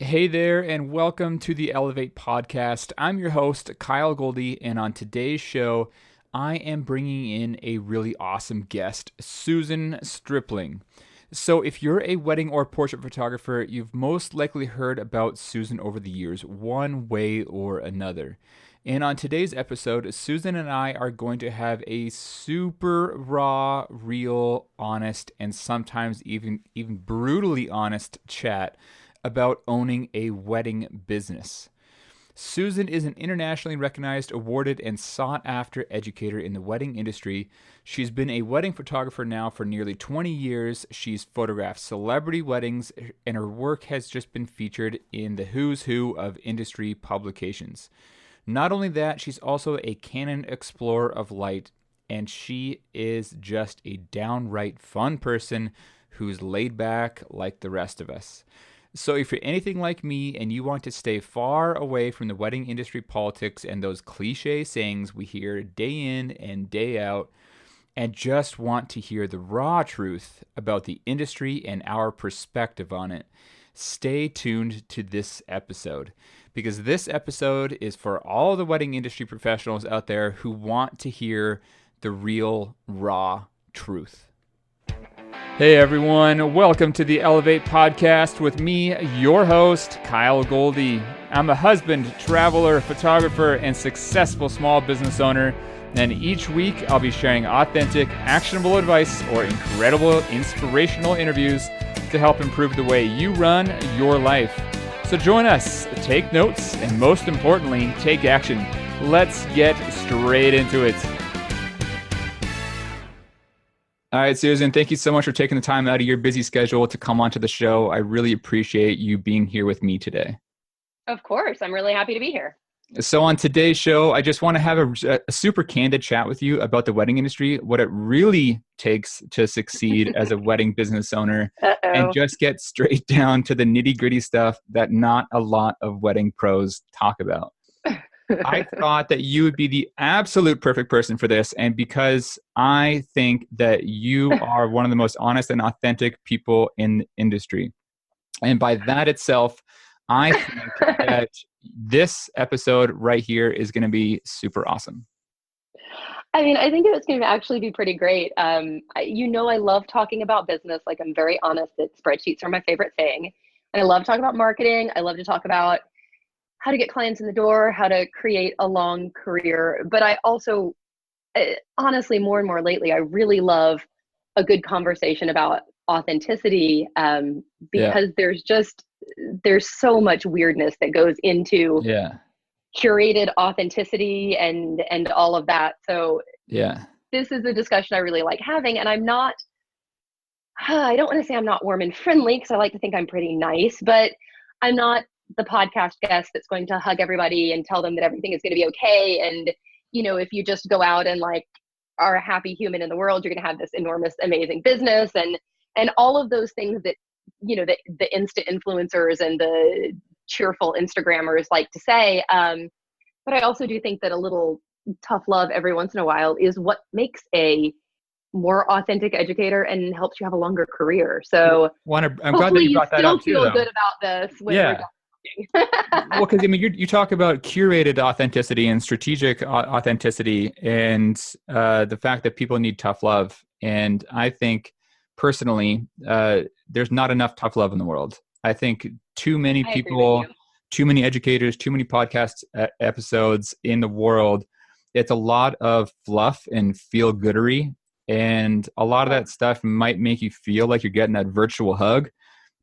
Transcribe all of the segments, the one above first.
Hey there, and welcome to the Elevate podcast. I'm your host, Kyle Goldie, and on today's show, I am bringing in a really awesome guest, Susan Stripling. So, if you're a wedding or portrait photographer, you've most likely heard about Susan over the years, one way or another. And on today's episode, Susan and I are going to have a super raw, real, honest, and sometimes even brutally honest chat about owning a wedding business. Susan is an internationally recognized, awarded, and sought after educator in the wedding industry. She's been a wedding photographer now for nearly 20 years. She's photographed celebrity weddings, and her work has just been featured in the who's who of industry publications. Not only that, she's also a Canon explorer of light, and she is just a downright fun person who's laid back like the rest of us. So, if you're anything like me and you want to stay far away from the wedding industry politics and those cliche sayings we hear day in and day out, and just want to hear the raw truth about the industry and our perspective on it, stay tuned to this episode. Because this episode is for all the wedding industry professionals out there who want to hear the real, raw truth. Hey everyone, welcome to the Elevate podcast with me, your host, Kyle Goldie. I'm a husband, traveler, photographer, and successful small business owner. And each week I'll be sharing authentic, actionable advice or incredible, inspirational interviews to help improve the way you run your life. So join us, take notes, and most importantly, take action. Let's get straight into it. All right, Susan, thank you so much for taking the time out of your busy schedule to come onto the show. I really appreciate you being here with me today. Of course. I'm really happy to be here. So on today's show, I just want to have a super candid chat with you about the wedding industry, what it really takes to succeed as a wedding business owner, and just get straight down to the nitty-gritty stuff that not a lot of wedding pros talk about. I thought that you would be the absolute perfect person for this. And because I think that you are one of the most honest and authentic people in the industry. And by that itself, I think that this episode right here is going to be super awesome. I mean, I think it's going to actually be pretty great. I love talking about business. Like, I'm very honest that spreadsheets are my favorite thing. And I love talking about marketing. I love to talk about how to get clients in the door, how to create a long career. But I also, honestly, more and more lately, I really love a good conversation about authenticity because there's so much weirdness that goes into curated authenticity and all of that. So this is a discussion I really like having. And I don't want to say I'm not warm and friendly because I like to think I'm pretty nice, but I'm not the podcast guest that's going to hug everybody and tell them that everything is going to be okay. And, if you just go out and like are a happy human in the world, you're going to have this enormous, amazing business and all of those things that, the Insta influencers and the cheerful Instagrammers like to say. But I also do think that a little tough love every once in a while is what makes a more authentic educator and helps you have a longer career. So I'm glad that you brought that up too. Feel good about this when we're done. Well, because you talk about curated authenticity and strategic authenticity, and the fact that people need tough love. And I think personally, there's not enough tough love in the world. I think too many people, too many educators, too many podcast episodes in the world. It's a lot of fluff and feel goodery, and a lot of that stuff might make you feel like you're getting that virtual hug,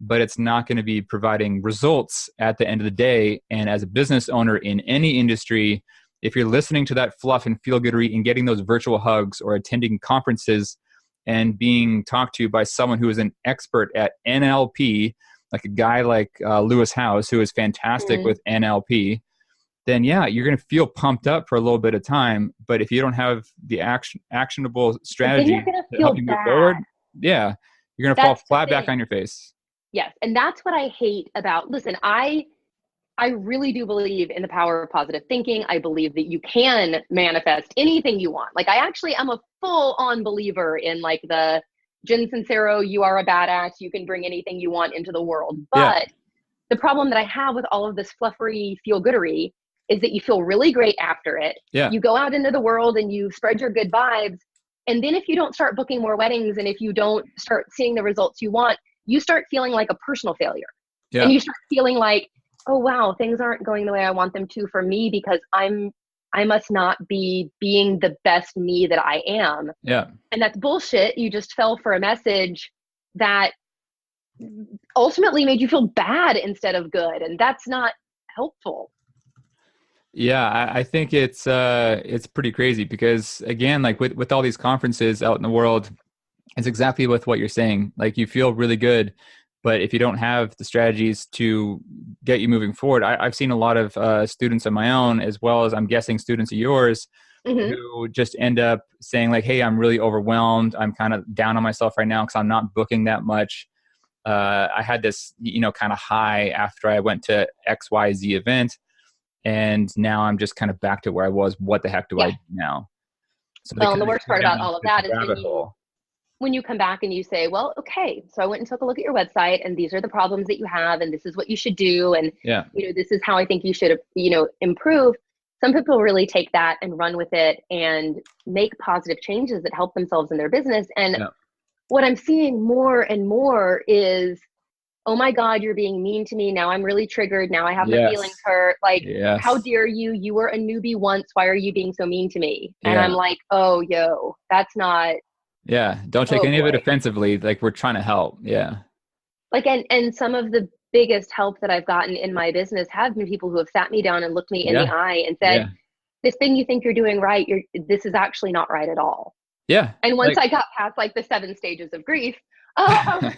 but it's not going to be providing results at the end of the day. And as a business owner in any industry, if you're listening to that fluff and feel goodery and getting those virtual hugs or attending conferences and being talked to by someone who is an expert at NLP, like a guy like Lewis House, who is fantastic with NLP, then you're going to feel pumped up for a little bit of time. But if you don't have the actionable strategy to help you move forward, you're going to fall flat back on your face. Yes. And that's what I hate about, listen, I really do believe in the power of positive thinking. I believe that you can manifest anything you want. Like, I actually am a full on believer in like the Jen Sincero, you are a badass, you can bring anything you want into the world. But The problem that I have with all of this fluffery feel goodery is that you feel really great after it. Yeah. You go out into the world and you spread your good vibes. And then if you don't start booking more weddings and if you don't start seeing the results you want, you start feeling like a personal failure. Yeah. And you start feeling like, oh, wow, things aren't going the way I want them to for me because I must not be being the best me that I am. Yeah. And that's bullshit. You just fell for a message that ultimately made you feel bad instead of good. And that's not helpful. Yeah, I think it's pretty crazy because again, like with all these conferences out in the world, it's exactly with what you're saying. Like you feel really good, but if you don't have the strategies to get you moving forward, I've seen a lot of students of my own, as well as I'm guessing students of yours, who just end up saying like, "Hey, I'm really overwhelmed. I'm kind of down on myself right now because I'm not booking that much. I had this, kind of high after I went to XYZ event, and now I'm just kind of back to where I was. What the heck do I Yeah. do now?" So they Well, and kind the of worst go part about down all of this that is rabbit hole. when you come back and you say, well, okay, so I went and took a look at your website and these are the problems that you have and this is what you should do. And, Yeah. this is how I think you should, improve. Some people really take that and run with it and make positive changes that help themselves in their business. And Yeah. what I'm seeing more and more is, oh my God, you're being mean to me. Now I'm really triggered. Now I have my feelings Yes. hurt. Like, how Yes. dare you? You were a newbie once. Why are you being so mean to me? And I'm Yeah. like, oh, yo, that's not, Yeah. Don't take oh any of it boy. offensively. Like we're trying to help. Yeah. Like, and some of the biggest help that I've gotten in my business have been people who have sat me down and looked me in the Yeah. eye and said, Yeah. this thing you think you're doing right, this is actually not right at all. Yeah. And once Like, I got past like the 7 stages of grief, um,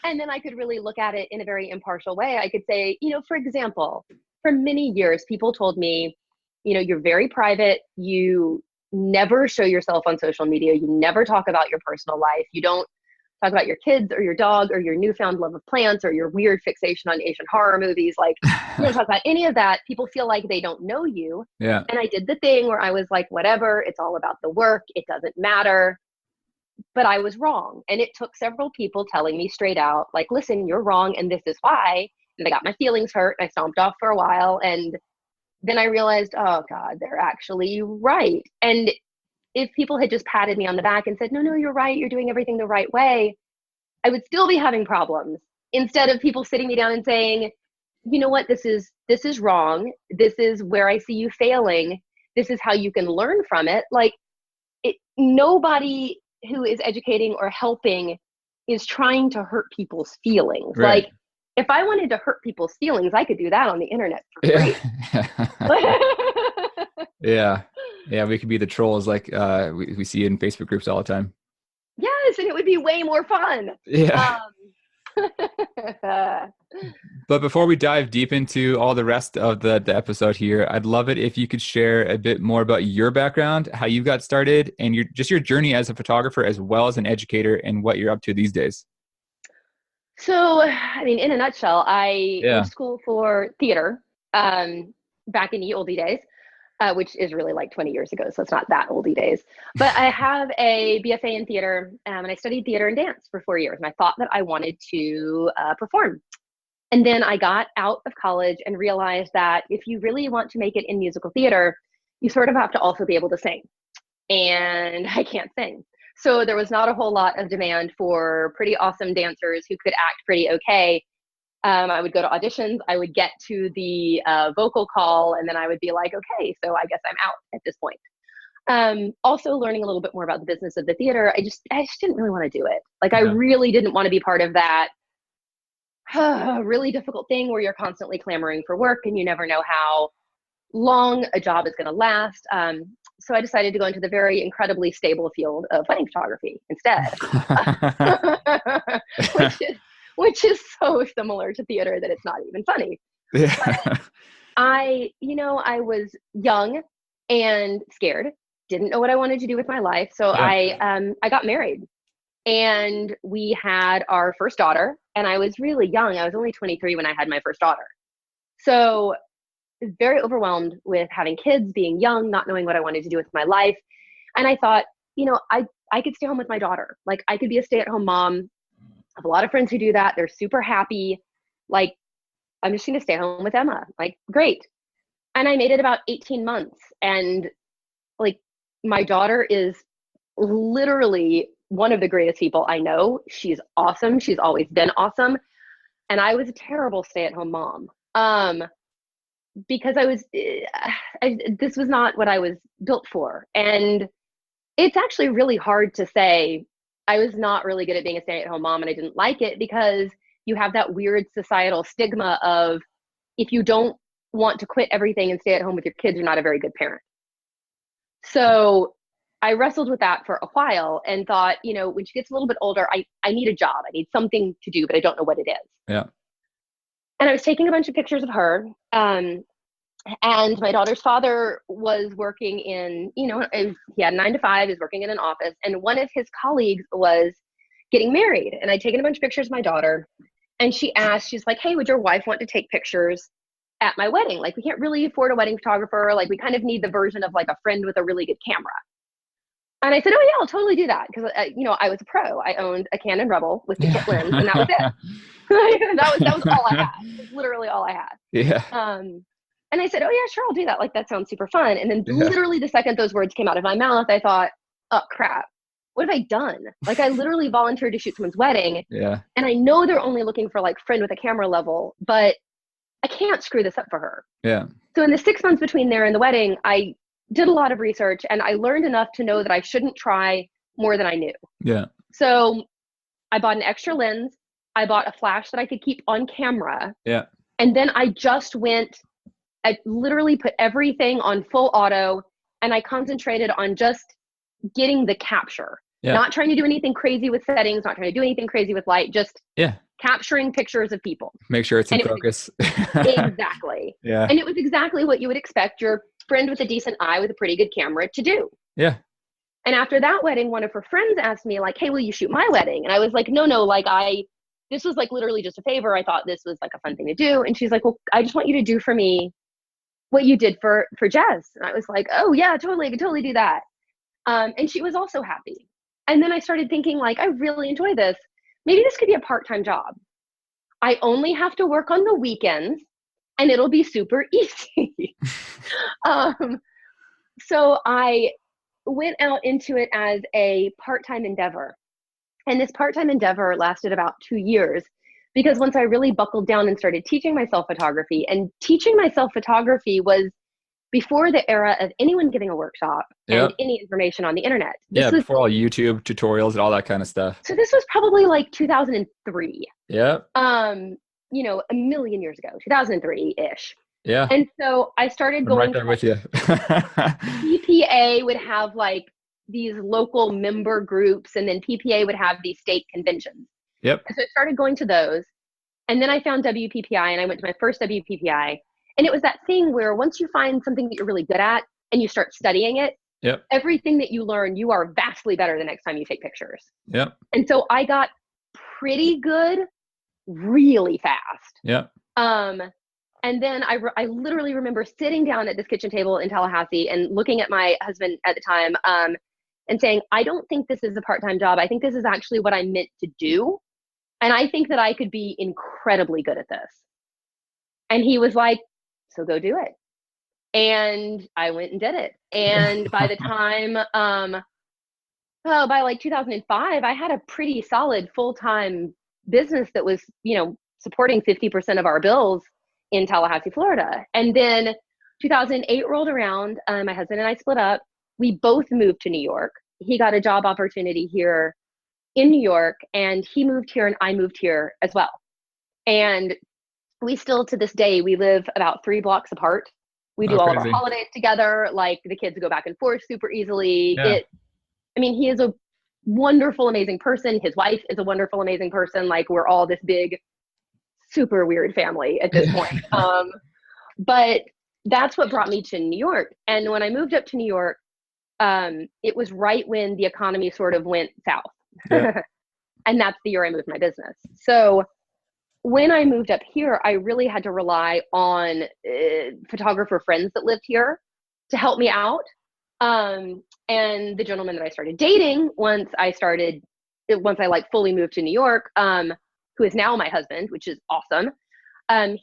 and then I could really look at it in a very impartial way. I could say, for example, for many years, people told me, you're very private. You never show yourself on social media. You never talk about your personal life. You don't talk about your kids or your dog or your newfound love of plants or your weird fixation on Asian horror movies. Like, you don't talk about any of that. People feel like they don't know you. yeah. And I did the thing where I was like, whatever, it's all about the work. It doesn't matter. But I was wrong. And it took several people telling me straight out, like, listen, you're wrong. And this is why. And I got my feelings hurt. And I stomped off for a while. And then I realized, oh God, they're actually right. And if people had just patted me on the back and said, no, you're right. You're doing everything the right way, I would still be having problems. Instead of people sitting me down and saying, you know what, this is wrong. This is where I see you failing. This is how you can learn from it. Like, nobody who is educating or helping is trying to hurt people's feelings. Right. Like, if I wanted to hurt people's feelings, I could do that on the internet for Yeah. free. Yeah. Yeah. We could be the trolls like we see in Facebook groups all the time. Yes, and it would be way more fun. Yeah. Um, But before we dive deep into all the rest of the episode here, I'd love it if you could share a bit more about your background, how you got started, and your journey as a photographer as well as an educator and what you're up to these days. So, I mean, in a nutshell, I went Yeah. to school for theater back in the oldie days, which is really like 20 years ago, so it's not that oldie days. But I have a BFA in theater, and I studied theater and dance for 4 years, and I thought that I wanted to perform. And then I got out of college and realized that if you really want to make it in musical theater, you sort of have to also be able to sing. And I can't sing. So there was not a whole lot of demand for pretty awesome dancers who could act pretty okay. I would go to auditions, I would get to the vocal call, and then I would be like, okay, so I guess I'm out at this point. Also learning a little bit more about the business of the theater, I just didn't really want to do it. Like, I really didn't want to be part of that really difficult thing where you're constantly clamoring for work and you never know how long a job is going to last. So I decided to go into the very incredibly stable field of wedding photography instead, which is so similar to theater that it's not even funny. Yeah. But I was young and scared, didn't know what I wanted to do with my life. So Yeah. I got married. And we had our first daughter, and I was really young. I was only 23 when I had my first daughter. So very overwhelmed with having kids, being young, not knowing what I wanted to do with my life. And I thought, I could stay home with my daughter. Like, I could be a stay-at-home mom. I have a lot of friends who do that. They're super happy. Like, I'm just going to stay home with Emma. Like, great. And I made it about 18 months. And like, my daughter is literally one of the greatest people I know. She's awesome. She's always been awesome. And I was a terrible stay-at-home mom. Because this was not what I was built for. And it's actually really hard to say I was not really good at being a stay-at-home mom and I didn't like it, because you have that weird societal stigma of, if you don't want to quit everything and stay at home with your kids, you're not a very good parent. So I wrestled with that for a while and thought, when she gets a little bit older, I need a job. I need something to do, but I don't know what it is. Yeah. And I was taking a bunch of pictures of her. And my daughter's father was working in, he had a 9 to 5, he was working in an office, and one of his colleagues was getting married. And I'd taken a bunch of pictures of my daughter, and she's like, hey, would your wife want to take pictures at my wedding? Like, we can't really afford a wedding photographer. Like, we kind of need the version of like a friend with a really good camera. And I said, oh yeah, I'll totally do that. Because, I was a pro. I owned a Canon Rebel with the kit lens, and that was it. that was all I had. It was literally all I had. Yeah. And I said, oh yeah, sure, I'll do that. Like, that sounds super fun. And then literally the second those words came out of my mouth, I thought, oh crap, what have I done? Like, I literally volunteered to shoot someone's wedding. Yeah. And I know they're only looking for like friend with a camera level, but I can't screw this up for her. Yeah. So in the 6 months between there and the wedding, I did a lot of research, and I learned enough to know that I shouldn't try more than I knew. Yeah. So I bought an extra lens. I bought a flash that I could keep on camera. Yeah. And then I literally put everything on full auto, and I concentrated on just getting the capture. Yeah. Not trying to do anything crazy with settings, not trying to do anything crazy with light, just capturing pictures of people. Make sure it's in focus. Exactly. Yeah. And it was exactly what you would expect your friend with a decent eye with a pretty good camera to do. Yeah. And after that wedding, one of her friends asked me like, hey, will you shoot my wedding? And I was like, no, like this was like literally just a favor. I thought this was like a fun thing to do. And she's like, well, I just want you to do for me what you did for Jess. And I was like, oh yeah, totally. I could totally do that. And she was also happy. And then I started thinking like, I really enjoy this. Maybe this could be a part-time job. I only have to work on the weekends and it'll be super easy. So I went out into it as a part-time endeavor. And this part-time endeavor lasted about 2 years, because once I really buckled down and started teaching myself photography, and teaching myself photography was before the era of anyone giving a workshop and any information on the internet. Before all YouTube tutorials and all that kind of stuff. So this was probably like 2003. Yeah. A million years ago, 2003-ish. Yeah. And so I started going right there with you. PPA would have like these local member groups, and then PPA would have these state conventions. Yep. And so I started going to those. And then I found WPPI, and I went to my first WPPI. And it was that thing where once you find something that you're really good at and you start studying it, everything that you learn, you are vastly better the next time you take pictures. Yep. And so I got pretty good really fast. Yep. And then I literally remember sitting down at this kitchen table in Tallahassee and looking at my husband at the time and saying, I don't think this is a part-time job. I think this is actually what I'm meant to do. And I think that I could be incredibly good at this. And he was like, so go do it. And I went and did it. And by the time, by like 2005, I had a pretty solid full-time business that was, supporting 50% of our bills in Tallahassee, Florida. And then 2008 rolled around. My husband and I split up. We both moved to New York. He got a job opportunity here in New York, and he moved here and I moved here as well. And we still, to this day, we live about 3 blocks apart. We do all of our holidays together. Like, the kids go back and forth super easily. Yeah. He is a wonderful, amazing person. His wife is a wonderful, amazing person. Like, we're all this big, super weird family at this point. But that's what brought me to New York. And when I moved up to New York, it was right when the economy sort of went south. Yeah. And that's the year I moved my business. So when I moved up here, I really had to rely on photographer friends that lived here to help me out. And the gentleman that I started dating once I like fully moved to New York, who is now my husband, which is awesome.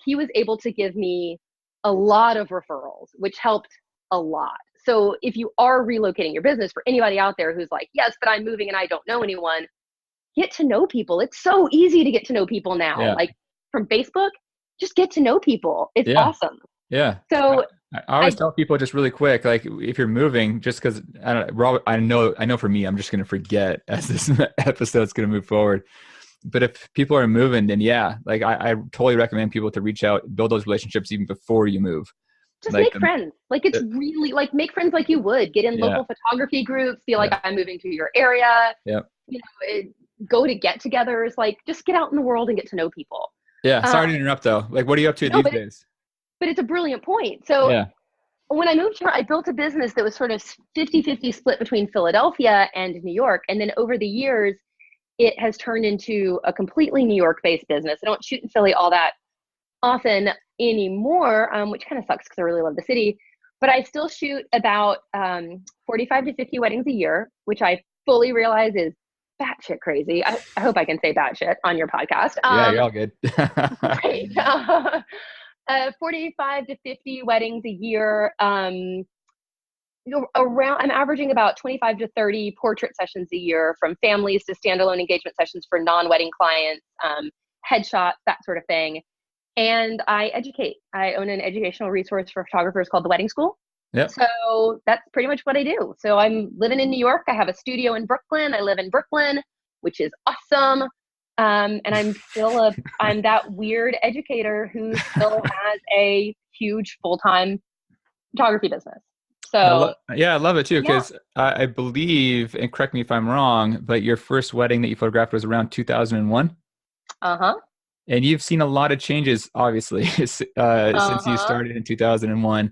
he was able to give me a lot of referrals, which helped a lot. So if you are relocating your business, for anybody out there who's like, yes, but I'm moving and I don't know anyone, get to know people. It's so easy to get to know people now. Yeah. Like from Facebook, just get to know people. It's Yeah. awesome. Yeah. So I always tell people just really quick, like if you're moving, just because I know for me, I'm just going to forget as this episode's going to move forward. But if people are moving, then yeah, like I totally recommend people to reach out, build those relationships even before you move. just Like make friends. Like it's really like make friends like you would. Get in yeah, local photography groups. Be like, yeah, I'm moving to your area. yeah, You know, go to get-togethers. Like just get out in the world and get to know people. yeah. Uh, Sorry to interrupt though. Like, what are you up to no, these days? but it's a brilliant point. So Yeah, when I moved here, I built a business that was sort of 50-50 split between Philadelphia and New York. And then over the years, it has turned into a completely New York-based business. I don't shoot in Philly all that often anymore, which kind of sucks because I really love the city. But I still shoot about 45 to 50 weddings a year, which I fully realize is batshit crazy. I hope I can say batshit on your podcast. yeah, you're all good. Great. 45 to 50 weddings a year. I'm averaging about 25 to 30 portrait sessions a year, from families to standalone engagement sessions for non-wedding clients, headshots, that sort of thing. And I educate. I own an educational resource for photographers called The Wedding School. Yep. So that's pretty much what I do. So I'm living in New York. I have a studio in Brooklyn. I live in Brooklyn, which is awesome. And I'm that weird educator who still has a huge full-time photography business. So Yeah, I love it too, yeah. because I believe, and correct me if I'm wrong, but your first wedding that you photographed was around 2001. Uh-huh. And you've seen a lot of changes, obviously, since you Uh-huh. started in 2001.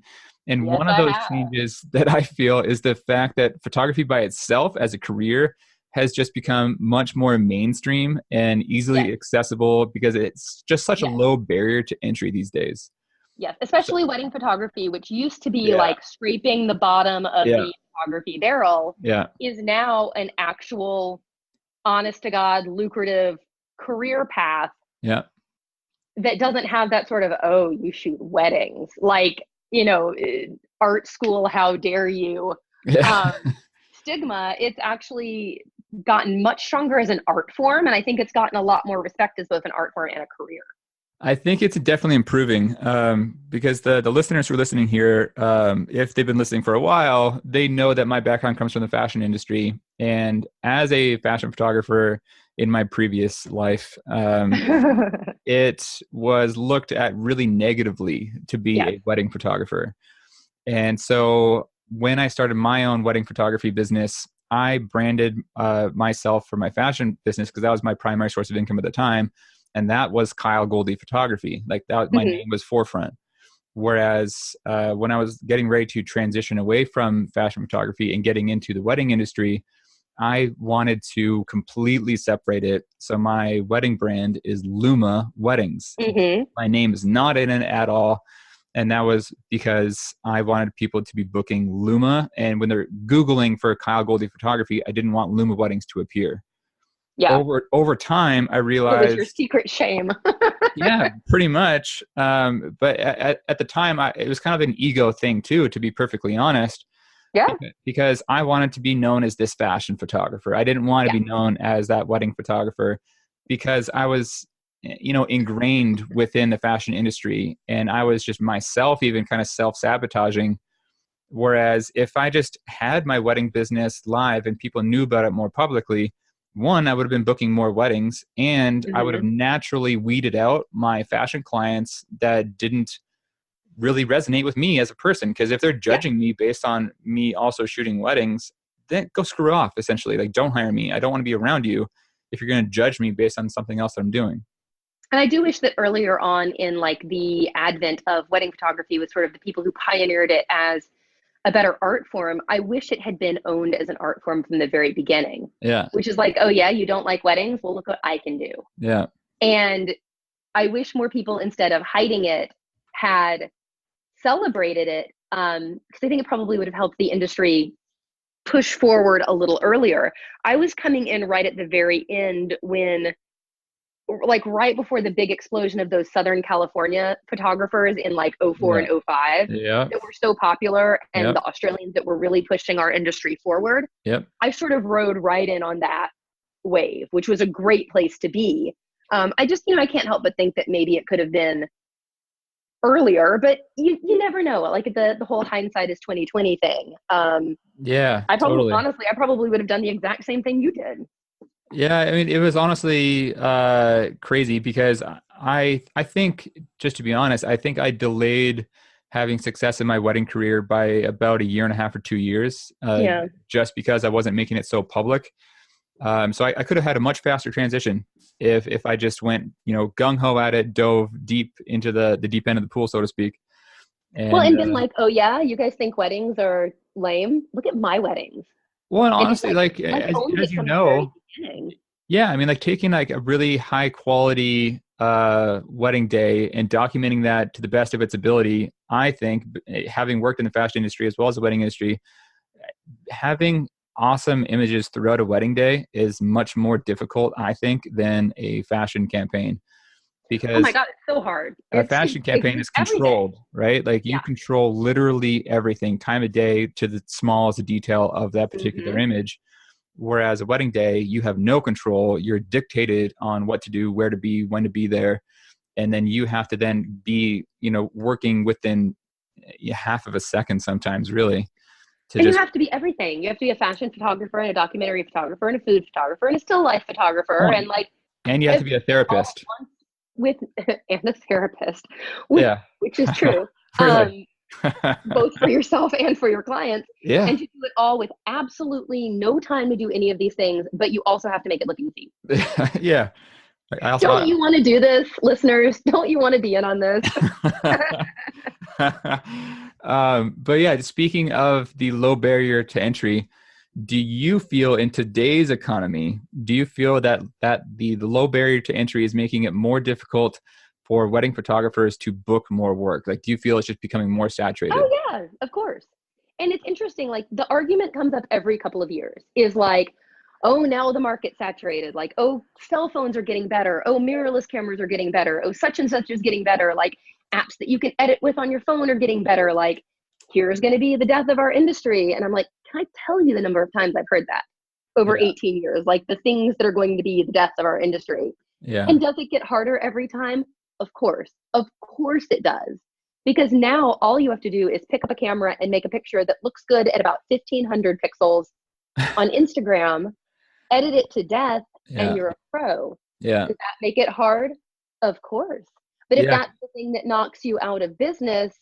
And Yes, one of I those have. changes that I feel is the fact that photography by itself as a career has just become much more mainstream and Yes. easily accessible because it's just such a Yes. low barrier to entry these days. Yes. So, Especially wedding photography, which used to be yeah, like scraping the bottom of yeah, the photography barrel, yeah, is now an actual honest to God lucrative career path yeah, that doesn't have that sort of, oh, you shoot weddings, like, art school, how dare you, yeah. um, stigma. It's actually gotten much stronger as an art form. And I think it's gotten a lot more respect as both an art form and a career. I think it's definitely improving because the listeners who are listening here, if they've been listening for a while, they know that my background comes from the fashion industry. And as a fashion photographer in my previous life, it was looked at really negatively to be Yes. a wedding photographer. And so when I started my own wedding photography business, I branded myself for my fashion business because that was my primary source of income at the time. And that was Kyle Goldie Photography. Like that, my Mm-hmm. name was forefront. Whereas when I was getting ready to transition away from fashion photography and getting into the wedding industry, I wanted to completely separate it. So my wedding brand is Luma Weddings. Mm-hmm. My name is not in it at all. And that was because I wanted people to be booking Luma. And when they're Googling for Kyle Goldie Photography, I didn't want Luma Weddings to appear. Yeah. Over time, I It was your realized, secret shame. yeah, pretty much. But at the time, it was kind of an ego thing too, to be perfectly honest, Yeah. because I wanted to be known as this fashion photographer. I didn't want to Yeah. be known as that wedding photographer because I was, ingrained within the fashion industry, and I was just myself, even kind of self-sabotaging. Whereas if I just had my wedding business live and people knew about it more publicly, one, I would have been booking more weddings, and I would have Mm-hmm. naturally weeded out my fashion clients that didn't really resonate with me as a person. Because if they're Yeah. judging me based on me also shooting weddings, then go screw off, essentially. Like, don't hire me. I don't want to be around you if you're going to judge me based on something else that I'm doing. And I do wish that earlier on in like the advent of wedding photography was sort of the people who pioneered it as a better art form. I wish it had been owned as an art form from the very beginning, Yeah. which is like, oh yeah, you don't like weddings? Well, look what I can do. Yeah. And I wish more people, instead of hiding it, had celebrated it. Because I think it probably would have helped the industry push forward a little earlier. I was coming in right at the very end when like right before the big explosion of those Southern California photographers in like '04 Yeah. and '05 Yeah. that were so popular, and Yep. the Australians that were really pushing our industry forward. Yep. I sort of rode right in on that wave, which was a great place to be. I just, I can't help but think that maybe it could have been earlier, but you never know. Like the whole hindsight is 2020 thing. Yeah, totally. I probably would have done the exact same thing you did. Yeah, I mean, it was honestly crazy because I think, just to be honest, I think I delayed having success in my wedding career by about a year and a half or 2 years, Yeah. just because I wasn't making it so public. So I could have had a much faster transition if I just went, gung ho at it, dove deep into the deep end of the pool, so to speak. Well, And and been like, oh yeah, you guys think weddings are lame? Look at my weddings. well, and And just honestly, like like I've owned as it you from the very know, beginning. yeah, I mean, like taking like a really high quality wedding day and documenting that to the best of its ability. I think, having worked in the fashion industry as well as the wedding industry, having awesome images throughout a wedding day is much more difficult, I think, than a fashion campaign, Oh my because God, it's so hard. a It's fashion campaign it's is every day. controlled, right? Like you Yeah. control literally everything, time of day to the smallest detail of that particular Hmm. image. Whereas a wedding day, you have no control. You're dictated on what to do, where to be, when to be there. And then you have to then be, working within half of a second sometimes, really, to And you just, have to be everything. You have to be a fashion photographer and a documentary photographer and a food photographer and a still life photographer oh, and like and you have to be a everything all therapist. at once with and a therapist, which, Yeah. which is true. Really. Both for yourself and for your clients, Yeah. and to do it all with absolutely no time to do any of these things, but you also have to make it look easy. Yeah. I also, Don't you want to do this, listeners? Don't you want to be in on this? but yeah, speaking of the low barrier to entry, do you feel in today's economy, do you feel that the low barrier to entry is making it more difficult for wedding photographers to book more work? Like, do you feel it's just becoming more saturated? Oh yeah, of course. And it's interesting, like the argument comes up every couple of years is like, oh, now the market's saturated. Like, oh, cell phones are getting better. Oh, mirrorless cameras are getting better. Oh, such and such is getting better. Like apps that you can edit with on your phone are getting better. Like, here's going to be the death of our industry. And I'm like, can I tell you the number of times I've heard that over Yeah. 18 years? Like the things that are going to be the death of our industry. Yeah. And does it get harder every time? Of course. Of course it does. Because now all you have to do is pick up a camera and make a picture that looks good at about 1500 pixels on Instagram, edit it to death, and Yeah. you're a pro. Yeah. Does that make it hard? Of course. But if Yeah. that's the thing that knocks you out of business,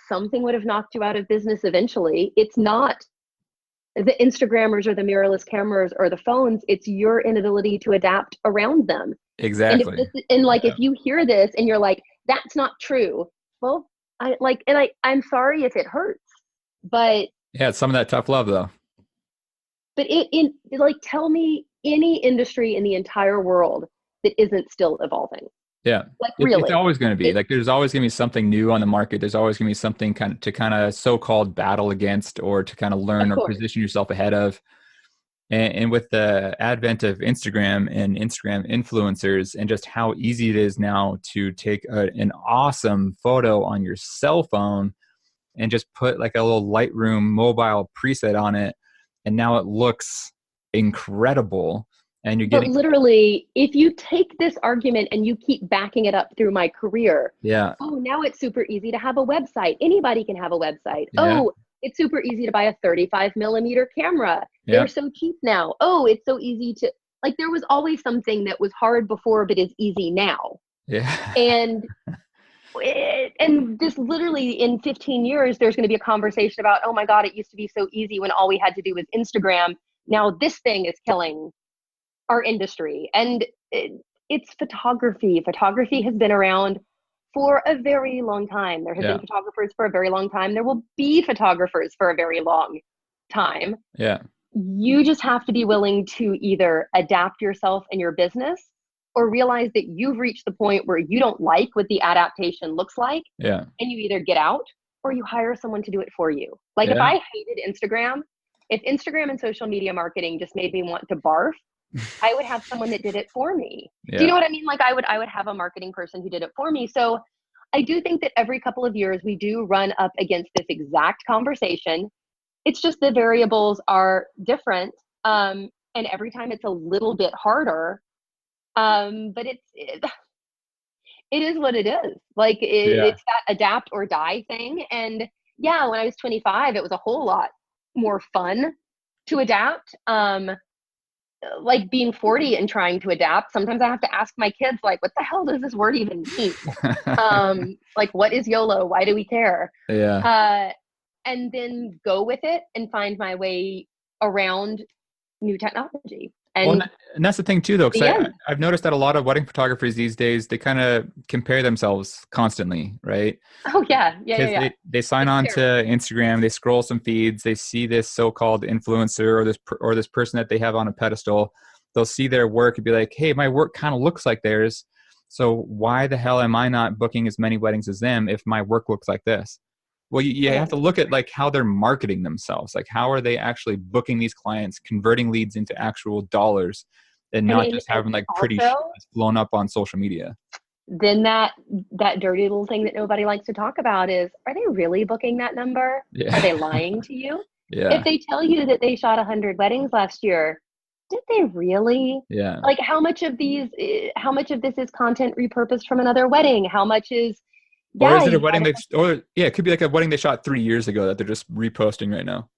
something would have knocked you out of business eventually. It's not the Instagrammers or the mirrorless cameras or the phones, it's your inability to adapt around them. And if Exactly. this and like Yeah. if you hear this and you're like, that's not true, well, I'm sorry if it hurts, but Yeah. It's some of that tough love, though. it in like tell me any industry in the entire world that isn't still evolving. Yeah. Like It's really. always going to be It like, there's always going to be something new on the market. There's always going to be something kind of so-called battle against, or to kind of learn of or course. position yourself ahead of. And with the advent of Instagram and Instagram influencers, and just how easy it is now to take an awesome photo on your cell phone and just put like a little Lightroom mobile preset on it, and now it looks incredible. And you're But getting, literally, if you take this argument and you keep backing it up through my career, yeah, oh, now it's super easy to have a website. Anybody can have a website. yeah, Oh, it's super easy to buy a 35 millimeter camera. They're yeah, so cheap now. Oh, it's so easy to, like, there was always something that was hard before, but is easy now. yeah, And and this literally in 15 years, there's going to be a conversation about, oh my God, it used to be so easy when all we had to do was Instagram. Now this thing is killing our industry. And it's photography. Photography has been around for a very long time. There have been yeah, photographers for a very long time. There will be photographers for a very long time. yeah, You just have to be willing to either adapt yourself and your business or realize that you've reached the point where you don't like what the adaptation looks like, yeah, and you either get out or you hire someone to do it for you. Like if yeah, I hated Instagram, if Instagram and social media marketing just made me want to barf, I would have someone that did it for me. Do you Yeah. know what I mean? Like I would have a marketing person who did it for me. So I do think that every couple of years we do run up against this exact conversation. It's just the variables are different. And every time it's a little bit harder. But it is what it is. Like Yeah. it's that adapt or die thing. And yeah, when I was 25, it was a whole lot more fun to adapt. Like being 40 and trying to adapt, sometimes I have to ask my kids, like, what the hell does this word even mean? Like, what is YOLO? Why do we care? Yeah. Uh, and then go with it and find my way around new technology. Well, And and that's the thing too, though, because the end. I've noticed that a lot of wedding photographers these days, they kind of compare themselves constantly, right? Oh yeah, yeah, yeah, Because yeah. they sign It's on to terrible. Instagram, they scroll some feeds, they see this so-called influencer or this person that they have on a pedestal. They'll see their work and be like, "Hey, my work kind of looks like theirs. So why the hell am I not booking as many weddings as them if my work looks like this?" Well, you have to look at like how they're marketing themselves. Like how are they actually booking these clients, converting leads into actual dollars, and And not then just having like pretty shit also, that's blown up on social media. then that dirty little thing that nobody likes to talk about is, are they really booking that number? Are they Yeah. lying to you? If Yeah. they tell you that they shot 100 weddings last year, did they really? Yeah. Like how much of this is content repurposed from another wedding? How much is, Or yeah, is it a you wedding might have, they, or yeah, it could be like a wedding they shot 3 years ago that they're just reposting right now.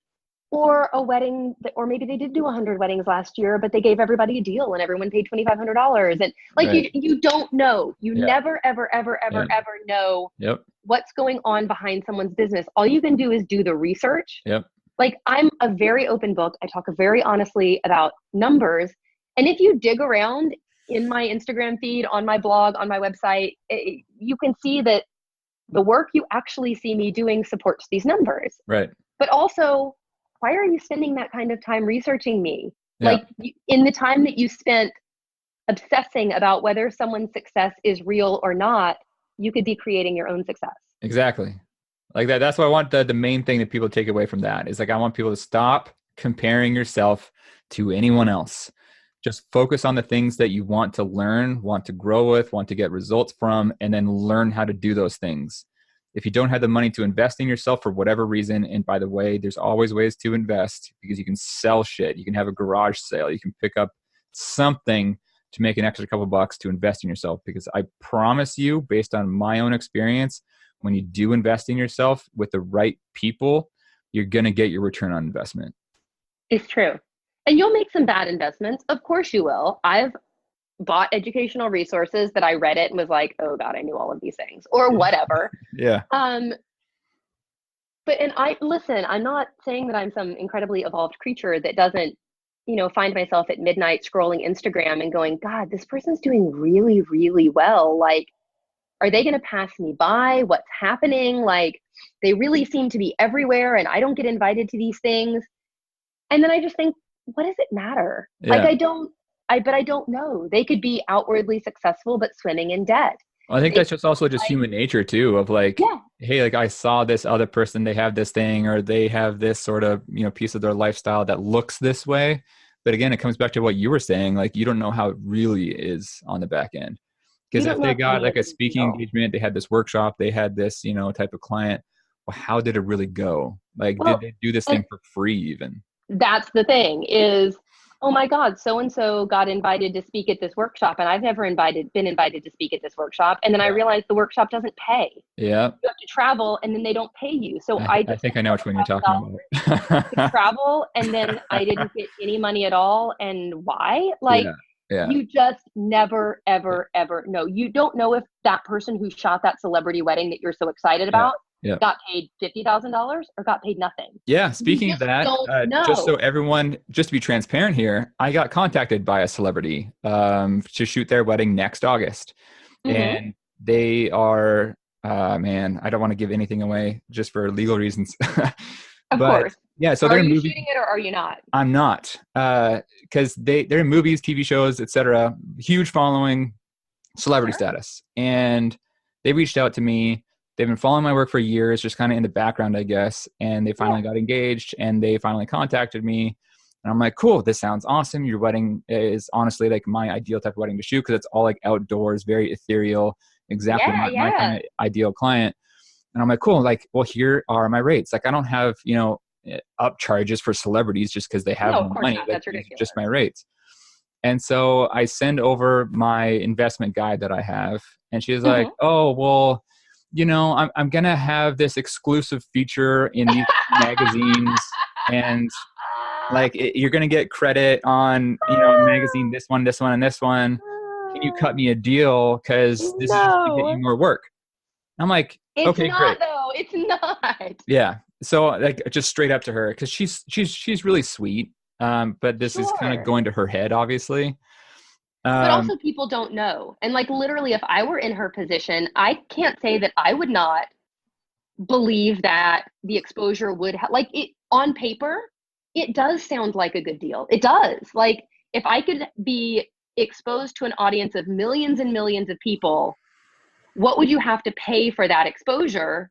or a wedding that, or maybe they did do 100 weddings last year, but they gave everybody a deal and everyone paid $2,500. And like, Right. you don't know. You Yeah. never, ever, ever, Yeah. ever, ever know Yep. what's going on behind someone's business. All you can do is do the research. Yep. Like I'm a very open book. I talk very honestly about numbers. And if you dig around in my Instagram feed, on my blog, on my website, you can see that the work you actually see me doing supports these numbers. Right. But also, why are you spending that kind of time researching me? Yeah. Like in the time that you spent obsessing about whether someone's success is real or not, you could be creating your own success. Exactly. Like that. That's what I want the main thing that people take away from that is like I want people to stop comparing yourself to anyone else. Just focus on the things that you want to learn, want to grow with, want to get results from, and then learn how to do those things. If you don't have the money to invest in yourself for whatever reason, and by the way, there's always ways to invest because you can sell shit. You can have a garage sale. You can pick up something to make an extra couple bucks to invest in yourself. Because I promise you, based on my own experience, when you do invest in yourself with the right people, you're going to get your return on investment. It's true. And you'll make some bad investments. Of course you will. I've bought educational resources that I read it and was like, oh God, I knew all of these things or whatever. Yeah. Um, but and I listen, I'm not saying that I'm some incredibly evolved creature that doesn't, find myself at midnight scrolling Instagram and going, God, this person's doing really, really well. Like, are they going to pass me by? What's happening? Like, they really seem to be everywhere and I don't get invited to these things. And then I just think, what does it matter? Like, Yeah. but I don't know. They could be outwardly successful, but swimming in debt. I think They that's could just also look just like, human nature too, of like, yeah, hey, like I saw this other person, they have this thing, or they have this sort of, piece of their lifestyle that looks this way. But again, it comes back to what you were saying, like you don't know how it really is on the back end. you Because don't if know they if got any of like a it is speaking real. engagement, they had this workshop, they had this, type of client, well, how did it really go? Like, did Well, they do this and thing for free even? that's the thing is, oh my God, so and so got invited to speak at this workshop, and I've never been invited to speak at this workshop. And then I Yeah. realized the workshop doesn't pay. Yeah. You have to travel, and then they don't pay you. So I I just think spent I know which one you're talking $25 to about. travel, and then I didn't get any money at all. And why? Like, Yeah. Yeah. you just never, ever, ever know. You don't know if that person who shot that celebrity wedding that you're so excited Yeah. about Yeah. got paid $50,000 or got paid nothing. Yeah, You speaking of just that, don't just so know. everyone, just to be transparent here, I got contacted by a celebrity to shoot their wedding next August, Hmm. and they are, man, I don't want to give anything away just for legal reasons, Of but course. yeah, so Are they're in you movie. shooting it or are you not? I'm not, because they're in movies, TV shows, etc. Huge following, celebrity Sure. status, and they reached out to me. They've been following my work for years, just kind of in the background, I guess. And they Yeah. finally got engaged and they finally contacted me. And I'm like, cool, this sounds awesome. Your wedding is honestly like my ideal type of wedding to shoot because it's all like outdoors, very ethereal, exactly Yeah, my kind yeah. of ideal client. And I'm like, cool, like, well, here are my rates. Like, I don't have, up charges for celebrities just because they have No, of more course money. not. Like, That's these are just ridiculous. my rates. And so I send over my investment guide that I have, and she's like, Hmm. "Oh, well, I'm gonna have this exclusive feature in these magazines, and like you're gonna get credit on magazine this one, and this one. Can you cut me a deal? Because this is just gonna get you No, more work." I'm like, it's "Okay, not great, though. It's not. yeah." So like just straight up to her because she's really sweet. But this is kind of Sure. going to her head, obviously. But Um, also people don't know. And like literally if I were in her position, I can't say that I would not believe that the exposure would like it on paper, it does sound like a good deal. It does. Like if I could be exposed to an audience of millions and millions of people, what would you have to pay for that exposure?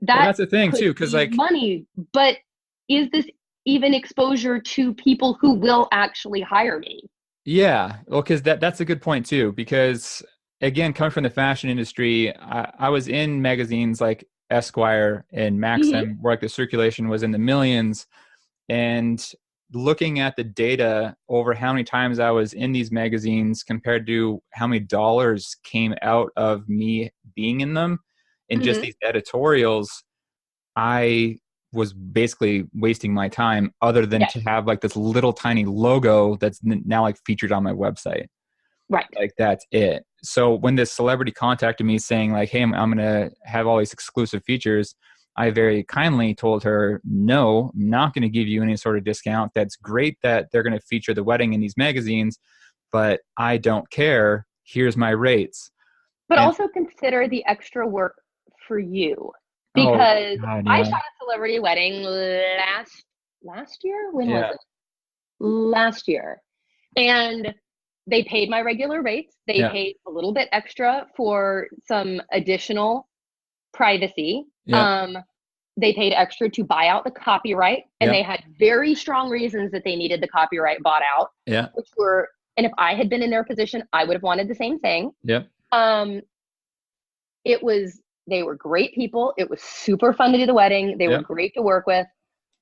well, That that's the thing could too, because be like, money, but is this even exposure to people who will actually hire me? yeah, well, because that's a good point too. Because again, coming from the fashion industry, I was in magazines like Esquire and Mm-hmm. Maxim, where like the circulation was in the millions, and looking at the data over how many times I was in these magazines compared to how many dollars came out of me being in them in just Mm-hmm. these editorials, I was basically wasting my time other than Yes. to have like this little tiny logo that's now like featured on my website. Right. Like that's it. So when this celebrity contacted me saying like, "Hey, I'm going to have all these exclusive features," I very kindly told her, "No, I'm not going to give you any sort of discount. That's great that they're going to feature the wedding in these magazines, but I don't care. Here's my rates." But And also consider the extra work for you oh because god, I yeah. shot a celebrity wedding last year. When was Yeah. it? Last year. And they paid my regular rates. They Yeah. paid a little bit extra for some additional privacy. Yeah. They paid extra to buy out the copyright, and Yeah. they had very strong reasons that they needed the copyright bought out, Yeah. which were, and if I had been in their position, I would have wanted the same thing. Yeah. Um, it was, they were great people. It was super fun to do the wedding. They were Yeah. great to work with.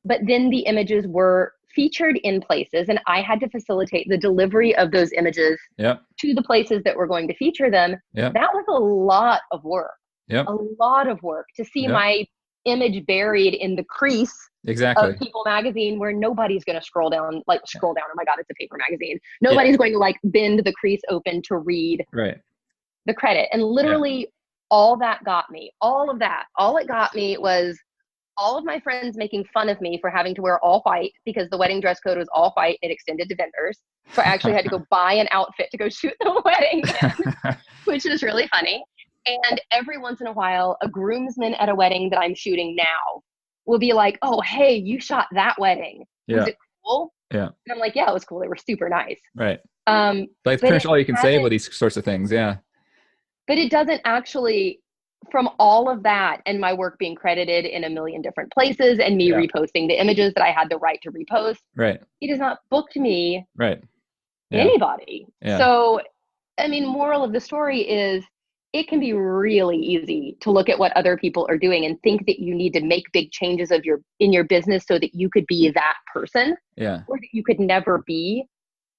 But then the images were featured in places, and I had to facilitate the delivery of those images Yeah. to the places that were going to feature them. Yeah. That was a lot of work, Yeah. a lot of work to see Yeah. my image buried in the crease of Exactly. People magazine where nobody's going to scroll down, like scroll down. Oh my God, it's a paper magazine. Yeah. Nobody's going to like bend the crease open to read Right. the credit. And Yeah. literally all that got me, all of that, all it got me was all of my friends making fun of me for having to wear all white because the wedding dress code was all white. It extended to vendors. So I actually had to go buy an outfit to go shoot the wedding in, which is really funny. And every once in a while, a groomsman at a wedding that I'm shooting now will be like, "Oh, hey, you shot that wedding. Was Yeah. it cool?" Yeah. And I'm like, "Yeah, it was cool. They were super nice." Right. Um, Like it's but pretty it much all you can say about hasn't these sorts of things. Yeah. but it doesn't actually, from all of that and my work being credited in a million different places and me Yeah. reposting the images that I had the right to repost, Right. it has not booked me Right. Yeah. anybody. Yeah. So, I mean, moral of the story is it can be really easy to look at what other people are doing and think that you need to make big changes of your in your business so that you could be that person, Yeah. or that you could never be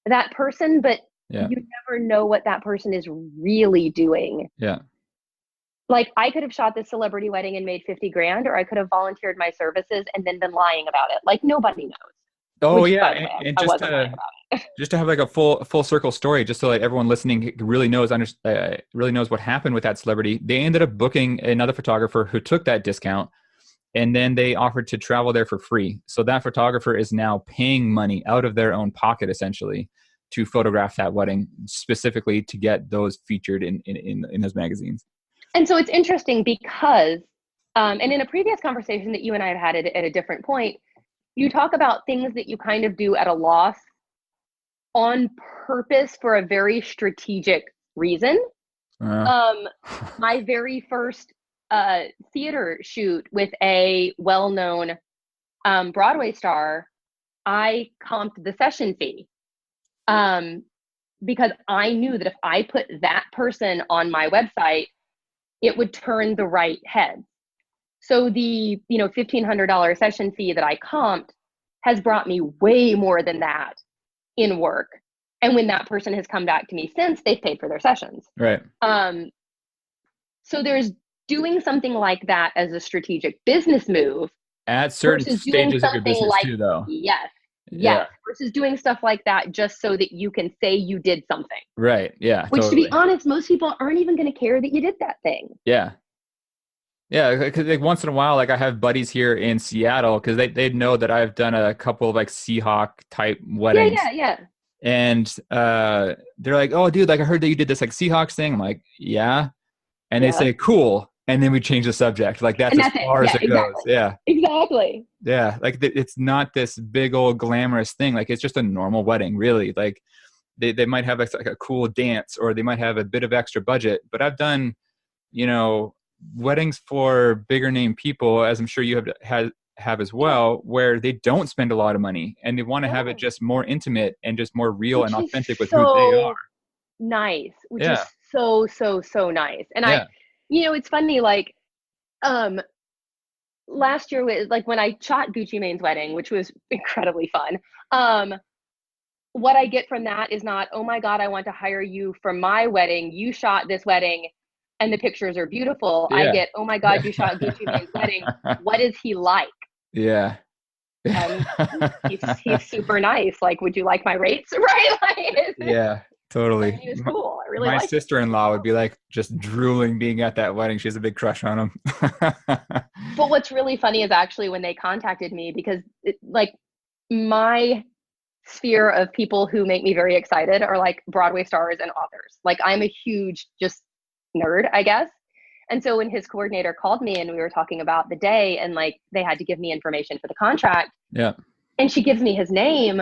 that person, but Yeah. you never know what that person is really doing. Yeah. Like I could have shot this celebrity wedding and made 50 grand, or I could have volunteered my services and then been lying about it. Like nobody knows. Oh Which, yeah, by the way, and I wasn't lying about it. just to have like a full circle story, just so like everyone listening really knows what happened with that celebrity. They ended up booking another photographer who took that discount, and then they offered to travel there for free. So that photographer is now paying money out of their own pocket essentially to photograph that wedding specifically to get those featured in those magazines. And so it's interesting because, and in a previous conversation that you and I have had at a different point, you talk about things that you kind of do at a loss on purpose for a very strategic reason. Uh, Um, my very first theater shoot with a well-known Broadway star, I comped the session fee. Because I knew that if I put that person on my website, it would turn the right heads. So the, $1,500 session fee that I comped has brought me way more than that in work. And when that person has come back to me since, they've paid for their sessions. Right. So there's doing something like that as a strategic business move at certain stages of your business too, though. Yes. Yeah. Versus doing stuff like that just so that you can say you did something. Right. Yeah. Which, totally. to be honest, most people aren't even going to care that you did that thing. Yeah. Yeah, because like once in a while, like I have buddies here in Seattle because they know that I've done a couple of like Seahawk type weddings. Yeah. And they're like, "Oh, dude, like I heard that you did this like Seahawks thing." I'm like, "Yeah," and they say, "Cool," and then we change the subject. Like that's as far as it goes. Yeah, exactly. Yeah, like it's not this big old glamorous thing. Like it's just a normal wedding, really. Like they might have like a cool dance, or they might have a bit of extra budget. But I've done, weddings for bigger name people, as I'm sure you have as well, where they don't spend a lot of money and they want to have it just more intimate and just more real and authentic with who they are. Nice, which is so nice. And it's funny, like last year, like when I shot Gucci Mane's wedding, which was incredibly fun, what I get from that is not, oh my God, I want to hire you for my wedding. You shot this wedding and the pictures are beautiful. I get, oh my God, you shot Gucci Mane's wedding. What is he like? Yeah. He's super nice. Like, would you like my rates? Right? Like, yeah, totally. He was cool. I really my liked sister-in-law would be like just drooling being at that wedding. She has a big crush on him. But what's really funny is actually when they contacted me, because my sphere of people who make me very excited are like Broadway stars and authors. Like I'm a huge just nerd, I guess. And so when his coordinator called me and we were talking about the day and like they had to give me information for the contract. Yeah. And she gives me his name,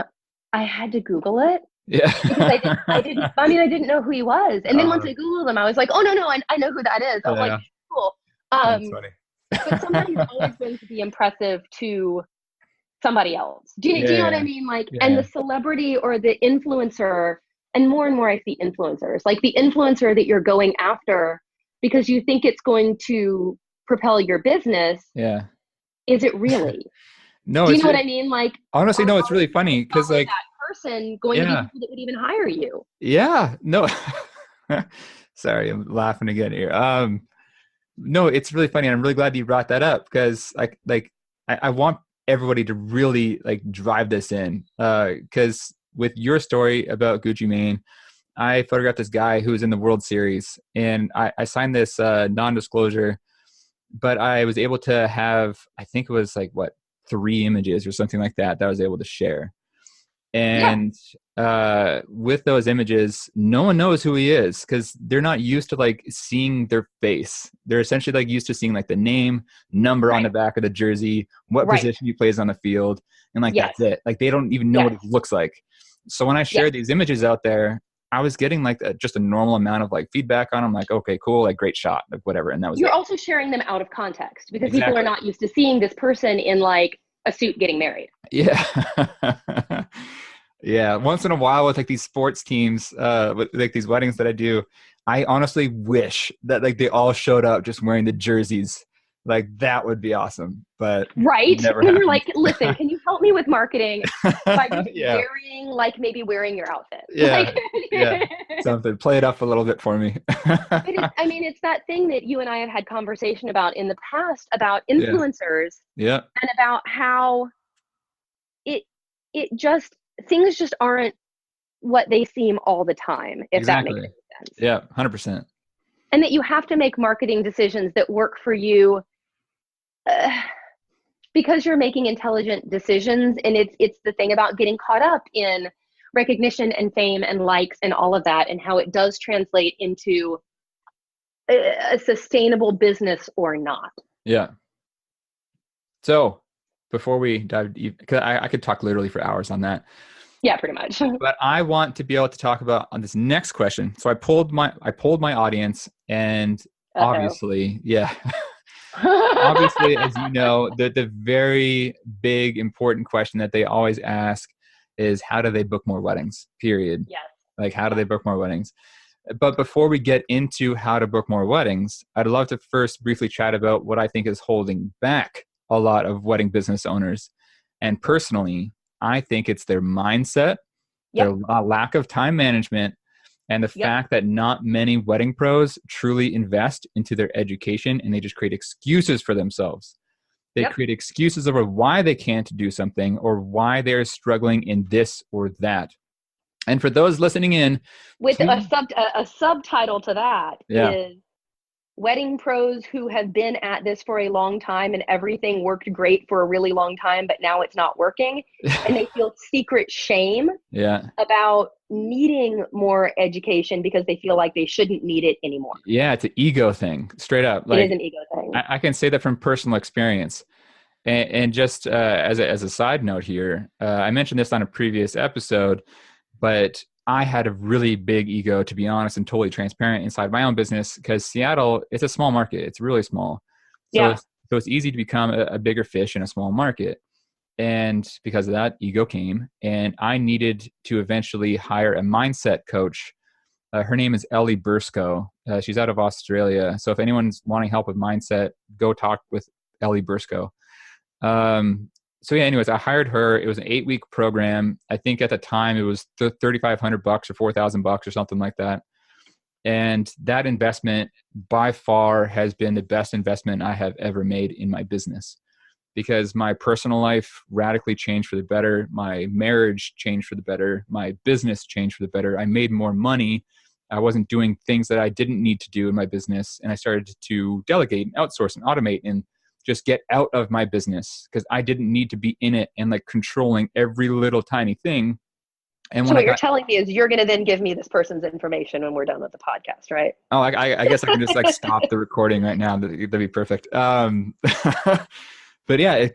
I had to Google it. Yeah. Because I didn't know who he was. And then once I Googled him, I was like, oh no, I know who that is. I'm like, cool. That's funny. But somebody's always going to be impressive to somebody else. Do you know what I mean? Like, and the celebrity or the influencer, and more I see influencers, like the influencer that you're going after because you think it's going to propel your business. Yeah. Is it really? No. Do you know what I mean? Like, honestly, no, it's really funny because like that person going to be people that would even hire you. Yeah. No. Sorry, I'm laughing again here. No, it's really funny. And I'm really glad you brought that up because I want everybody to really like drive this in because with your story about Gucci Mane, I photographed this guy who was in the World Series and I signed this non-disclosure, but I was able to have, I think it was like 3 images or something like that I was able to share. And with those images, no one knows who he is because they're not used to like seeing their face. They're essentially like used to seeing like the name, number on the back of the jersey, what position he plays on the field, and like that's it. Like they don't even know what he looks like. So when I shared these images out there, I was getting like just a normal amount of like feedback on them, like, okay, cool, like great shot, like whatever. And that was You're also sharing them out of context because people are not used to seeing this person in like a suit getting married. Yeah. Yeah. Once in a while with like these sports teams, with like these weddings that I do, I honestly wish that like they all showed up just wearing the jerseys. Like that would be awesome. But right. When you're like, listen, can you help me with marketing by just wearing your outfit? Yeah. Something. Play it up a little bit for me. It's that thing that you and I have had conversation about in the past about influencers. Yeah. And about how things just aren't what they seem all the time, if that makes any sense. Yeah, 100%. And that you have to make marketing decisions that work for you because you're making intelligent decisions. And it's the thing about getting caught up in recognition and fame and likes and all of that and how it does translate into a sustainable business or not. Yeah. So before we dive deep, because I could talk literally for hours on that. Yeah, pretty much. But I want to be able to talk about on this next question. So I polled my audience, and obviously, obviously, as you know, the very big important question that they always ask is how do they book more weddings? Period. Yes. Like, how do Yes. they book more weddings? But before we get into how to book more weddings, I'd love to first briefly chat about what I think is holding back a lot of wedding business owners. And personally, I think it's their mindset, their Yep. lack of time management, and the Yep. fact that not many wedding pros truly invest into their education, and they just create excuses for themselves. They Yep. create excuses over why they can't do something or why they're struggling in this or that. And for those listening in, With please, a subtitle to that yeah, is wedding pros who have been at this for a long time and everything worked great for a really long time, but now it's not working. And they feel secret shame yeah, about needing more education because they feel like they shouldn't need it anymore. yeah, it's an ego thing, straight up. It is Like an ego thing. I can say that from personal experience. And just as a side note here, I mentioned this on a previous episode, but I had a really big ego, to be honest, and totally transparent inside my own business because Seattle, it's a small market. It's really small. So Yeah. it's easy to become a bigger fish in a small market. And because of that, ego came. And I needed to eventually hire a mindset coach. Her name is Ellie Bursko. She's out of Australia. So if anyone's wanting help with mindset, go talk with Ellie Bursko. So yeah, anyways, I hired her. It was an 8-week program. I think at the time it was $3,500 or $4,000 or something like that. And that investment by far has been the best investment I have ever made in my business because my personal life radically changed for the better. My marriage changed for the better. My business changed for the better. I made more money. I wasn't doing things that I didn't need to do in my business. And I started to delegate and outsource and automate and just get out of my business because I didn't need to be in it and like controlling every little tiny thing. And So when I what you're got, telling me is you're going to then give me this person's information when we're done with the podcast, right? oh, I guess I can just like stop the recording right now. That'd be perfect. But yeah,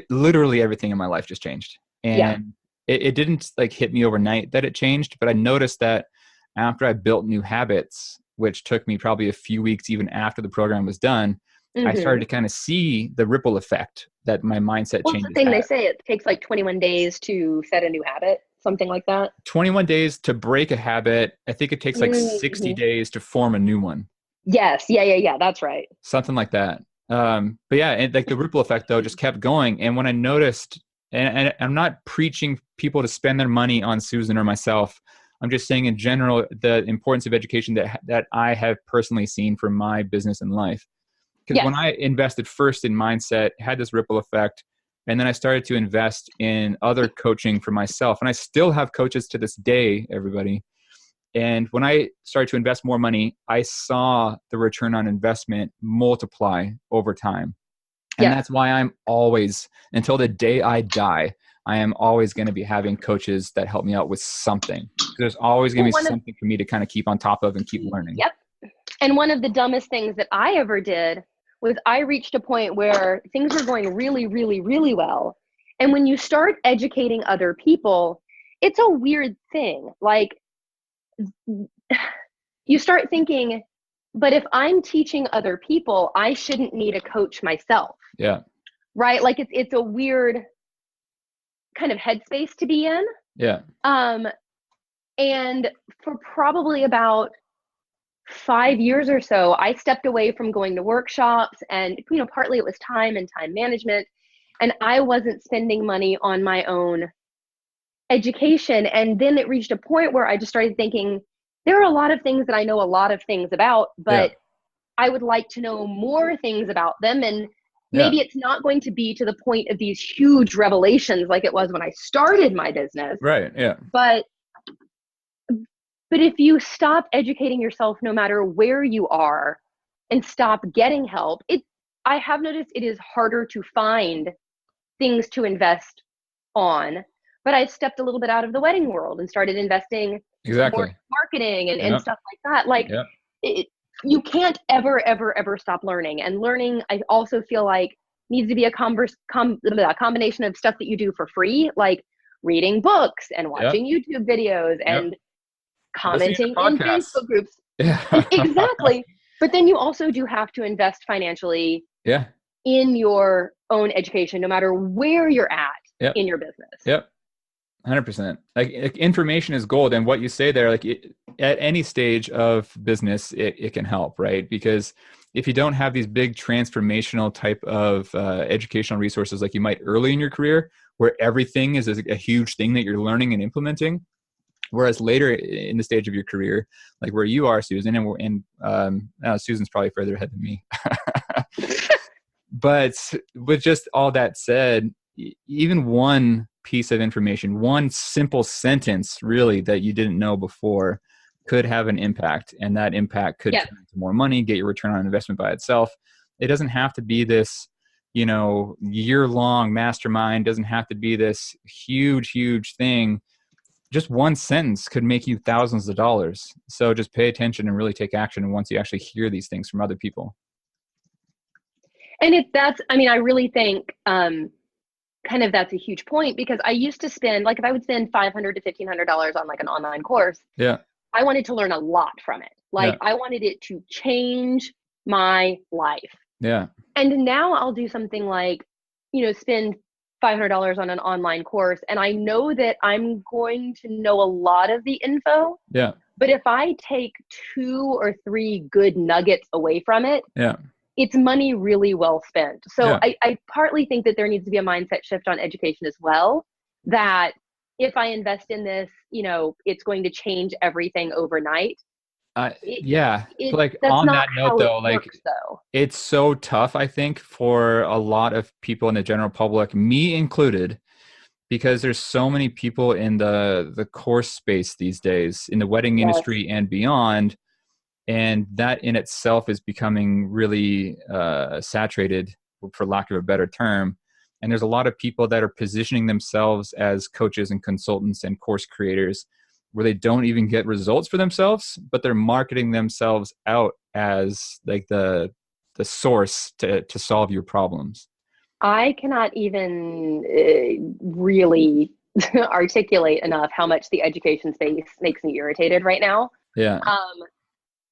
literally everything in my life just changed. Yeah. And it didn't like hit me overnight that it changed, but I noticed that after I built new habits, which took me probably a few weeks even after the program was done, I started Mm-hmm. to kind of see the ripple effect that my mindset What's the changes thing they had. say? It takes like 21 days to set a new habit, something like that. 21 days to break a habit. I think it takes like 60 Mm-hmm. days to form a new one. Yes. Yeah. That's right. Something like that. But yeah, and like the ripple effect though just kept going. And when I noticed, and I'm not preaching people to spend their money on Susan or myself, I'm just saying in general the importance of education that I have personally seen for my business and life. Because Yes. when I invested first in mindset, had this ripple effect, and then I started to invest in other coaching for myself, and I still have coaches to this day, everybody. And when I started to invest more money, I saw the return on investment multiply over time. And Yeah. that's why I'm always, until the day I die, I am always going to be having coaches that help me out with something. There's always going to Well, be something for me to kind of keep on top of and keep learning. yep. And one of the dumbest things that I ever did was I reached a point where things were going really, really, really well. And when you start educating other people, it's a weird thing. Like you start thinking, but if I'm teaching other people, I shouldn't need a coach myself. Yeah. Right? Like it's a weird kind of headspace to be in. Yeah. And for probably about 5 years or so, I stepped away from going to workshops, and partly it was time and time management, and I wasn't spending money on my own education. And then it reached a point where I just started thinking there are a lot of things that I know a lot of things about, Yeah. but I would like to know more things about them. And Yeah. maybe it's not going to be to the point of these huge revelations like it was when I started my business, Right. Yeah. but if you stop educating yourself no matter where you are and stop getting help, I have noticed it is harder to find things to invest on. But I stepped a little bit out of the wedding world and started investing more in Exactly. marketing and Yeah. stuff like that. Like Yeah. you can't ever stop learning. And learning, I also feel like, needs to be a combination of stuff that you do for free, like reading books and Yeah. watching YouTube videos Yep. and Listening to commenting in podcasts. Facebook groups. Yeah. Exactly. But then you also do have to invest financially Yeah. in your own education, no matter where you're at Yep. in your business. Yep. 100%. Like information is gold. And what you say there, like at any stage of business, it can help, right? Because if you don't have these big transformational type of educational resources like you might early in your career, where everything is a huge thing that you're learning and implementing, whereas later in the stage of your career, like where you are, Susan, and Susan's probably further ahead than me. But with just all that said, even one piece of information, one simple sentence really that you didn't know before could have an impact. And that impact could turn into more money, get your return on investment by itself. It doesn't have to be this, year-long mastermind, doesn't have to be this huge, huge thing. Just one sentence could make you thousands of dollars. So just pay attention and really take action once you actually hear these things from other people. And I really think kind of that's a huge point, because I used to spend, like if I would spend $500 to $1,500 on like an online course, I wanted to learn a lot from it. Like I wanted it to change my life. Yeah. And now I'll do something like, spend $500 on an online course, and I know that I'm going to know a lot of the info. Yeah. But if I take 2 or 3 good nuggets away from it, it's money really well spent. So I partly think that there needs to be a mindset shift on education as well, that if I invest in this, it's going to change everything overnight. Like on that note though, it's so tough, I think, for a lot of people in the general public, me included, because there's so many people in the course space these days, in the wedding industry and beyond. And that in itself is becoming really saturated, for lack of a better term. And there's a lot of people that are positioning themselves as coaches and consultants and course creators, where they don't even get results for themselves, but they're marketing themselves out as like the source to solve your problems. I cannot even really articulate enough how much the education space makes me irritated right now. Yeah.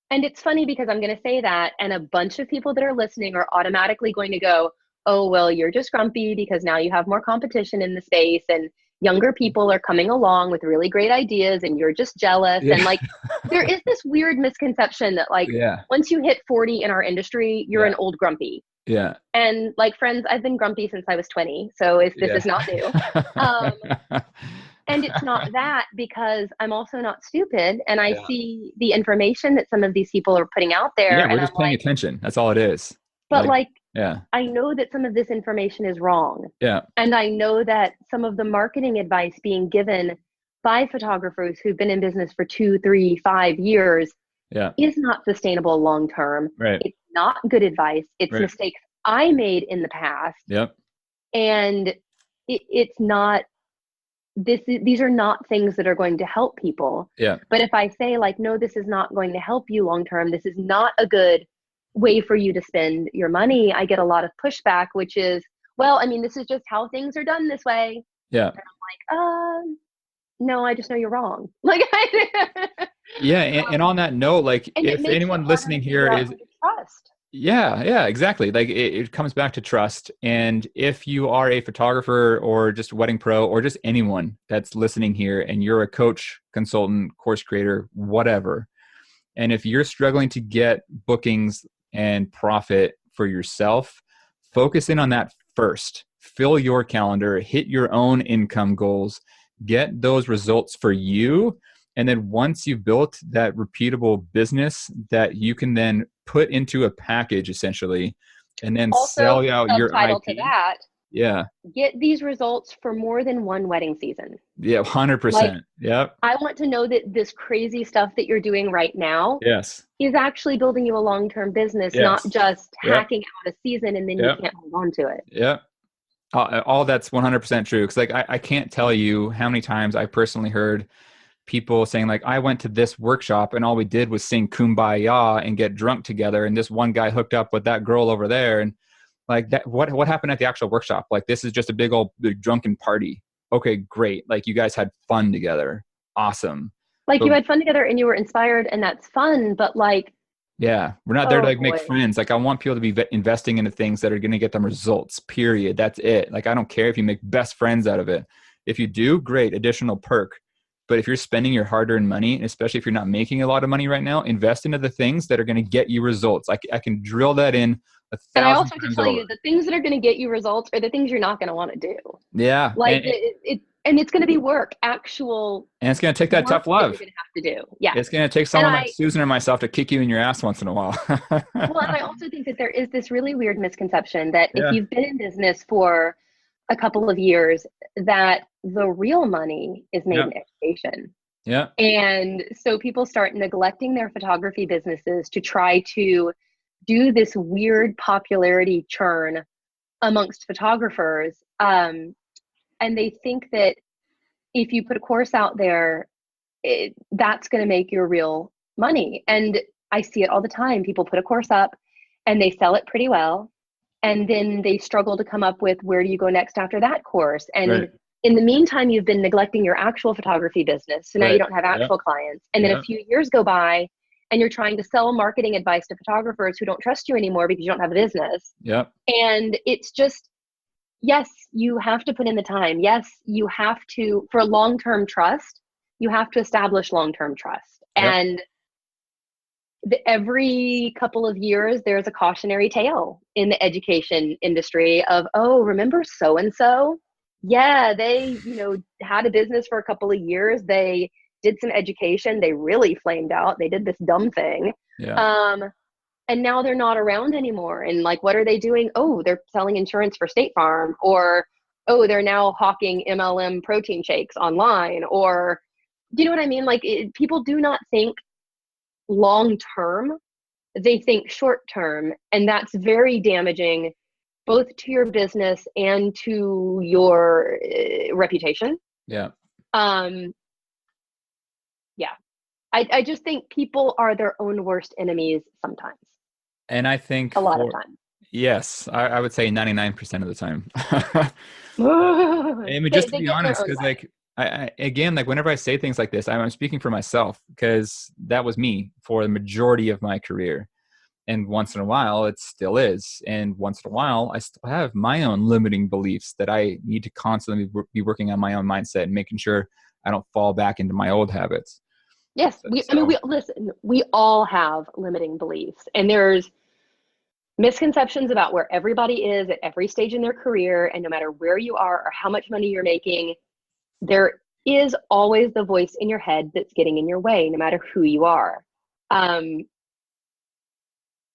And it's funny because I'm going to say that, and a bunch of people that are listening are automatically going to go, oh, well, you're just grumpy because now you have more competition in the space and younger people are coming along with really great ideas and you're just jealous. And like, there is this weird misconception that like, once you hit 40 in our industry, you're an old grumpy. Yeah. And like, friends, I've been grumpy since I was 20. So this is not new. And it's not that, because I'm also not stupid, and I see the information that some of these people are putting out there. Yeah, we're just paying attention. That's all it is. But I know that some of this information is wrong. Yeah. And I know that some of the marketing advice being given by photographers who've been in business for 2, 3, 5 years is not sustainable long term. Right. It's not good advice. It's mistakes I made in the past. Yep. And it's not. These are not things that are going to help people. Yeah. But if I say like, no, this is not going to help you long term, this is not a good way for you to spend your money, I get a lot of pushback, which is, well, I mean, this is just how things are done this way. Yeah. And I'm like, no, I just know you're wrong. Like, and on that note, like if anyone listening here is trust. Yeah, exactly. Like it comes back to trust. And if you are a photographer or just a wedding pro or just anyone that's listening here and you're a coach, consultant, course creator, whatever, and if you're struggling to get bookings and profit for yourself, focus in on that first. Fill your calendar, hit your own income goals, get those results for you. And then once you've built that repeatable business that you can then put into a package essentially, and then also, sell out your IP. To that, get these results for more than one wedding season. Yeah, 100%. Yep. I want to know that this crazy stuff that you're doing right now is actually building you a long-term business, not just hacking out a season and then you can't hold on to it. Yeah. All that's 100% true. Because like I can't tell you how many times I personally heard people saying like, I went to this workshop and all we did was sing Kumbaya and get drunk together. And this one guy hooked up with that girl over there. And like that, what happened at the actual workshop? Like, this is just a big drunken party. Okay, great. Like you guys had fun together. Awesome. Like you had fun together and you were inspired and that's fun. But like, Yeah. We're not there to Oh like make boy. friends. Like I want people to be investing into things that are going to get them results, period. That's it. Like I don't care if you make best friends out of it. If you do, great, additional perk. But if you're spending your hard-earned money, especially if you're not making a lot of money right now, invest into the things that are going to get you results. I can drill that in a And I thousand also have to times tell over. you, the things that are going to get you results are the things you're not going to want to do. Yeah. Like and it's going to be work, actual And it's going to take that work tough that you're love. going to have to do. Yeah. It's going to take And someone like Susan or myself to kick you in your ass once in a while. well, and I also think that there is this really weird misconception that if Yeah. you've been in business for a couple of years, that the real money is made Yeah. in education. Yeah. And so people start neglecting their photography businesses to try to do this weird popularity churn amongst photographers. And they think that if you put a course out there, that's going to make your real money. And I see it all the time. People put a course up and they sell it pretty well. And then they struggle to come up with where do you go next after that course. And Right. in the meantime, you've been neglecting your actual photography business. So now you Right. don't have Yeah. actual clients. And then a Yeah. few years go by and you're trying to sell marketing advice to photographers who don't trust you anymore because you don't have a business. Yeah. And it's just, yes, you have to put in the time. Yes, you have to, for long term trust, you have to establish long term trust. Yeah. And every couple of years, there's a cautionary tale in the education industry of, oh, remember so and so? Yeah, they, had a business for a couple of years. They did some education. They really flamed out. They did this dumb thing. Yeah. Um, and now they're not around anymore. And like, what are they doing? Oh, they're selling insurance for State Farm, or oh, they're now hawking MLM protein shakes online, or do you know what I mean? Like, people do not think long term, they think short term, and that's very damaging both to your business and to your reputation. Yeah. Um, yeah, I just think people are their own worst enemies sometimes, And I think a lot of times. yes, I would say 99% of the time. I mean, just to They be get in their honest, own because way. like again, like whenever I say things like this, I'm speaking for myself because that was me for the majority of my career. And once in a while, it still is. And once in a while, I still have my own limiting beliefs that I need to constantly be working on my own mindset and making sure I don't fall back into my old habits. Yes, I mean, So we all have limiting beliefs, and there's misconceptions about where everybody is at every stage in their career, and no matter where you are or how much money you're making, there is always the voice in your head that's getting in your way, no matter who you are. Um,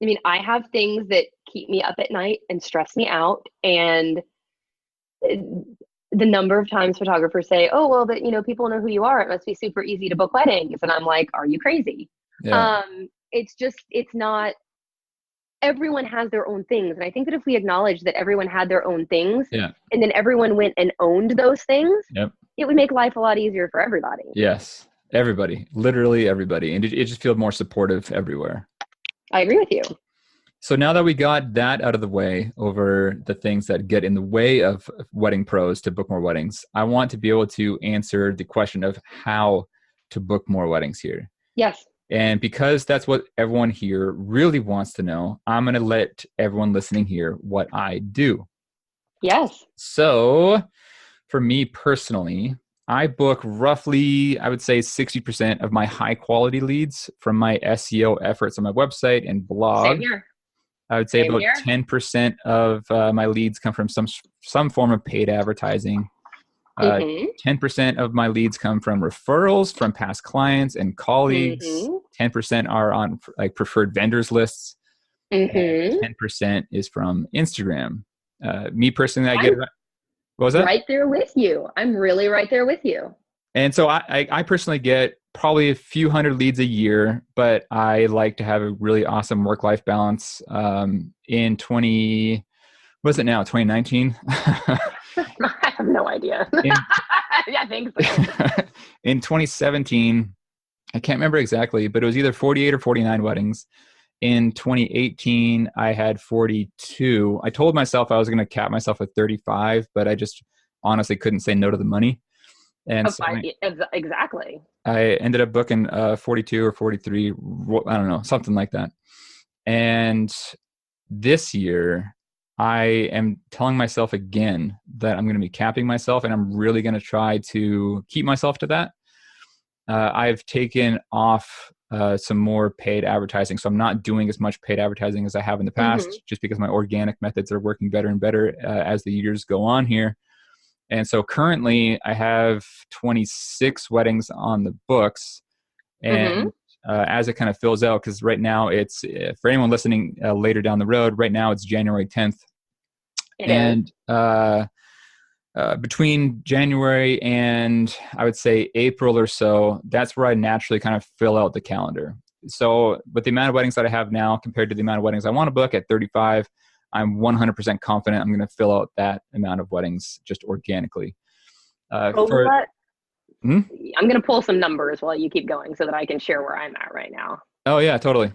I mean, I have things that keep me up at night and stress me out, and the number of times photographers say, "Oh, well, that people know who you are. It must be super easy to book weddings," and I'm like, "Are you crazy?" yeah, It's not. Everyone has their own things, and I think that if we acknowledge that everyone had their own things, yeah, and then everyone went and owned those things, yep, it would make life a lot easier for everybody. yes, everybody, literally everybody, and it just feels more supportive everywhere. I agree with you. So now that we got that out of the way over the things that get in the way of wedding pros to book more weddings, I want to be able to answer the question of how to book more weddings here. Yes. And because that's what everyone here really wants to know, I'm going to let everyone listening hear what I do. Yes. So for me personally, I book roughly, I would say 60% of my high quality leads from my SEO efforts on my website and Same blog. here. I would say Same about here. 10% of my leads come from some form of paid advertising. 10% of my leads come from referrals from past clients and colleagues. 10% are on like preferred vendors lists. And 10% is from Instagram. Me personally, I get, I'm what was that? right there with you. I'm really right there with you. And so I personally get probably a few hundred leads a year, but I like to have a really awesome work-life balance. In 20, what is it now? 2019? I have no idea. in, I think so. in 2017, I can't remember exactly, but it was either 48 or 49 weddings. In 2018, I had 42. I told myself I was going to cap myself at 35, but I just honestly couldn't say no to the money. And so Exactly. I ended up booking 42 or 43. I don't know, something like that. And this year, I am telling myself again that I'm going to be capping myself, and I'm really going to try to keep myself to that. I've taken off some more paid advertising. So I'm not doing as much paid advertising as I have in the past, just because my organic methods are working better and better as the years go on here. And so currently I have 26 weddings on the books. And as it kind of fills out, because right now it's, for anyone listening later down the road, right now it's January 10th. Between January and I would say April or so, that's where I naturally kind of fill out the calendar. So with the amount of weddings that I have now compared to the amount of weddings I want to book at 35, I'm 100% confident I'm going to fill out that amount of weddings just organically. I'm going to pull some numbers while you keep going so that I can share where I'm at right now. Oh, yeah, totally.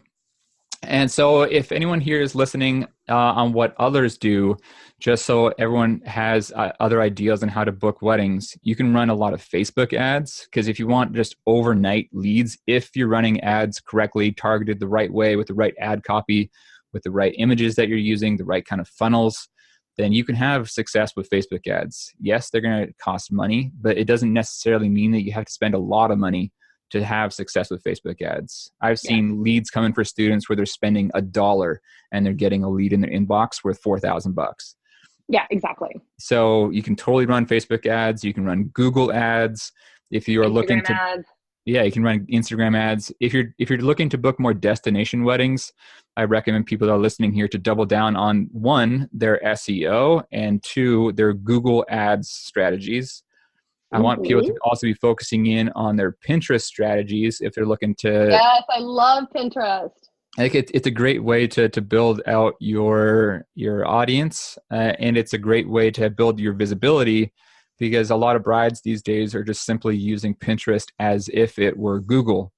And so if anyone here is listening on what others do, just so everyone has other ideas on how to book weddings, you can run a lot of Facebook ads, because if you want just overnight leads, if you're running ads correctly, targeted the right way with the right ad copy, with the right images that you're using, the right kind of funnels, then you can have success with Facebook ads. Yes, they're going to cost money, but it doesn't necessarily mean that you have to spend a lot of money to have success with Facebook ads. I've seen leads come in for students where they're spending $1 and they're getting a lead in their inbox worth $4,000. Yeah, exactly. So you can totally run Facebook ads. You can run Google ads. If you are looking to ads. Yeah, you can run Instagram ads. If you're looking to book more destination weddings, I recommend people that are listening here to double down on, one, their SEO, and two, their Google ads strategies. I want people to also be focusing in on their Pinterest strategies if they're looking to. Yes, I love Pinterest. I think it's a great way to build out your audience, and it's a great way to build your visibility, because a lot of brides these days are just simply using Pinterest as if it were Google.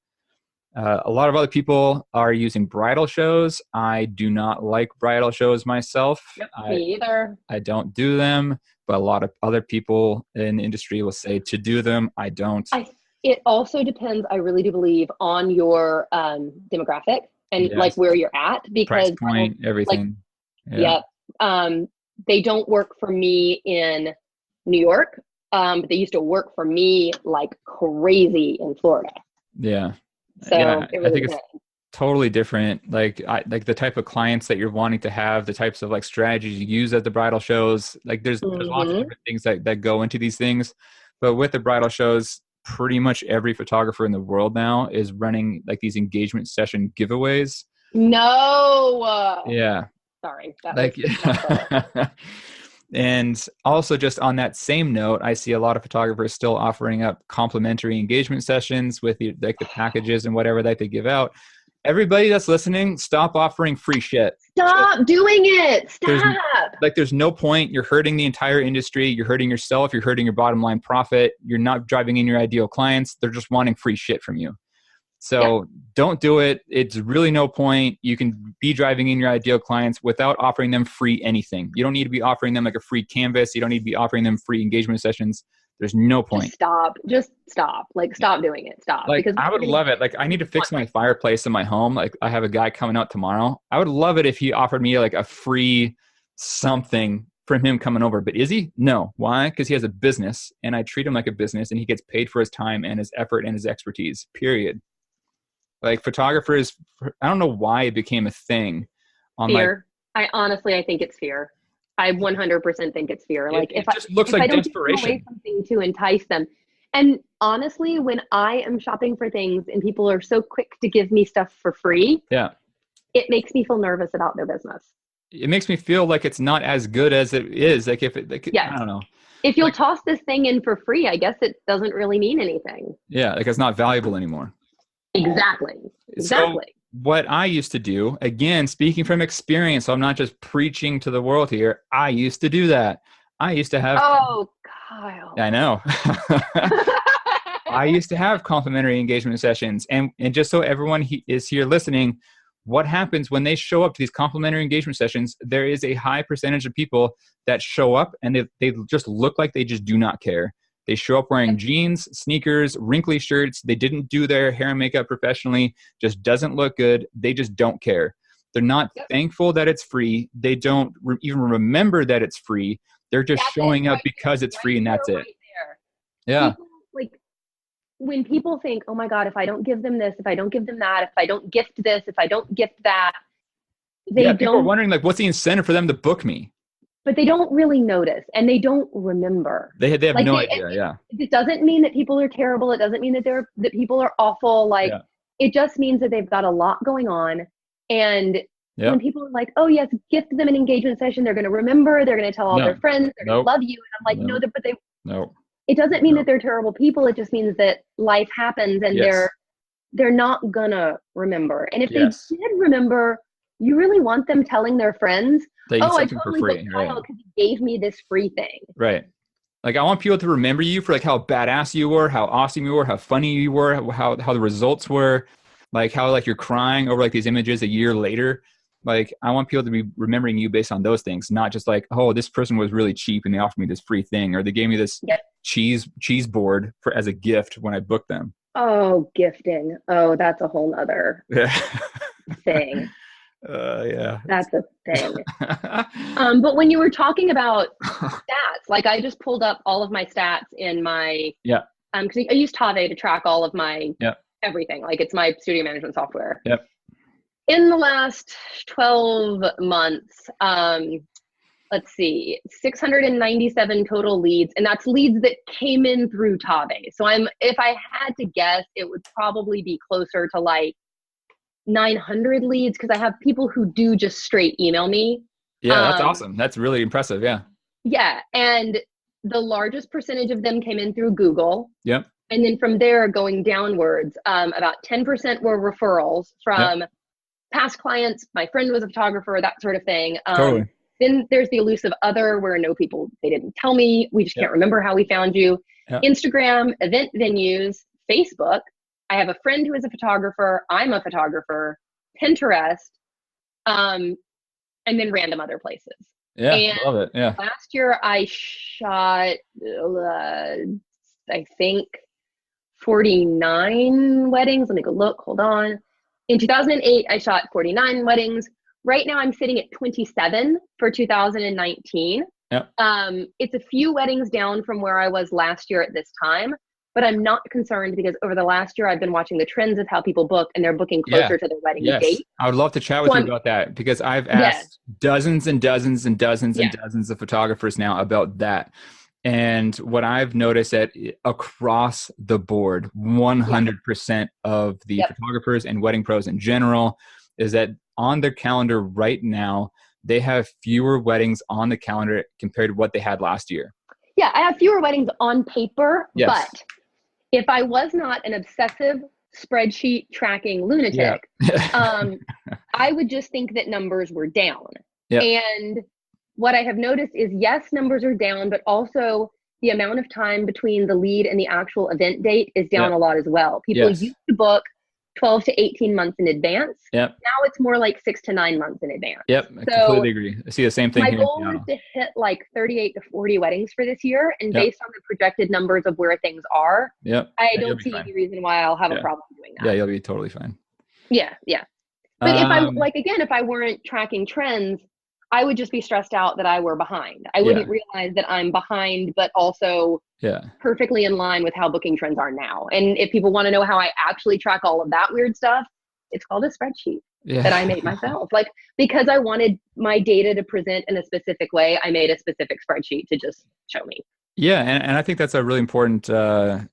A lot of other people are using bridal shows. I do not like bridal shows myself. Me either. I don't do them, but a lot of other people in the industry will say to do them. I don't. It also depends, I really do believe, on your demographic and like where you're at, because price point, everything. They don't work for me in New York, but they used to work for me like crazy in Florida. Yeah. So it really I think it's totally different. Like the type of clients that you're wanting to have, the types of like strategies you use at the bridal shows. Like there's lots of different things that go into these things. But with the bridal shows, pretty much every photographer in the world now is running like these engagement session giveaways. No. Yeah. Sorry. And also just on that same note, I see a lot of photographers still offering up complimentary engagement sessions with the packages and whatever that they give out. Everybody that's listening, stop offering free shit. Stop doing it. Stop. There's no point. You're hurting the entire industry. You're hurting yourself. You're hurting your bottom line profit. You're not driving in your ideal clients. They're just wanting free shit from you. So don't do it. It's really no point. You can be driving in your ideal clients without offering them free anything. You don't need to be offering them like a free canvas. You don't need to be offering them free engagement sessions. There's no point. Just stop. Like, stop doing it. Stop. Like, I would love it. Like, I need to fix my fireplace in my home. Like, I have a guy coming out tomorrow. I would love it if he offered me like a free something from him coming over. But is he? No. Why? Because he has a business, and I treat him like a business, and he gets paid for his time and his effort and his expertise, period. Like, photographers, I don't know why it became a thing. Fear. I think it's fear. I 100% think it's fear. Like, it just looks like desperation. Away something to entice them. And honestly, when I am shopping for things and people are so quick to give me stuff for free, it makes me feel nervous about their business. It makes me feel like it's not as good as it is. Like, I don't know. If you'll toss this thing in for free, I guess it doesn't really mean anything. Yeah, like it's not valuable anymore. Exactly. So what I used to do, again, speaking from experience, so I'm not just preaching to the world here. I used to do that. I used to have. Oh, Kyle. I know. I used to have complimentary engagement sessions, and just so everyone is here listening, what happens when they show up to these complimentary engagement sessions? There is a high percentage of people that show up and they just look like they just do not care. They show up wearing jeans, sneakers, wrinkly shirts. They didn't do their hair and makeup professionally. Just doesn't look good. They just don't care. They're not Yep. thankful that it's free. They don't even remember that it's free. They're just That's it showing up right because it's there, free right and there, that's it. right there. Yeah. People, like, when people think, oh my God, if I don't give them this, if I don't give them that, if I don't gift this, if I don't gift that, they Yeah. People are don't, wondering, like, what's the incentive for them to book me? but they don't really notice and they don't remember. They have Like no idea. Yeah. it doesn't mean that people are terrible. It doesn't mean that that people are awful. Like Yeah. it just means that they've got a lot going on. And when Yep. people are like, oh yes, gift them an engagement session, they're going to remember, they're going to tell all their No. friends, they're going to Nope. love you. And I'm like, no, No. but No. it doesn't mean No. that they're terrible people. It just means that life happens and Yes. they're not gonna remember. And if they Yes. did remember, you really want them telling their friends, They get oh, I something for totally booked free. Right. Kyle because he gave me this free thing. Right. Like, I want people to remember you for like how badass you were, how awesome you were, how funny you were, how the results were, like how like you're crying over like these images a year later. Like, I want people to be remembering you based on those things, not just like, oh, this person was really cheap and they offered me this free thing, or they gave me this Yep. cheese board for as a gift when I booked them. Oh, gifting. Oh, that's a whole nother Yeah. thing. Yeah. That's a thing. But when you were talking about stats, like I just pulled up all of my stats in my Yeah. because I use Tave to track all of my Yeah. everything. Like it's my studio management software. Yep. In the last 12 months, let's see, 697 total leads, and that's leads that came in through Tave. So if I had to guess, it would probably be closer to like 900 leads because I have people who do just straight email me. Yeah, that's awesome. That's really impressive. Yeah. Yeah, and the largest percentage of them came in through Google. Yep. And then from there, going downwards, about 10% were referrals from past clients. My friend was a photographer, that sort of thing. Totally. Then there's the elusive other where no people, they didn't tell me. We just can't remember how we found you. Yep. Instagram, event venues, Facebook. I have a friend who is a photographer. I'm a photographer. Pinterest, and then random other places. Yeah, and love it. Yeah. Last year I shot, I think 49 weddings. Let me go look. Hold on. In 2008, I shot 49 weddings. Right now, I'm sitting at 27 for 2019. Yep. It's a few weddings down from where I was last year at this time, but I'm not concerned because over the last year, I've been watching the trends of how people book, and they're booking closer to their wedding date. I would love to chat with you about that because I've asked dozens and dozens and dozens and dozens of photographers now about that. And what I've noticed that across the board, 100% of the photographers and wedding pros in general is that on their calendar right now, they have fewer weddings on the calendar compared to what they had last year. Yeah, I have fewer weddings on paper, but if I was not an obsessive spreadsheet tracking lunatic, I would just think that numbers were down. And what I have noticed is, yes, numbers are down, but also the amount of time between the lead and the actual event date is down a lot as well. People used to book 12 to 18 months in advance. Now it's more like 6 to 9 months in advance. I completely agree. I see the same thing. My goal is to hit like 38 to 40 weddings for this year. And based on the projected numbers of where things are, I don't see any reason why I'll have a problem doing that. Yeah, you'll be totally fine. Yeah. But if I, like, again, if I weren't tracking trends, I would just be stressed out that I were behind. I wouldn't realize that I'm behind, but also perfectly in line with how booking trends are now. And if people want to know how I actually track all of that weird stuff, it's called a spreadsheet that I made myself. Like, because I wanted my data to present in a specific way, I made a specific spreadsheet to just show me. Yeah, and I think that's a really important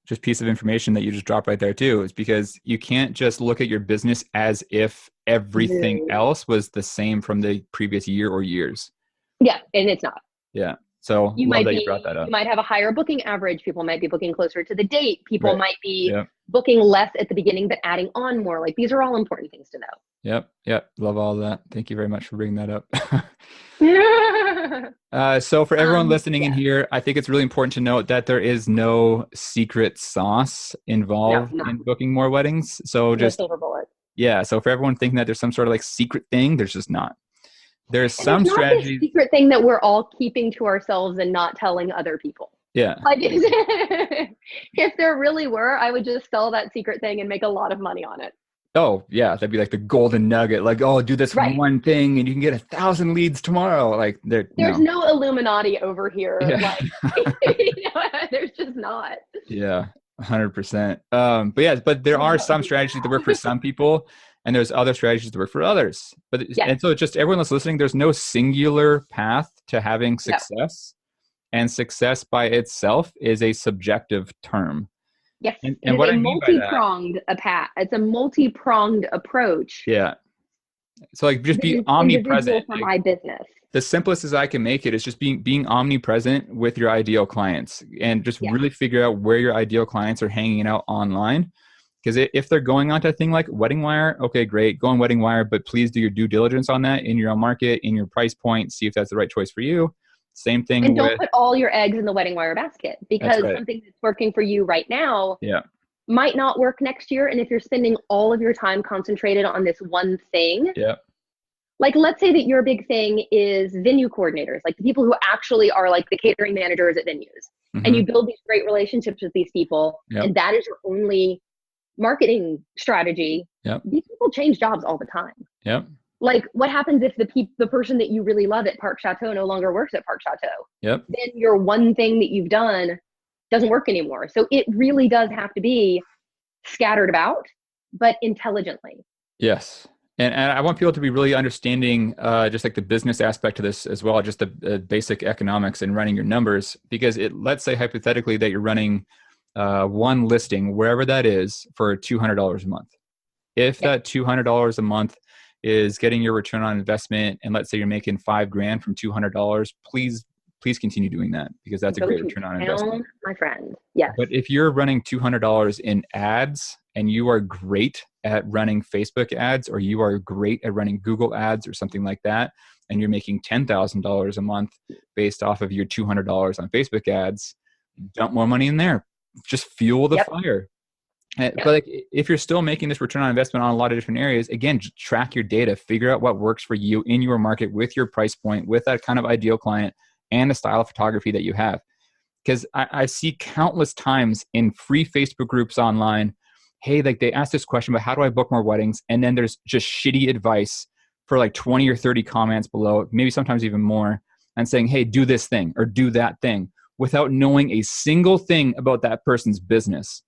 just piece of information that you just dropped right there too, is because you can't just look at your business as if everything else was the same from the previous year or years. Yeah, and it's not. Yeah. So you brought that up. You might have a higher booking average. People might be booking closer to the date. People might be booking less at the beginning, but adding on more. Like, these are all important things to know. Yep. Love all that. Thank you very much for bringing that up. So for everyone listening in here, I think it's really important to note that there is no secret sauce involved in booking more weddings. So just silver bullet. Yeah. So for everyone thinking that there's some sort of like secret thing, there's just not. There's some strategy. Secret thing that we're all keeping to ourselves and not telling other people. Yeah. Like, if there really were, I would just sell that secret thing and make a lot of money on it. Oh yeah, that'd be like the golden nugget. Like, oh, do this Right. one thing and you can get 1,000 leads tomorrow. Like, there, There's no. no Illuminati over here. Yeah, Like, there's just not. yeah, 100%. But yeah, but there are some strategies that work for some people, and there's other strategies that work for others. Yes. And so it's just everyone that's listening, there's no singular path to having Yep. success, and success by itself is a subjective term. Yes. It And is what a I mean by that, it's a multi-pronged approach yeah. So like just that be is individual omnipresent. for Like my business. the simplest as I can make it is just being omnipresent with your ideal clients, and just Yeah. really figure out where your ideal clients are hanging out online. Because if they're going onto a thing like Wedding Wire, okay, great, go on Wedding Wire, but please do your due diligence on that in your own market, in your price point, see if that's the right choice for you. Same thing And don't with, put all your eggs in the wedding wire basket, that's because right. something that's working for you right now Yeah. might not work next year. And if you're spending all of your time concentrated on this one thing, Yeah. like let's say that your big thing is venue coordinators, like the people who actually are like the catering managers at venues, and Mm-hmm. you build these great relationships with these people, Yep. and that is your only marketing strategy. Yep. These people change jobs all the time. Yep. Like, what happens if the person that you really love at Park Chateau no longer works at Park Chateau? Yep. Then your one thing that you've done doesn't work anymore. So it really does have to be scattered about, but intelligently. Yes. And I want people to be really understanding just like the business aspect of this as well, just the basic economics and running your numbers. Because let's say hypothetically that you're running one listing, wherever that is, for $200 a month. If Yeah. that $200 a month is getting your return on investment, and let's say you're making $5,000 from $200, please continue doing that, because that's a Go great to return on town, investment. my friend. Yes. But if you're running $200 in ads and you are great at running Facebook ads, or you are great at running Google ads or something like that, and you're making $10,000 a month based off of your $200 on Facebook ads, dump more money in there. Just fuel the Yep. fire. But Yep. like, if you're still making this return on investment on a lot of different areas, again, just track your data, figure out what works for you in your market with your price point, with that kind of ideal client and the style of photography that you have. Because I see countless times in free Facebook groups online, hey, like they ask this question about how do I book more weddings? And then there's just shitty advice for like 20 or 30 comments below, maybe sometimes even more, and saying, hey, do this thing or do that thing, without knowing a single thing about that person's business.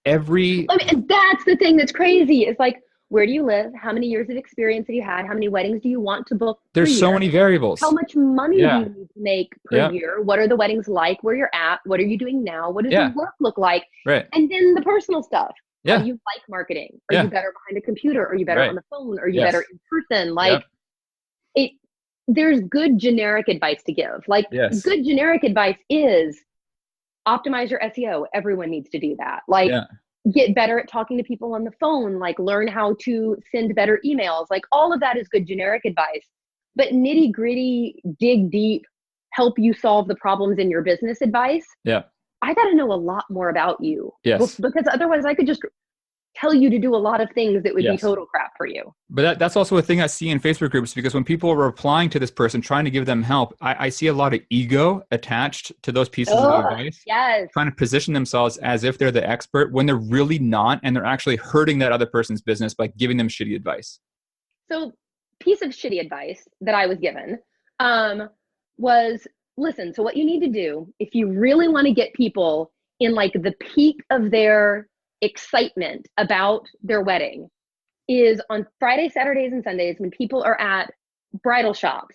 I mean, and that's the thing that's crazy. It's like, where do you live? How many years of experience have you had? How many weddings do you want to book per There's so year? many variables. How much money do Yeah. you need to make per Yeah. year? What are the weddings like where you're at? What are you doing now? What does Yeah. the work look like? Right. And then the personal stuff. How Yeah. do you like marketing? Are Yeah. you better behind a computer? Are you better Right. on the phone? Are you Yes. better in person? Like Yep. it there's good generic advice to give. Like Yes. good generic advice is optimize your SEO. Everyone needs to do that. Like Yeah. get better at talking to people on the phone, like learn how to send better emails. Like all of that is good generic advice. But nitty gritty, dig deep, help you solve the problems in your business advice. Yeah. I got to know a lot more about you. Yes. Because otherwise I could just tell you to do a lot of things that would be Yes. total crap for you. But that's also a thing I see in Facebook groups, because when people are replying to this person, trying to give them help, I see a lot of ego attached to those pieces of advice, Yes. trying to position themselves as if they're the expert when they're really not, and they're actually hurting that other person's business by giving them shitty advice. So, piece of shitty advice that I was given was, listen, so what you need to do if you really want to get people in like the peak of their excitement about their wedding is on Fridays, Saturdays, and Sundays, when people are at bridal shops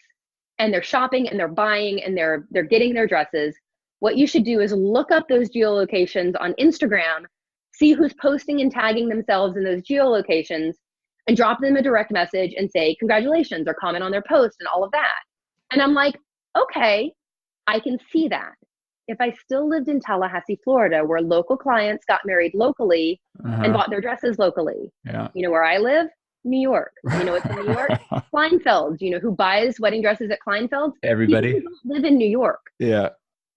and they're shopping and they're buying and they're getting their dresses. What you should do is look up those geolocations on Instagram, see who's posting and tagging themselves in those geolocations, and drop them a direct message and say congratulations, or comment on their post and all of that. And I'm like, okay, I can see that. If I still lived in Tallahassee, Florida, where local clients got married locally and bought their dresses locally, Yeah. you know where I live? New York. You know what's in New York? Kleinfeld's. You know who buys wedding dresses at Kleinfeld's? Everybody. People who don't live in New York. Yeah.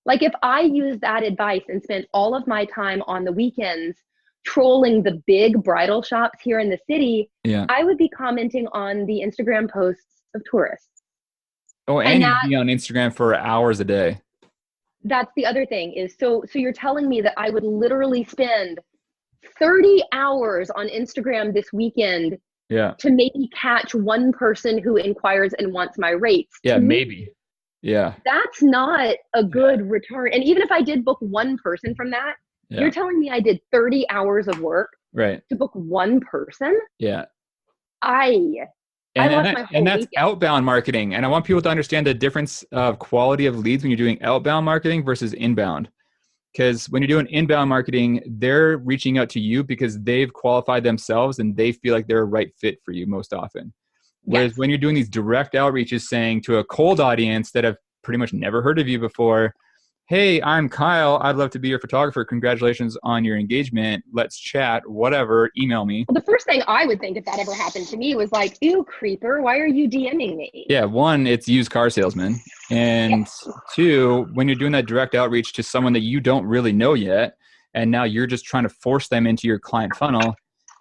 Like if I used that advice and spent all of my time on the weekends trolling the big bridal shops here in the city, Yeah. I would be commenting on the Instagram posts of tourists. Oh, And and you'd be on Instagram for hours a day. That's the other thing is, so you're telling me that I would literally spend 30 hours on Instagram this weekend Yeah. to maybe catch one person who inquires and wants my rates. Yeah. To me, Maybe. Yeah. that's not a good return. And even if I did book one person from that, Yeah. you're telling me I did 30 hours of work Right. to book one person? Yeah. I lost my whole And that's weekend. outbound marketing. And I want people to understand the difference of quality of leads when you're doing outbound marketing versus inbound. Because when you're doing inbound marketing, they're reaching out to you because they've qualified themselves and they feel like they're a right fit for you most often. Whereas Yes. when you're doing these direct outreaches saying to a cold audience that have pretty much never heard of you before, hey, I'm Kyle. I'd love to be your photographer. Congratulations on your engagement. Let's chat, whatever. Email me. Well, the first thing I would think if that ever happened to me was like, ew, creeper, why are you DMing me? Yeah, one, it's used car salesman. And Yes. two, when you're doing that direct outreach to someone that you don't really know yet, and now you're just trying to force them into your client funnel,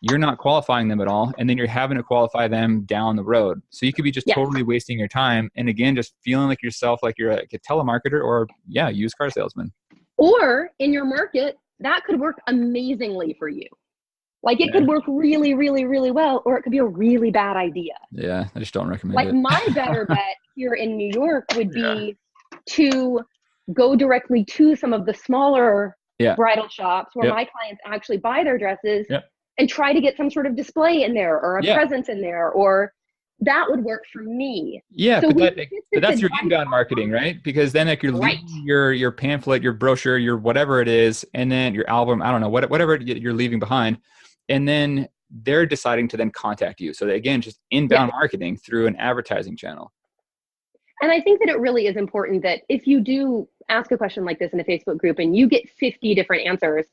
you're not qualifying them at all. And then you're having to qualify them down the road. So you could be just Yes. totally wasting your time. And again, just feeling like yourself, like you're a telemarketer or, yeah, used car salesman. Or in your market, that could work amazingly for you. Like it could work really, really, really well, or it could be a really bad idea. Yeah, I just don't recommend Like it. my better bet here in New York would be to go directly to some of the smaller bridal shops where my clients actually buy their dresses and try to get some sort of display in there or a presence in there, or that would work for me. Yeah, so but that's your inbound marketing, right? Because then like you're right. leaving your pamphlet, your brochure, your whatever it is, and then your album, I don't know, whatever you're leaving behind. And then they're deciding to then contact you. So again, just inbound marketing through an advertising channel. And I think that it really is important that if you do ask a question like this in a Facebook group and you get 50 different answers,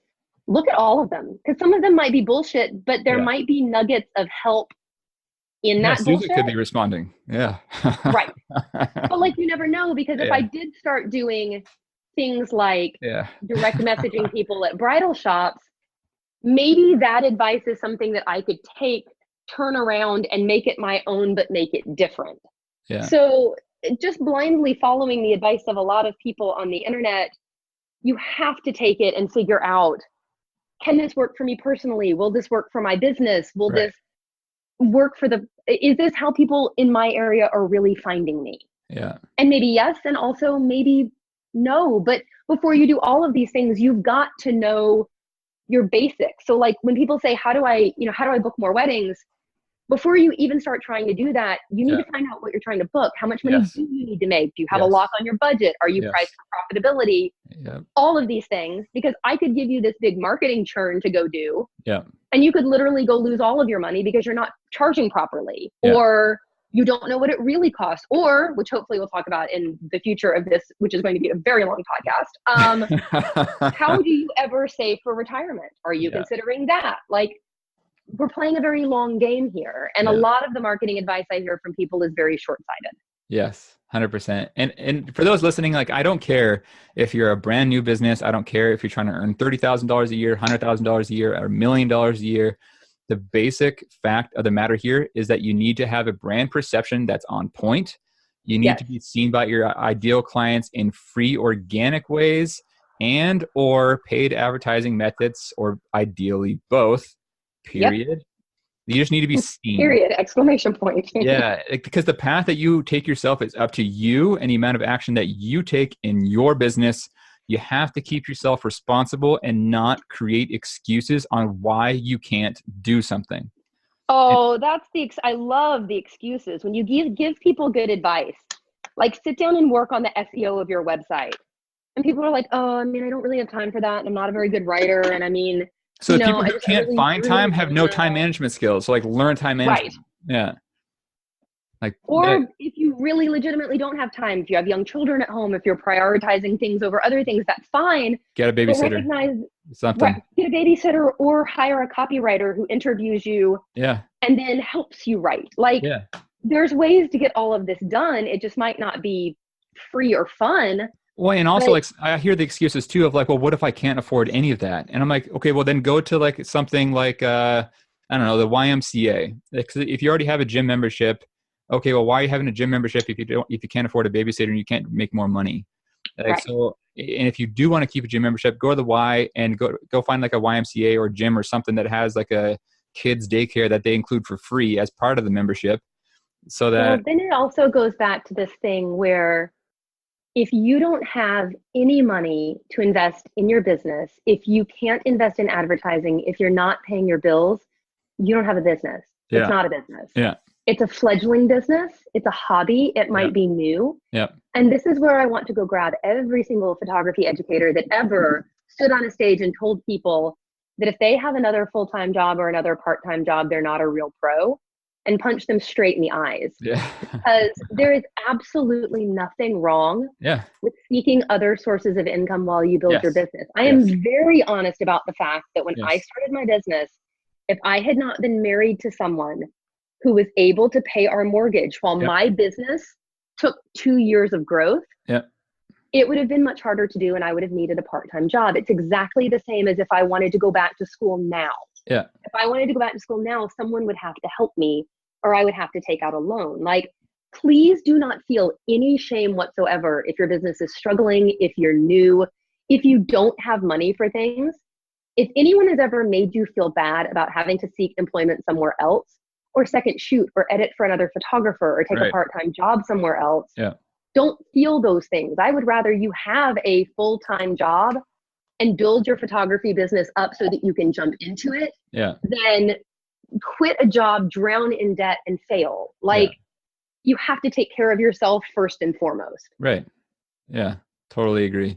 look at all of them, because some of them might be bullshit, but there might be nuggets of help in that Susan bullshit. Could be responding. Yeah. Right. But like, you never know, because if I did start doing things like direct messaging people at bridal shops, maybe that advice is something that I could take, turn around and make it my own, but make it different. Yeah. So just blindly following the advice of a lot of people on the internet, you have to take it and figure out, can this work for me personally? Will this work for my business? Will this work for is this how people in my area are really finding me? Yeah. And maybe yes, and also maybe no. But before you do all of these things, you've got to know your basics. So like when people say, how do I book more weddings? Before you even start trying to do that, you need to find out what you're trying to book. How much money do you need to make? Do you have a lock on your budget? Are you priced for profitability? All of these things, because I could give you this big marketing churn to go do. Yeah. And you could literally go lose all of your money because you're not charging properly, or you don't know what it really costs, or, which hopefully we'll talk about in the future of this, which is going to be a very long podcast. How do you ever save for retirement? Are you considering that? Like, we're playing a very long game here. And a lot of the marketing advice I hear from people is very short-sighted. Yes, 100%. And for those listening, like, I don't care if you're a brand new business. I don't care if you're trying to earn $30,000 a year, $100,000 a year, or $1 million a year. The basic fact of the matter here is that you need to have a brand perception that's on point. You need to be seen by your ideal clients in free organic ways and or paid advertising methods, or ideally both. Period. You just need to be seen. Period. Exclamation point. Yeah, because the path that you take yourself is up to you, and the amount of action that you take in your business. You have to keep yourself responsible and not create excuses on why you can't do something. Oh, I love the excuses. When you give people good advice, like sit down and work on the SEO of your website. And people are like, oh, I mean, I don't really have time for that. And I'm not a very good writer. And I mean, so the people who can't find time have no time management skills. So like learn time management. Right. Yeah. Like, or if you really legitimately don't have time, if you have young children at home, if you're prioritizing things over other things, that's fine. Get a babysitter. Recognize something. Get a babysitter or hire a copywriter who interviews you. Yeah. And then helps you write. Like, there's ways to get all of this done. It just might not be free or fun. Well, and also, like, I hear the excuses too of like, well, what if I can't afford any of that? And I'm like, okay, well then go to like something like, I don't know, the YMCA. If you already have a gym membership, okay, well, why are you having a gym membership if you can't afford a babysitter and you can't make more money? Like, Right. so, and if you do want to keep a gym membership, go to the Y and go find like a YMCA or gym or something that has like a kids daycare that they include for free as part of the membership. So Well, that, then it also goes back to this thing where if you don't have any money to invest in your business, if you can't invest in advertising, if you're not paying your bills, you don't have a business. It's yeah, not a business. yeah, It's a fledgling business. It's a hobby. It yeah, might be new. yeah, And this is where I want to go grab every single photography educator that ever stood on a stage and told people that if they have another full-time job or another part-time job, they're not a real pro, and punch them straight in the eyes. yeah, Because there is absolutely nothing wrong yeah, with seeking other sources of income while you build your yes, business. I am yes, very honest about the fact that when I yes, started my business, if I had not been married to someone who was able to pay our mortgage while yep, my business took 2 years of growth, yep, it would have been much harder to do and I would have needed a part-time job. It's exactly the same as if I wanted to go back to school now. yeah, If I wanted to go back to school now, someone would have to help me or I would have to take out a loan. Like, please do not feel any shame whatsoever if your business is struggling, if you're new, if you don't have money for things. If anyone has ever made you feel bad about having to seek employment somewhere else, or second shoot, or edit for another photographer, or take a right, part-time job somewhere else, yeah, don't feel those things. I would rather you have a full-time job and build your photography business up so that you can jump into it yeah, than quit a job, drown in debt, and fail. yeah, Like, you have to take care of yourself first and foremost. right, yeah, totally agree.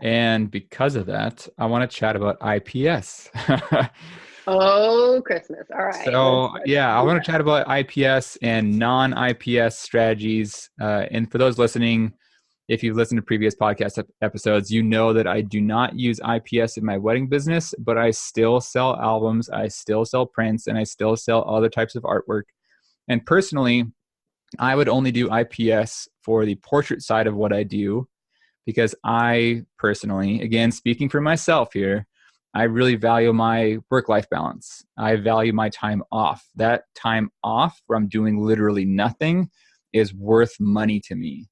And because of that, I want to chat about IPS. Oh, Christmas. All right. So Let's yeah, I do want to that. chat about IPS and non-IPS strategies. And for those listening, if you've listened to previous podcast episodes, you know that I do not use IPS in my wedding business, but I still sell albums, I still sell prints, and I still sell other types of artwork. And personally, I would only do IPS for the portrait side of what I do because I personally, again, speaking for myself here, I really value my work-life balance. I value my time off. That time off from doing literally nothing is worth money to me,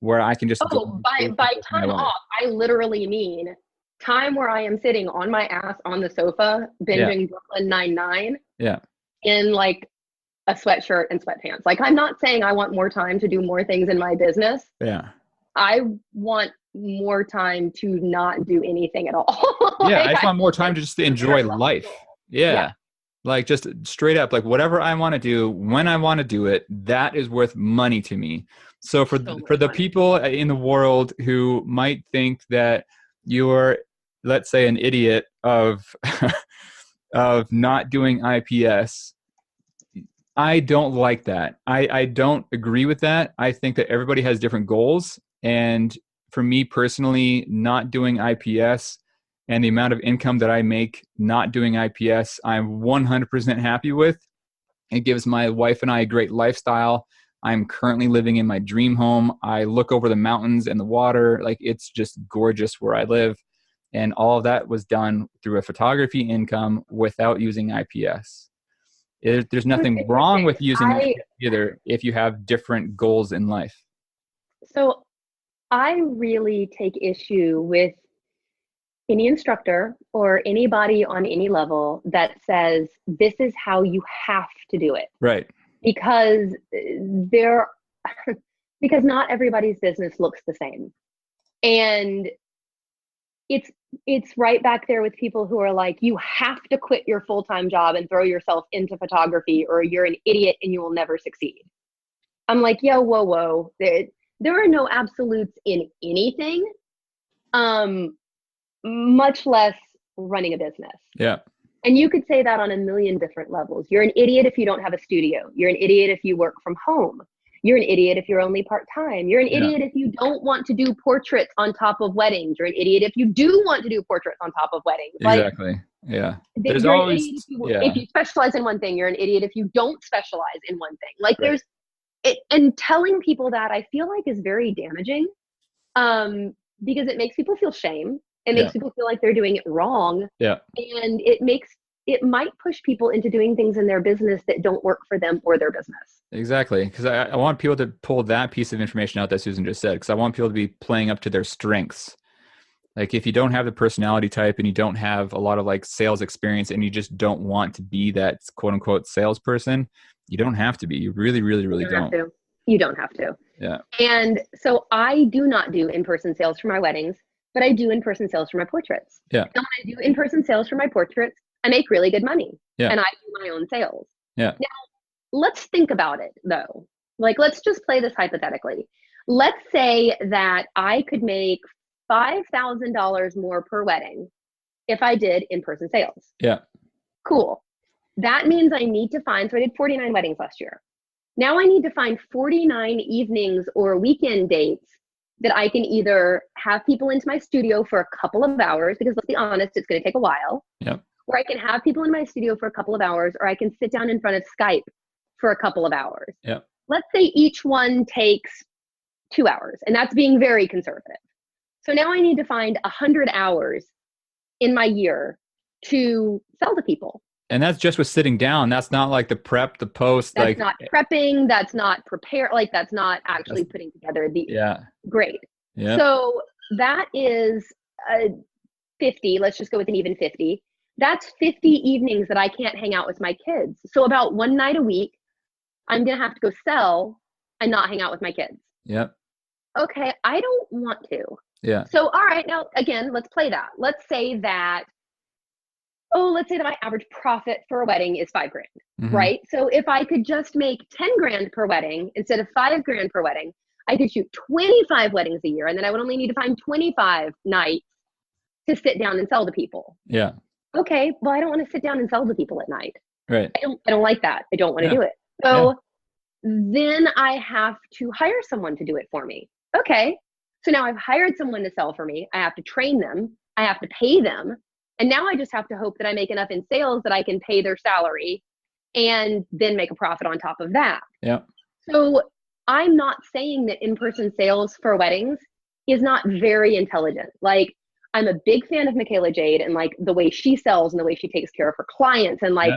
where I can just go Oh, on by vacation with my time wife. off, I literally mean time where I am sitting on my ass on the sofa Yeah, binging Brooklyn Nine-Nine yeah, in like a sweatshirt and sweatpants. Like, I'm not saying I want more time to do more things in my business. yeah. I want more time to not do anything at all. Yeah, I Like, just I want more time it's to just enjoy very life. flexible. Yeah. Yeah. Like just straight up, like whatever I want to do, when I want to do it, that is worth money to me. So So for much the money. people in the world who might think that you're, let's say, an idiot of of not doing IPS, I don't like that. I don't agree with that. I think that everybody has different goals. And for me personally, not doing IPS and the amount of income that I make not doing IPS, I'm 100% happy with. It gives my wife and I a great lifestyle. I'm currently living in my dream home. I look over the mountains and the water. Like, it's just gorgeous where I live. And all of that was done through a photography income without using IPS. There's So it's nothing wrong interesting. with using it either if you have different goals in life. So I really take issue with any instructor or anybody on any level that says this is how you have to do it, Right. because there because not everybody's business looks the same. And it's it's right back there with people who are like, you have to quit your full-time job and throw yourself into photography or you're an idiot and you will never succeed. I'm like, yo, whoa, whoa. There are no absolutes in anything, much less running a business. Yeah. And you could say that on a million different levels. You're an idiot if you don't have a studio. You're an idiot if you work from home. You're an idiot if you're only part-time. You're an Yeah. idiot if you don't want to do portraits on top of weddings. You're an idiot if you do want to do portraits on top of weddings. Like, Exactly. Yeah. There's you're an always, idiot if yeah. you specialize in one thing. You're an idiot if you don't specialize in one thing. Like, Right. and telling people that, I feel like, is very damaging, because it makes people feel shame. It Yeah. makes people feel like they're doing it wrong, Yeah. and it makes it might push people into doing things in their business that don't work for them or their business. Exactly. Because I want people to pull that piece of information out that Susan just said, because I want people to be playing up to their strengths. Like if you don't have the personality type and you don't have a lot of like sales experience and you just don't want to be that quote unquote salesperson, you don't have to be. You really, really, really don't. You don't have to. Yeah. And so I do not do in-person sales for my weddings, but I do in-person sales for my portraits. Yeah. And when I do in-person sales for my portraits, I make really good money. Yeah. And I do my own sales. Yeah. Now, let's think about it though. Like, let's just play this hypothetically. Let's say that I could make $5,000 more per wedding if I did in-person sales. Yeah. Cool. That means I need to find, so I did 49 weddings last year. Now I need to find 49 evenings or weekend dates that I can either have people into my studio for a couple of hours, because let's be honest, it's going to take a while. Yep. Or I can have people in my studio for a couple of hours, or I can sit down in front of Skype for a couple of hours. Yep. Let's say each one takes 2 hours, and that's being very conservative. So now I need to find 100 hours in my year to sell to people. And that's just with sitting down. That's not like the prep, the post. That's like not prepping. That's not prepare. Like that's not actually putting together the. Yeah. Great. Yeah. So that is 50. Let's just go with an even 50. That's 50 evenings that I can't hang out with my kids. So about one night a week, I'm going to have to go sell and not hang out with my kids. Yep. Okay. I don't want to. Yeah. So, all right. Now, again, let's play that. Let's say that my average profit for a wedding is $5,000, right? So if I could just make 10 grand per wedding instead of 5 grand per wedding, I could shoot 25 weddings a year. And then I would only need to find 25 nights to sit down and sell to people. Yeah. Okay. Well, I don't want to sit down and sell to people at night. Right. I don't like that. I don't want to do it. So then I have to hire someone to do it for me. Okay. So now I've hired someone to sell for me. I have to train them. I have to pay them. And now I just have to hope that I make enough in sales that I can pay their salary and then make a profit on top of that. Yeah. So I'm not saying that in-person sales for weddings is not very intelligent. Like, I'm a big fan of Michaela Jade and like the way she sells and the way she takes care of her clients. And like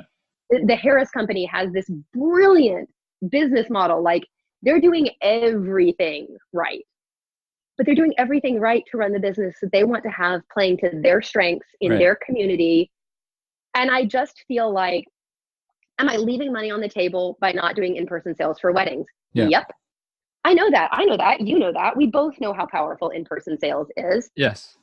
the Harris Company has this brilliant business model. Like, they're doing everything right. But they're doing everything right to run the business that they want to have, playing to their strengths in their community. And I just feel like, am I leaving money on the table by not doing in-person sales for weddings? Yeah. Yep. I know that. You know that. We both know how powerful in-person sales is. Yes.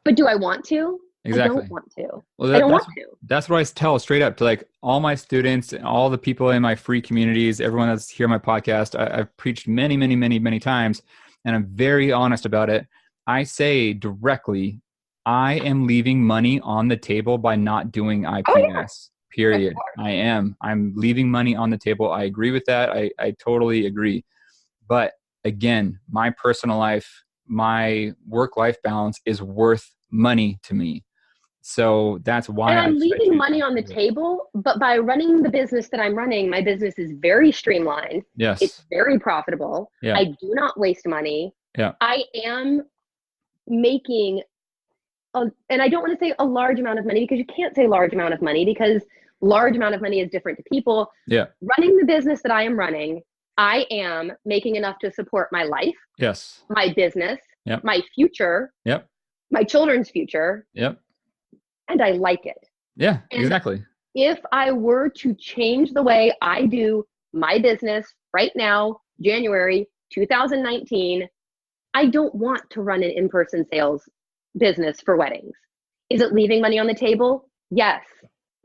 But do I want to? Exactly. I don't want to. Well, I don't want to. That's what I tell straight up to like all my students and all the people in my free communities, everyone that's here on my podcast. I've preached many, many, many, many times. And I'm very honest about it. I say directly, I am leaving money on the table by not doing IPS, period. I'm leaving money on the table. I agree with that. I totally agree. But again, my personal life, my work-life balance is worth money to me. So that's why I'm leaving money on the table, but by running the business that I'm running, my business is very streamlined. Yes. It's very profitable. Yeah. I do not waste money. Yeah. I am making, and I don't want to say a large amount of money, because you can't say large amount of money, because large amount of money is different to people. Yeah. Running the business that I am running, I am making enough to support my life. Yes. My business. Yep. My future. Yep. My children's future. Yep. And I like it. Yeah, and exactly. If I were to change the way I do my business right now, January 2019, I don't want to run an in-person sales business for weddings. Is it leaving money on the table? Yes.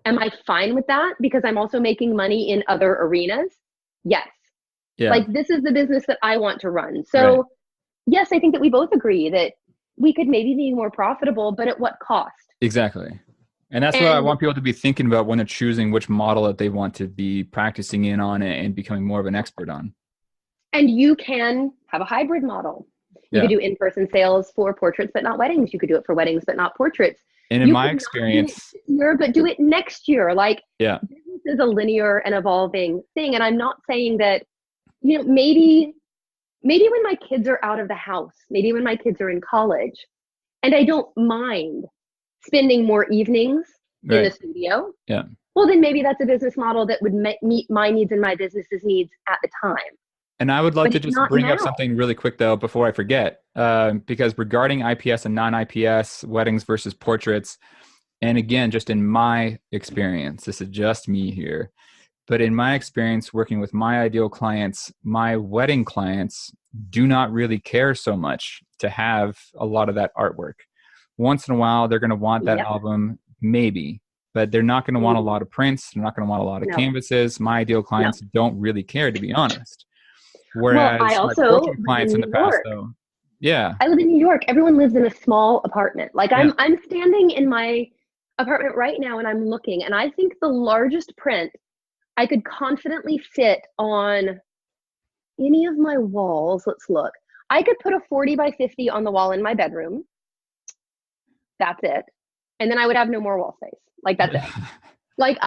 Am I fine with that because I'm also making money in other arenas? Yes. Yeah. Like, this is the business that I want to run. So yes, I think that we both agree that we could maybe be more profitable, but at what cost? Exactly. And that's what I want people to be thinking about when they're choosing which model that they want to be practicing in on and becoming more of an expert on. And you can have a hybrid model. You could do in-person sales for portraits, but not weddings. You could do it for weddings, but not portraits. And in my experience, but do it next year. Like, business is a linear and evolving thing. And I'm not saying that, maybe when my kids are out of the house, maybe when my kids are in college, and I don't mind spending more evenings in Right. the studio, Yeah. well, then maybe that's a business model that would meet my needs and my business's needs at the time. And I would love But to it's just not bring up now. something really quick though before I forget, because regarding IPS and non-IPS weddings versus portraits, and again, just in my experience, this is just me here, but in my experience working with my ideal clients, my wedding clients do not really care so much to have a lot of that artwork. Once in a while, they're going to want that Yep. album, maybe, but they're not going to want a lot of prints. They're not going to want a lot of No, canvases. My ideal no. clients don't really care, to be honest. Well, I Whereas my also portrait live clients in in the New past, York. though, yeah, I live in New York. Everyone lives in a small apartment. Like yeah, I'm standing in my apartment right now and I'm looking and I think the largest print I could confidently fit on any of my walls. Let's look. I could put a 40 by 50 on the wall in my bedroom. That's it. And then I would have no more wall space. Like that's it. Like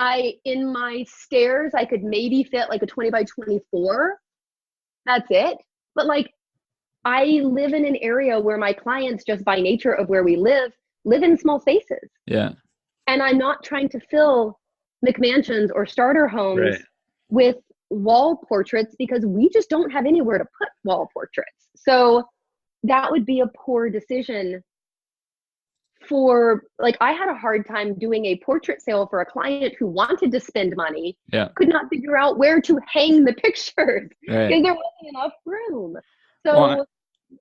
in my stairs, I could maybe fit like a 20 by 24. That's it. But like I live in an area where my clients, just by nature of where we live in small spaces. yeah, And I'm not trying to fill McMansions or starter homes right. with wall portraits because we just don't have anywhere to put wall portraits. So that would be a poor decision for, like, I had a hard time doing a portrait sale for a client who wanted to spend money, Yeah, could not figure out where to hang the pictures right. because there wasn't enough room. Well, So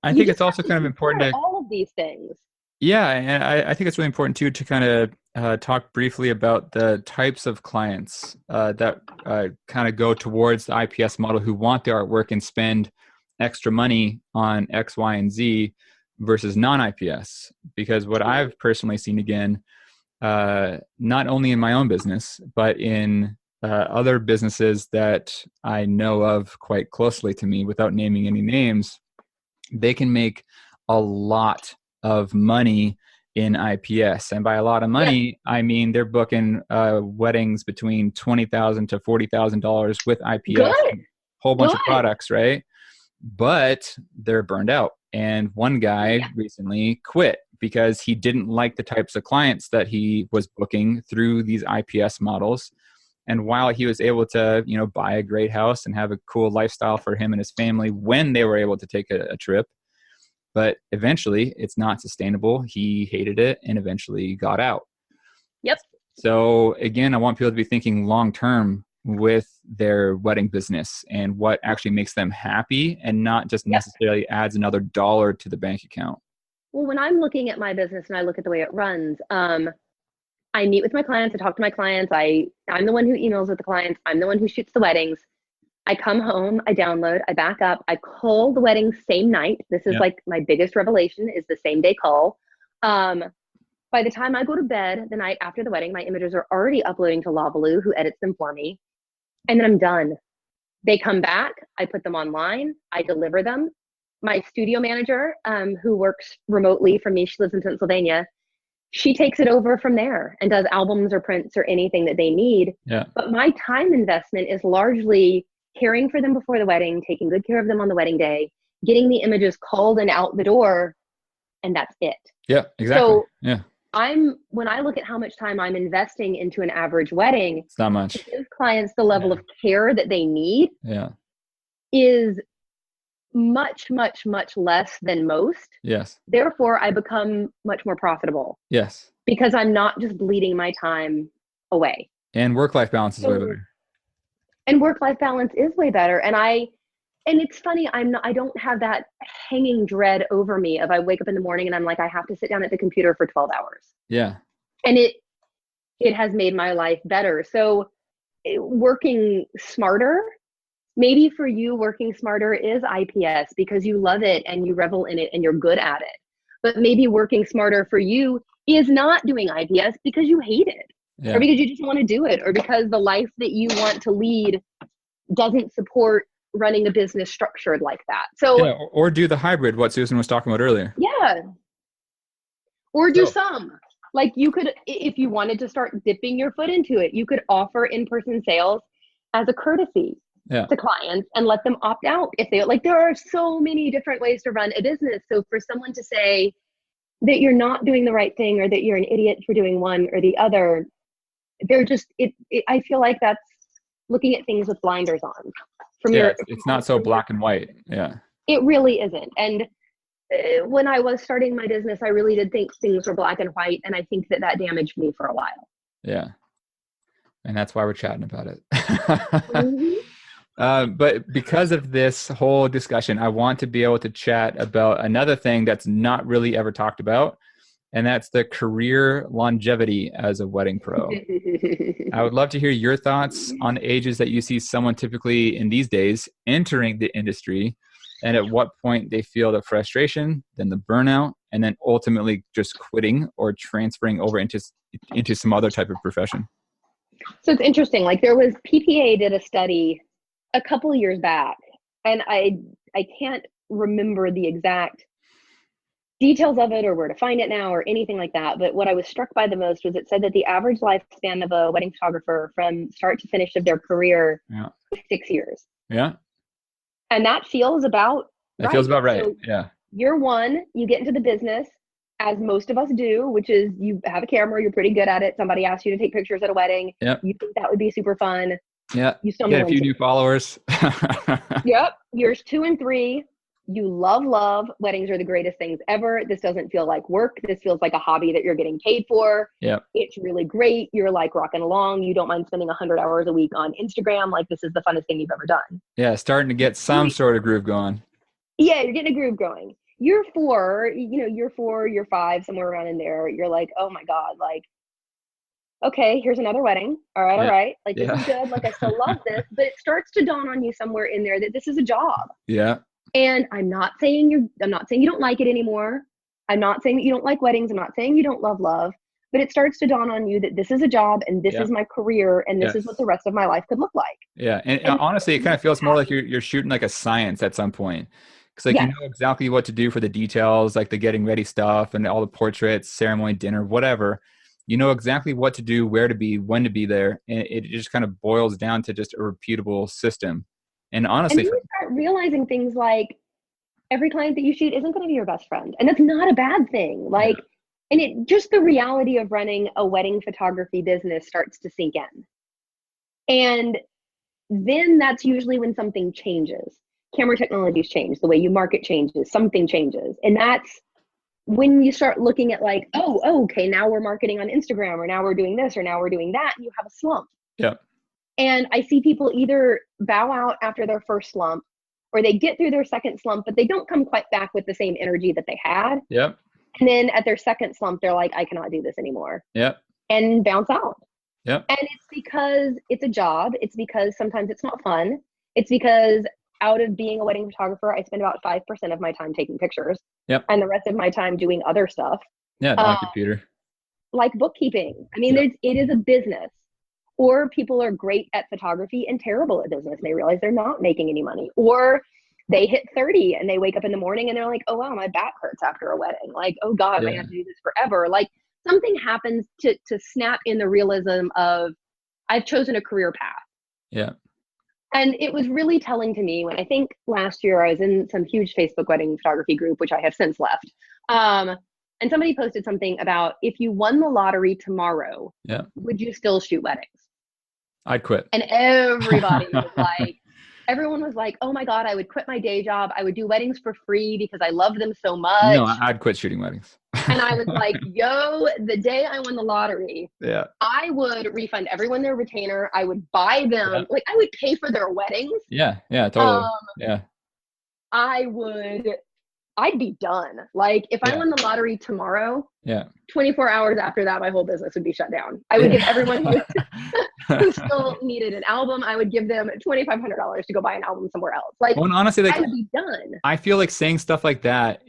I you think just it's also have to kind of important consider to, all of these things. yeah, and I think it's really important too to kind of talk briefly about the types of clients that kind of go towards the IPS model who want the artwork and spend extra money on X, Y, and Z versus non-IPS. Because what I've personally seen again, not only in my own business, but in other businesses that I know of quite closely to me without naming any names, they can make a lot of money in IPS. And by a lot of Yep. money, I mean they're booking weddings between $20,000 to $40,000 with IPS, Good. and a whole bunch of Good. products, right? But they're burned out. And one guy Yeah. recently quit because he didn't like the types of clients that he was booking through these IPS models. And while he was able to, buy a great house and have a cool lifestyle for him and his family when they were able to take a trip, but eventually it's not sustainable. He hated it and eventually got out. Yep. So again, I want people to be thinking long term with their wedding business and what actually makes them happy and not just Yep. necessarily adds another dollar to the bank account. Well, when I'm looking at my business and I look at the way it runs, I meet with my clients, I talk to my clients, I'm the one who emails with the clients, I'm the one who shoots the weddings. I come home, I download, I back up, I call the wedding same night. This is Yeah. like my biggest revelation is the same day call. By the time I go to bed the night after the wedding, my images are already uploading to Lavalu, who edits them for me, and then I'm done. They come back, I put them online, I deliver them. My studio manager, who works remotely from me, she lives in Pennsylvania, she takes it over from there and does albums or prints or anything that they need. Yeah. But my time investment is largely caring for them before the wedding, taking good care of them on the wedding day, getting the images called and out the door, and that's it. Yeah, exactly. So Yeah. when I look at how much time I'm investing into an average wedding, It's not to much. give clients the level of care that they need Yeah. is much, much, much less than most. Yes. Therefore, I become much more profitable Yes. because I'm not just bleeding my time away. And work-life balance is way So, better. and work-life balance is way better. And it's funny, I don't have that hanging dread over me of I wake up in the morning and I'm like, I have to sit down at the computer for 12 hours. Yeah. And it has made my life better. So working smarter, maybe for you, working smarter is IPS because you love it and you revel in it and you're good at it. But maybe working smarter for you is not doing IPS because you hate it, Yeah. or because you just want to do it, or because the life that you want to lead doesn't support running a business structured like that. So Yeah. Or do the hybrid, what Susan was talking about earlier. yeah, or do So, some. Like you could, if you wanted to start dipping your foot into it, you could offer in-person sales as a courtesy yeah. to clients and let them opt out if they like. There are so many different ways to run a business. So for someone to say that you're not doing the right thing or that you're an idiot for doing one or the other, they're just, I feel like that's looking at things with blinders on from Yeah, your, it's not so black and white. Yeah. it really isn't. And when I was starting my business, I really did think things were black and white. And I think that that damaged me for a while. Yeah. And that's why we're chatting about it. Mhm. But because of this whole discussion, I want to be able to chat about another thing that's not really ever talked about, and that's the career longevity as a wedding pro. I would love to hear your thoughts on the ages that you see someone typically in these days entering the industry, and at what point they feel the frustration, then the burnout, and then ultimately just quitting or transferring over into some other type of profession. So it's interesting. Like there was PPA did a study a couple of years back, and I can't remember the exact details of it or where to find it now or anything like that. But what I was struck by the most was it said that the average lifespan of a wedding photographer from start to finish of their career is 6 years. Yeah. And that feels about That right. feels about right. So yeah. Year one, you get into the business, as most of us do, which is you have a camera, you're pretty good at it. Somebody asks you to take pictures at a wedding. Yep. You think that would be super fun. Yeah. You stumble get a few into new followers. Yep. Years 2 and 3, you love. Weddings are the greatest things ever. This doesn't feel like work. This feels like a hobby that you're getting paid for. Yep. It's really great. You're like rocking along. You don't mind spending 100 hours a week on Instagram. Like this is the funnest thing you've ever done. Yeah. Starting to get some sort of groove going. Yeah. You're getting a groove going. Year 4, year 4, year 5, somewhere around in there, you're like, oh my God, like, okay, here's another wedding. All right. Like, this is good. Like, I still love this, but it starts to dawn on you somewhere in there that this is a job. Yeah. And I'm not saying you don't like it anymore. I'm not saying that you don't like weddings. I'm not saying you don't love, but it starts to dawn on you that this is a job and this is my career and this is what the rest of my life could look like. Yeah. And honestly, it kind of feels more like you're shooting like a science at some point. Because like you know exactly what to do for the details, like the getting ready stuff and all the portraits, ceremony, dinner, whatever. You know exactly what to do, where to be, when to be there. And it just kind of boils down to just a repeatable system. And honestly, and then you start realizing things like every client that you shoot isn't going to be your best friend. And that's not a bad thing. Like, and it just the reality of running a wedding photography business starts to sink in. And then that's usually when something changes. Camera technologies change, the way you market changes, something changes. And that's when you start looking at like, okay, now we're marketing on Instagram, or now we're doing this, or now we're doing that, and you have a slump. Yeah. And I see people either bow out after their first slump, or they get through their second slump, but they don't come quite back with the same energy that they had. Yep. And then at their second slump, they're like, I cannot do this anymore. Yep. And bounce out. Yep. And it's because it's a job. It's because sometimes it's not fun. It's because out of being a wedding photographer, I spend about 5% of my time taking pictures. Yep. And the rest of my time doing other stuff. Yeah, on a computer. Like bookkeeping. I mean, it is a business. Or people are great at photography and terrible at business. And they realize they're not making any money. Or they hit 30 and they wake up in the morning and they're like, oh, wow, my back hurts after a wedding. Like, oh, God, I have to do this forever. Like something happens to snap in the realism of I've chosen a career path. Yeah. And it was really telling to me when I think last year I was in some huge Facebook wedding photography group, which I have since left. And somebody posted something about if you won the lottery tomorrow, would you still shoot weddings? I'd quit. And everybody was like, everyone was like, oh my God, I would quit my day job. I would do weddings for free because I love them so much. No, I'd quit shooting weddings. And I was like, yo, the day I won the lottery, I would refund everyone their retainer. I would buy them, like I would pay for their weddings. Yeah, totally. I'd be done. Like if I won the lottery tomorrow, 24 hours after that, my whole business would be shut down. I would give everyone who still needed an album, I would give them $2,500 to go buy an album somewhere else. Like, well, honestly, like, I would be done. I feel like saying stuff like that,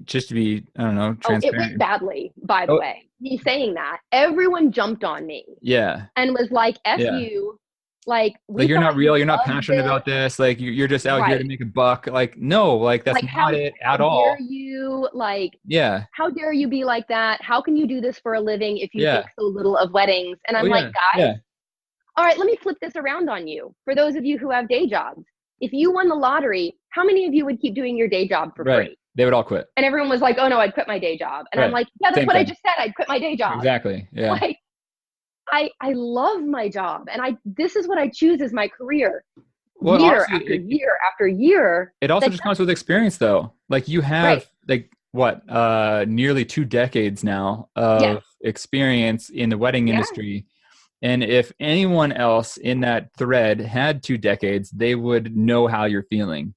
just to be, I don't know, transparent. It went badly, by the way. Me saying that, everyone jumped on me. Yeah. And was like, F you. Like you're not real, you're not passionate about this, like you're just out here to make a buck. Like, no, like that's like, not it at all. How dare you, like, how dare you be like that? How can you do this for a living if you think so little of weddings? And I'm like, guys, all right, let me flip this around on you. For those of you who have day jobs, if you won the lottery, how many of you would keep doing your day job for free? They would all quit. And everyone was like, oh no, I'd quit my day job. And I'm like, yeah, that's what I just said. I'd quit my day job. Exactly. Yeah. Like, I love my job, and this is what I choose as my career, Well, year honestly, after year after year. it also Like, just comes with experience though. Like you right. have like what, nearly 2 decades now Yes. of experience in the wedding Yeah. industry. And if anyone else in that thread had 2 decades, they would know how you're feeling.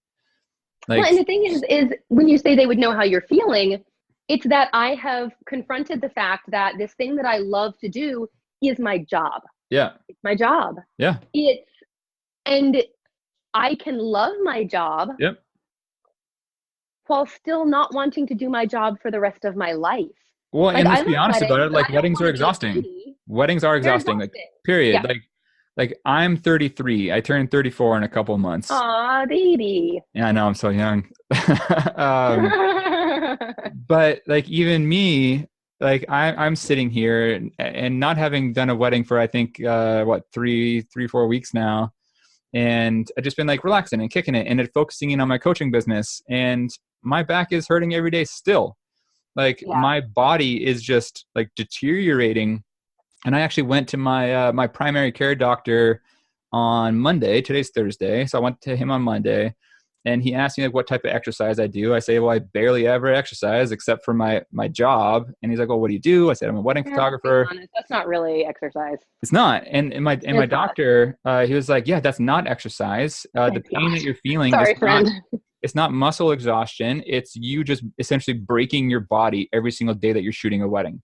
Well, Like, and the thing is when you say they would know how you're feeling, it's that I have confronted the fact that this thing that I love to do is my job. yeah, It's my job. yeah, It's and I can love my job yep. while still not wanting to do my job for the rest of my life. Well, Like, and I let's be love honest about weddings, it. but Like I don't weddings want are to be a exhausting. nanny. Weddings are They're exhausting. Like, exhausting. period. Yeah. Like I'm 33. I turned 34 in a couple months. Aw, baby. Yeah, I know I'm so young. um, but like even me, like I'm sitting here and not having done a wedding for I think what 4 weeks now, and I've just been like relaxing and kicking it and focusing in on my coaching business, and my back is hurting every day still. Like Yeah. my body is just like deteriorating. And I actually went to my primary care doctor on Monday. Today's Thursday, so I went to him on Monday, and he asked me like what type of exercise I do. I say, well, I barely ever exercise except for my job. And he's like, well, what do you do? I said, I'm a wedding Yeah, let's be photographer. honest. That's not really exercise. It's not. And my It's not. doctor, he was like, yeah, that's not exercise. The It's pain not. that you're feeling is Sorry, not. friend. It's not muscle exhaustion. It's you just essentially breaking your body every single day that you're shooting a wedding.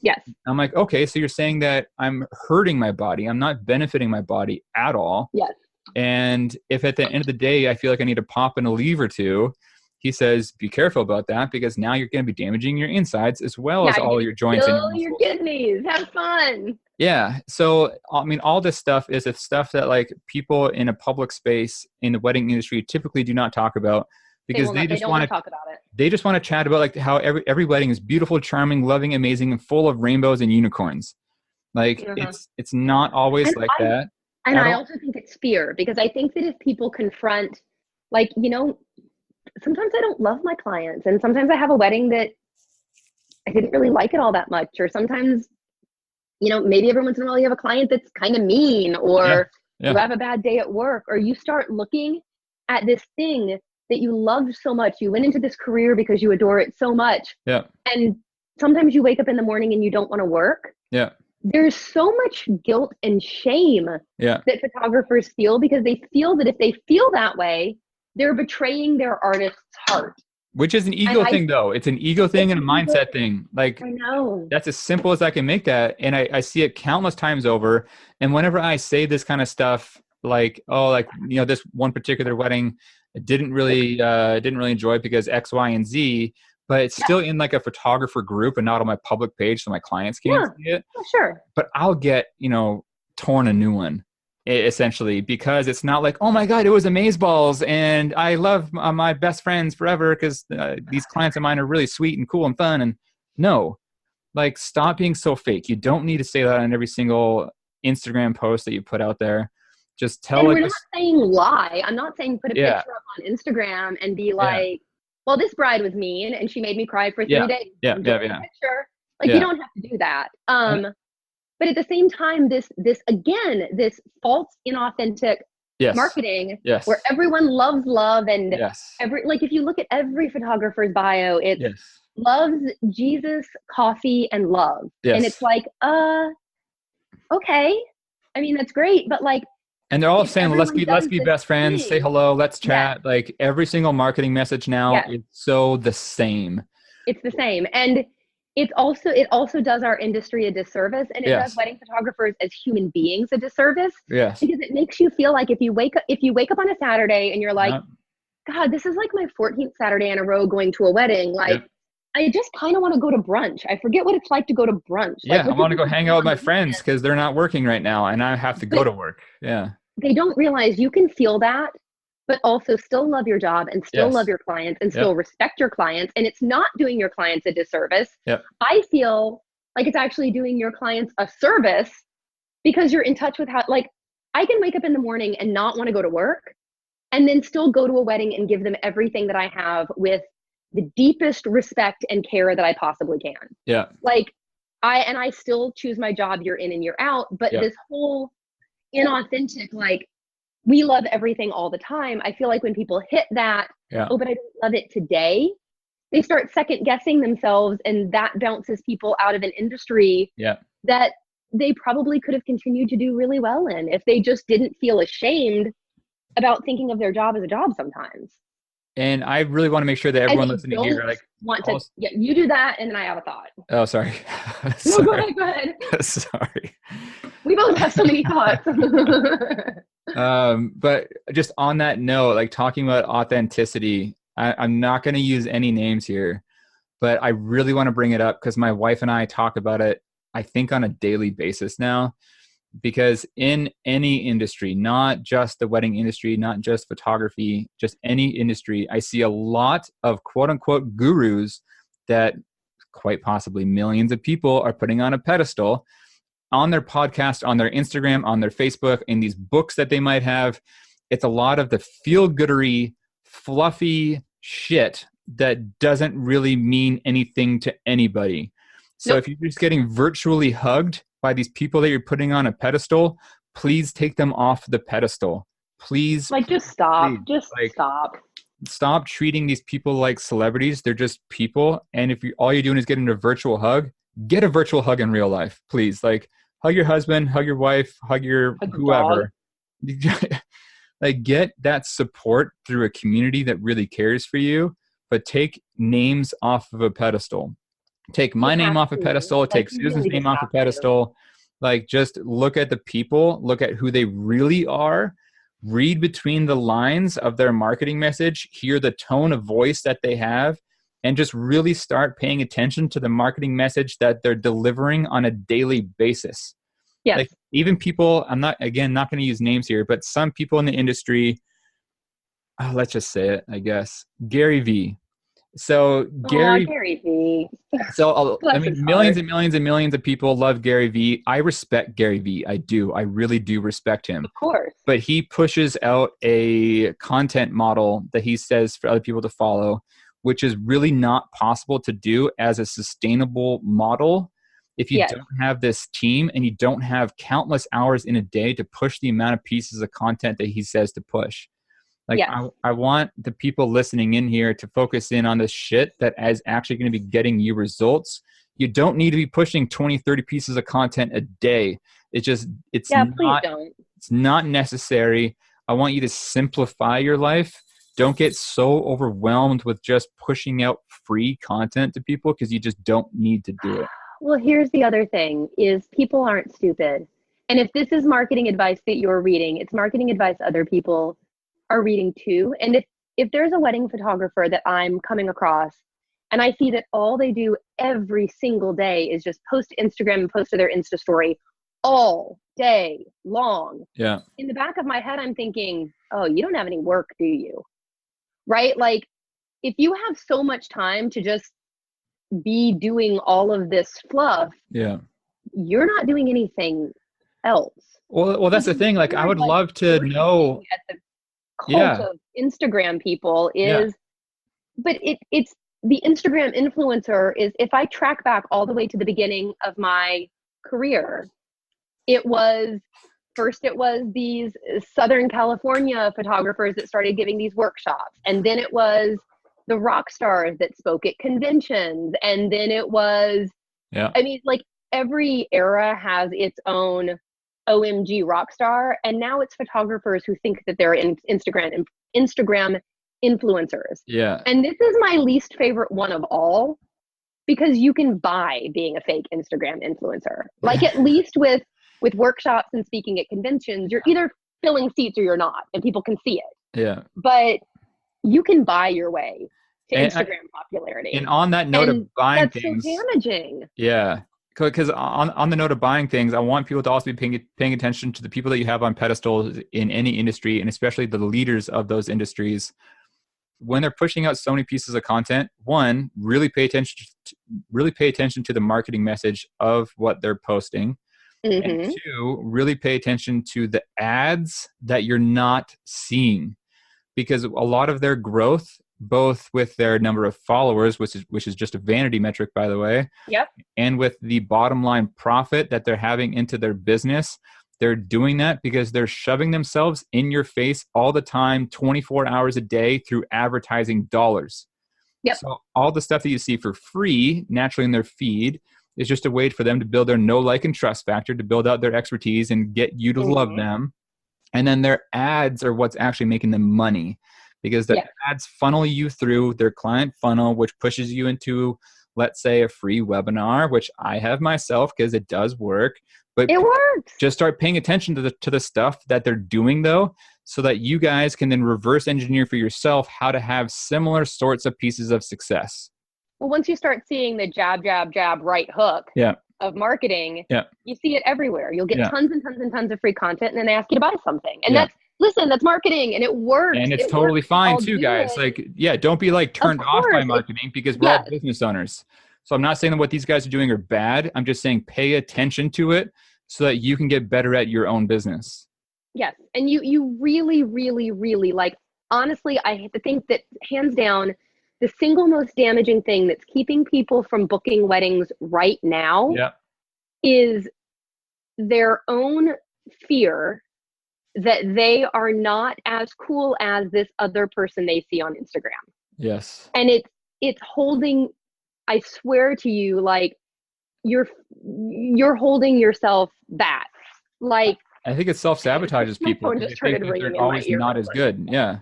Yes. I'm like, okay, so you're saying that I'm hurting my body. I'm not benefiting my body at all. Yes. And if at the end of the day, I feel like I need to pop in a leave or two, he says, be careful about that because now you're going to be damaging your insides as well Yeah, as you're all gonna your joints and your kill your muscles. kidneys. Have fun. Yeah. So, I mean, all this stuff is it's stuff that like people in a public space in the wedding industry typically do not talk about They because will not. They don't want to talk about it. they just want to chat about like how every wedding is beautiful, charming, loving, amazing, and full of rainbows and unicorns. Like Uh-huh. it's not always And like I that and at I all. also think it's fear because I think that if people confront, like, sometimes I don't love my clients, and sometimes I have a wedding that I didn't really like it all that much, or sometimes, maybe every once in a while you have a client that's kind of mean, Yeah. or you Yeah. have a bad day at work, or you start looking at this thing that you loved so much. You went into this career because you adore it so much. Yeah. And sometimes you wake up in the morning and you don't want to work. Yeah. There's so much guilt and shame Yeah. that photographers feel because they feel that if they feel that way, they're betraying their artist's heart. Which is an And ego thing though. It's an ego thing it's and a an ego. mindset thing. Like I know. that's as simple as I can make that. And I see it countless times over. And whenever I say this kind of stuff, like, oh, like, this one particular wedding didn't really enjoy it because X, Y, and Z, but it's Yeah. still in like a photographer group and not on my public page so my clients can't Yeah. see it. Oh, sure. But I'll get, torn a new one essentially because it's not like, oh my God, it was amazeballs and I love my best friends forever because these clients of mine are really sweet and cool and fun. And no, like stop being so fake. You don't need to say that on every single Instagram post that you put out there. Just tell And like we're not this. saying lie. I'm not saying put a Yeah. picture up on Instagram and be Yeah. like, well, this bride was mean and she made me cry for 3 Yeah. days. Yeah. Enjoy Yeah. the Yeah. picture. Like, you Yeah. don't have to do that. And- But at the same time, this false, inauthentic yes. marketing Yes. where everyone loves love, and Yes. if you look at every photographer's bio, it's Yes. loves Jesus, coffee, and love. Yes. And it's like, okay. I mean, that's great, but like, And they're all if saying, let's everyone be does the best friends, say thing, hello, let's yes, chat. Like every single marketing message now yes, is so the same. it's the same. And it also does our industry a disservice, and it does Yes. wedding photographers as human beings a disservice, Yes. because it makes you feel like if you wake up on a Saturday and you're like, Yeah. God, this is like my 14th Saturday in a row going to a wedding. Like, Yeah. I just kind of want to go to brunch. I forget what it's like to go to brunch. Yeah. Like, I what want to do go people hang do out with on my the friends weekend? because they're not working right now and I have to go But to work. Yeah. they don't realize you can feel that, but also still love your job and still love Yes. your clients and Yep. still respect your clients. And it's not doing your clients a disservice. Yep. I feel like it's actually doing your clients a service because you're in touch with how, like, I can wake up in the morning and not want to go to work and then still go to a wedding and give them everything that I have with the deepest respect and care that I possibly can. Yeah. Like, I still choose my job year in and year out, but Yeah. this whole inauthentic, like, we love everything all the time. I feel like when people hit that, Yeah. oh, but I don't love it today, they start second guessing themselves, and that bounces people out of an industry Yeah. that they probably could have continued to do really well in if they just didn't feel ashamed about thinking of their job as a job sometimes. And I really want to make sure that And everyone they listening here, don't like, want to, also, yeah, you do that, and then I have a thought. oh, sorry. No, go Sorry. ahead, go ahead. Sorry. We both have so many thoughts. But just on that note, like talking about authenticity, I'm not going to use any names here, but I really want to bring it up because my wife and I talk about it, I think, on a daily basis now. Because in any industry, not just the wedding industry, not just photography, just any industry, I see a lot of quote unquote gurus that quite possibly millions of people are putting on a pedestal on their podcast, on their Instagram, on their Facebook, in these books that they might have. It's a lot of the feel-goodery, fluffy shit that doesn't really mean anything to anybody. So Nope. if you're just getting virtually hugged by these people that you're putting on a pedestal, please take them off the pedestal. Please, Like, please, just stop. please. Just Like, stop. stop treating these people like celebrities. They're just people. And if all you're doing is getting a virtual hug, get a virtual hug in real life, please. Like, hug your husband, hug your wife, hug your Like a dog. whoever. Like, get that support through a community that really cares for you, but take names off of a pedestal. Take You my name have off a to. pedestal, Like, take you Susan's really name just off a have to. pedestal. Like, just look at the people, look at who they really are, read between the lines of their marketing message, hear the tone of voice that they have, and just really start paying attention to the marketing message that they're delivering on a daily basis. Yes. Like, even people, I'm not, again, not going to use names here, but some people in the industry, let's just say it, I guess, Gary V. So Oh, Gary Gary V. I Bless mean, his millions heart. and millions and millions of people love Gary Vee. I respect Gary Vee. I do. I really do respect him. Of course. But he pushes out a content model that he says for other people to follow, which is really not possible to do as a sustainable model if you Yes. don't have this team and you don't have countless hours in a day to push the amount of pieces of content that he says to push. Like, Yes. I want the people listening in here to focus in on the shit that is actually going to be getting you results. You don't need to be pushing 20, 30 pieces of content a day. Yeah, please don't. It's not necessary. I want you to simplify your life. Don't get so overwhelmed with just pushing out free content to people because you just don't need to do it. Well, here's the other thing is people aren't stupid. And if this is marketing advice that you're reading, it's marketing advice other people are reading too. And if there's a wedding photographer that I'm coming across and I see that all they do every single day is just post to Instagram and post to their Insta story all day long, Yeah. in the back of my head, I'm thinking, oh, you don't have any work, do you? Right? Like, if you have so much time to just be doing all of this fluff, Yeah. you're not doing anything else. Well, that's the thing. Like, I Weird, would like, love to know. worshiping at the cult Yeah. of Instagram people Yeah. is, but it's the Instagram influencer is, if I track back all the way to the beginning of my career, it was first it was these Southern California photographers that started giving these workshops, and then it was the rock stars that spoke at conventions, and then it was, Yeah. I mean, like, every era has its own OMG rock star, and now it's photographers who think that they're Instagram influencers. Yeah. And this is my least favorite one of all, because you can buy being a fake Instagram influencer. Like, at least with workshops and speaking at conventions, you're either filling seats or you're not, and people can see it. Yeah. But you can buy your way to And Instagram popularity. And on that note And of buying that's so things, damaging. yeah, because on the note of buying things, I want people to also be paying attention to the people that you have on pedestals in any industry, and especially the leaders of those industries. When they're pushing out so many pieces of content, one, really pay attention to the marketing message of what they're posting. And Mm-hmm. two, really pay attention to the ads that you're not seeing, because a lot of their growth both with their number of followers, which is just a vanity metric, by the way, Yep. and with the bottom line profit that they're having into their business. They're doing that because they're shoving themselves in your face all the time, 24 hours a day through advertising dollars. Yep. So all the stuff that you see for free naturally in their feed is just a way for them to build their know, like, and trust factor, to build out their expertise and get you to love them. And then their ads are what's actually making them money, because the ads funnel you through their client funnel, which pushes you into, let's say, a free webinar, which I have myself because it does work. But it works. Just start paying attention to the stuff that they're doing, though, so that you guys can then reverse engineer for yourself how to have similar sorts of pieces of success. Well, once you start seeing the jab, right hook of marketing, you see it everywhere. You'll get tons and tons and tons of free content, and then they ask you to buy something. And that's marketing, and it works. And it's totally fine too, guys. Like, don't be like turned off by marketing, because we're all business owners. So I'm not saying that what these guys are doing are bad. I'm just saying pay attention to it so that you can get better at your own business. Yes. And you really, really, really, like, honestly, I think that hands down, the single most damaging thing that's keeping people from booking weddings right now is their own fear that they are not as cool as this other person they see on Instagram. Yes. And it's holding, I swear to you, like, you're holding yourself back. Like, I think it self-sabotages people. Just started ringing they're always not as good. Yeah.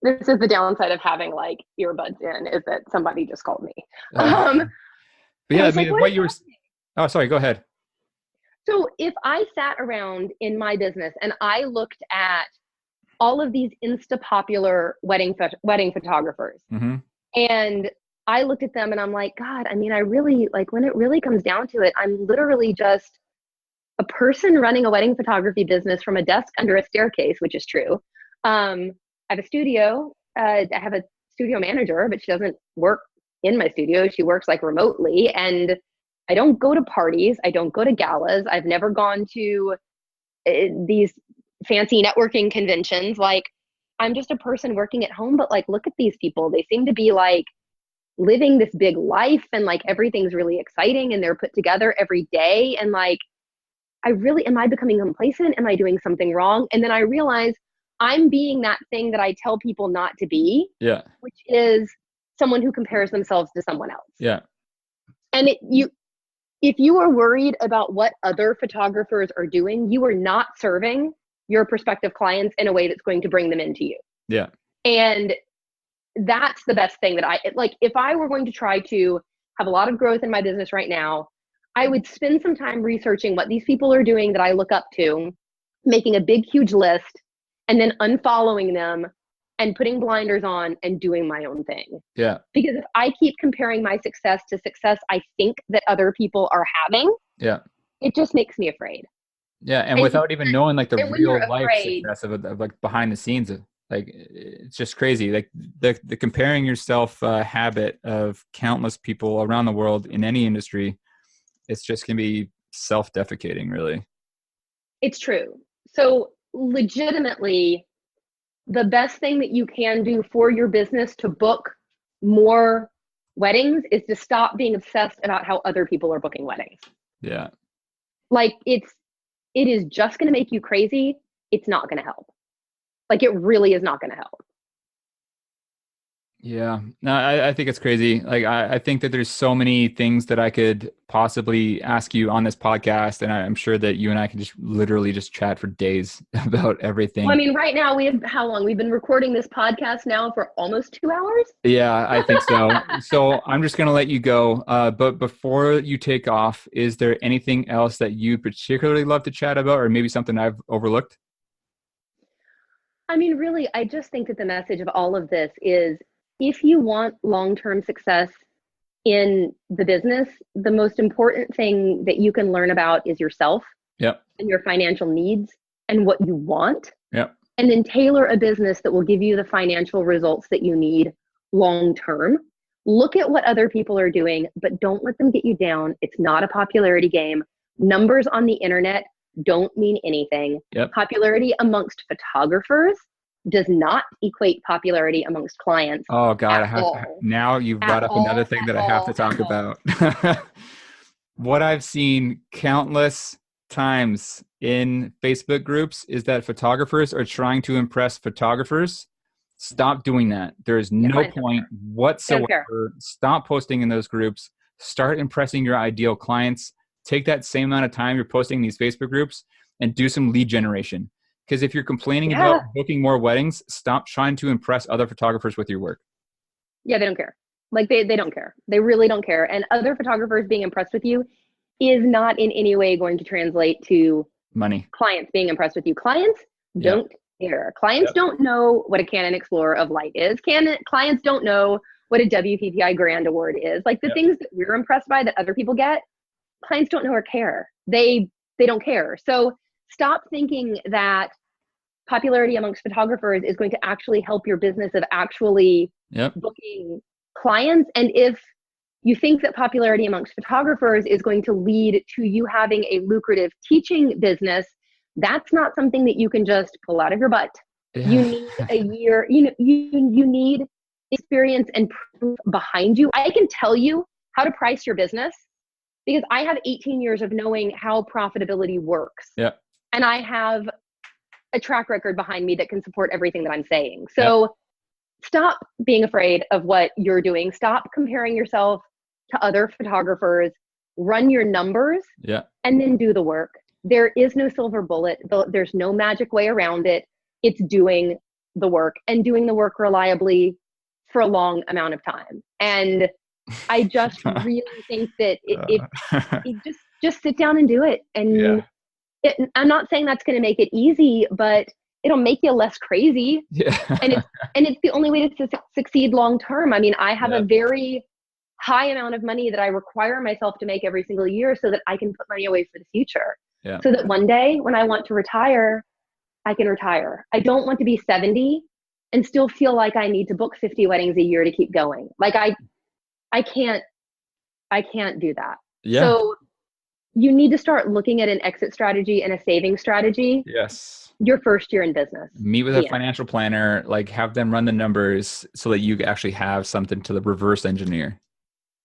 This is the downside of having like earbuds in, is that somebody just called me. But yeah, I mean, what you were. Oh, sorry. Go ahead. So if I sat around in my business and I looked at all of these insta-popular wedding photographers, and I looked at them and I'm like, God, I mean, I really, like, when it really comes down to it, I'm literally just a person running a wedding photography business from a desk under a staircase, which is true. I have a studio. I have a studio manager, but she doesn't work in my studio. She works like remotely, and I don't go to parties. I don't go to galas. I've never gone to these fancy networking conventions. Like, I'm just a person working at home, but like, look at these people. They seem to be like living this big life, and like everything's really exciting, and they're put together every day. And like, am I becoming complacent? Am I doing something wrong? And then I realize I'm being that thing that I tell people not to be, which is someone who compares themselves to someone else. Yeah. And if you are worried about what other photographers are doing, you are not serving your prospective clients in a way that's going to bring them into you. Yeah. And that's the best thing that if I were going to try to have a lot of growth in my business right now, I would spend some time researching what these people are doing that I look up to, making a big, huge list, and then unfollowing them and putting blinders on and doing my own thing. Yeah. Because if I keep comparing my success to success I think that other people are having, it just makes me afraid. Yeah. And without even knowing like the real life success of like behind the scenes, like, it's just crazy. Like the comparing yourself habit of countless people around the world in any industry, it's just going to be self-defecating, really. It's true. So legitimately, the best thing that you can do for your business to book more weddings is to stop being obsessed about how other people are booking weddings. Yeah. Like, it is just going to make you crazy. It's not going to help. Like, it really is not going to help. Yeah, no, I think it's crazy. Like, I think that there's so many things that I could possibly ask you on this podcast, and I'm sure that you and I can just literally just chat for days about everything. Well, I mean, right now we have, how long? We've been recording this podcast now for almost 2 hours? Yeah, I think so. So I'm just going to let you go. But before you take off, is there anything else that you particularly love to chat about, or maybe something I've overlooked? I mean, really, I just think that the message of all of this is, if you want long-term success in the business, the most important thing that you can learn about is yourself and your financial needs and what you want. And then tailor a business that will give you the financial results that you need long-term. Look at what other people are doing, but don't let them get you down. It's not a popularity game. Numbers on the internet don't mean anything. Popularity amongst photographers does not equate popularity amongst clients Oh God, at all. now you've At brought up another all, thing at that I have to all, at talk all. about. What I've seen countless times in Facebook groups is that photographers are trying to impress photographers. Stop doing that. There is Yeah, no clients don't point care. They don't care. whatsoever. Stop posting in those groups. Start impressing your ideal clients. Take that same amount of time you're posting in these Facebook groups and do some lead generation. Because if you're complaining about Yeah. booking more weddings, stop trying to impress other photographers with your work. Yeah, they don't care. Like they don't care. They really don't care. And other photographers being impressed with you is not in any way going to translate to Money. clients being impressed with you. Clients Yeah. don't care. Clients Yep. don't know what a Canon Explorer of Light is. Clients don't know what a WPPI Grand Award is. Like the Yep. things that we're impressed by that other people get, clients don't know or care. They don't care. So stop thinking that popularity amongst photographers is going to actually help your business of actually Yep. booking clients. And if you think that popularity amongst photographers is going to lead to you having a lucrative teaching business, that's not something that you can just pull out of your butt. You Yeah. need a year, you need experience and proof behind you. I can tell you how to price your business because I have 18 years of knowing how profitability works. Yep. And I have a track record behind me that can support everything that I'm saying. Yep. So stop being afraid of what you're doing. Stop comparing yourself to other photographers. Run your numbers Yeah. and then do the work. There is no silver bullet. There's no magic way around it. It's doing the work and doing the work reliably for a long amount of time. And I just really think that if you just sit down and do it. And Yeah. I'm not saying that's going to make it easy, but it'll make you less crazy. Yeah. And it's the only way to succeed long term. I mean, I have a Yep. very high amount of money that I require myself to make every single year so that I can put money away for the future. Yeah. So that one day when I want to retire, I can retire. I don't want to be 70 and still feel like I need to book 50 weddings a year to keep going. Like I can't do that. Yeah. So you need to start looking at an exit strategy and a saving strategy Yes. your first year in business. Meet with a The end. financial planner, like have them run the numbers so that you actually have something to the reverse engineer.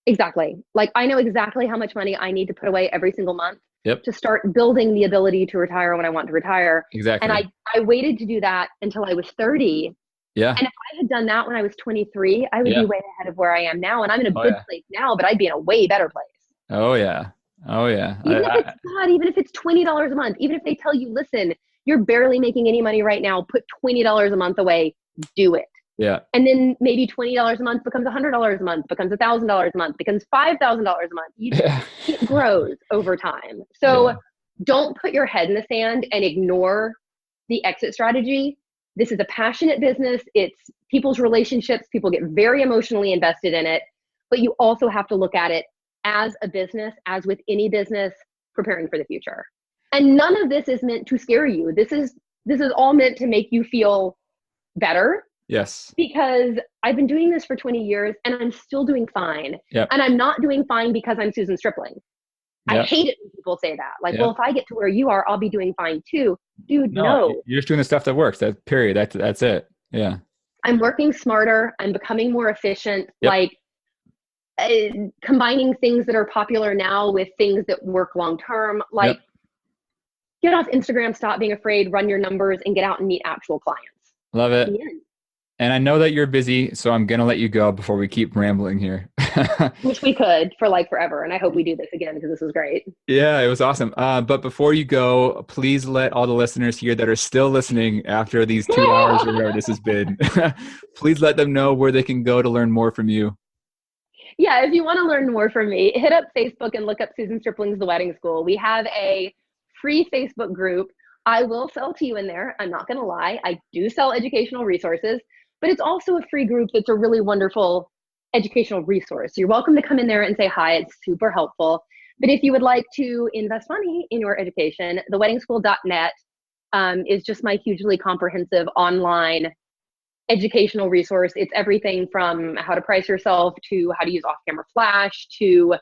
Exactly. Like I know exactly how much money I need to put away every single month Yep. to start building the ability to retire when I want to retire. Exactly. And I waited to do that until I was 30. Yeah. And if I had done that when I was 23, I would Yeah. be way ahead of where I am now. And I'm in a Oh good yeah. place now, but I'd be in a way better place. Oh yeah. Oh yeah. Even if it's $20 a month, even if they tell you, listen, you're barely making any money right now, put $20 a month away, do it. Yeah. And then maybe $20 a month becomes $100 a month, becomes $1,000 a month, becomes $5,000 a month. It grows over time. So don't put your head in the sand and ignore the exit strategy. This is a passionate business. It's people's relationships. People get very emotionally invested in it, but you also have to look at it as a business, as with any business, preparing for the future. And none of this is meant to scare you. This is all meant to make you feel better. Yes. Because I've been doing this for 20 years and I'm still doing fine. Yep. And I'm not doing fine because I'm Susan Stripling. Yep. I hate it when people say that. Like, Yep. well, if I get to where you are, I'll be doing fine too. Dude, no. You're just doing the stuff that works. That period. That's it. Yeah. I'm working smarter. I'm becoming more efficient. Yep. Like combining things that are popular now with things that work long term. Like get off Instagram, stop being afraid, run your numbers, and get out and meet actual clients. Love it. And I know that you're busy, so I'm going to let you go before we keep rambling here. Which we could for like forever. And I hope we do this again because this was great. Yeah, it was awesome. But before you go, please let all the listeners here that are still listening after these 2 hours or whatever this has been, please let them know where they can go to learn more from you. Yeah, if you want to learn more from me, hit up Facebook and look up Susan Stripling's The Wedding School. We have a free Facebook group. I will sell to you in there. I'm not going to lie. I do sell educational resources, but it's also a free group that's a really wonderful educational resource. You're welcome to come in there and say hi. It's super helpful. But if you would like to invest money in your education, theweddingschool.net is just my hugely comprehensive online educational resource. It's everything from how to price yourself to how to use off-camera flash to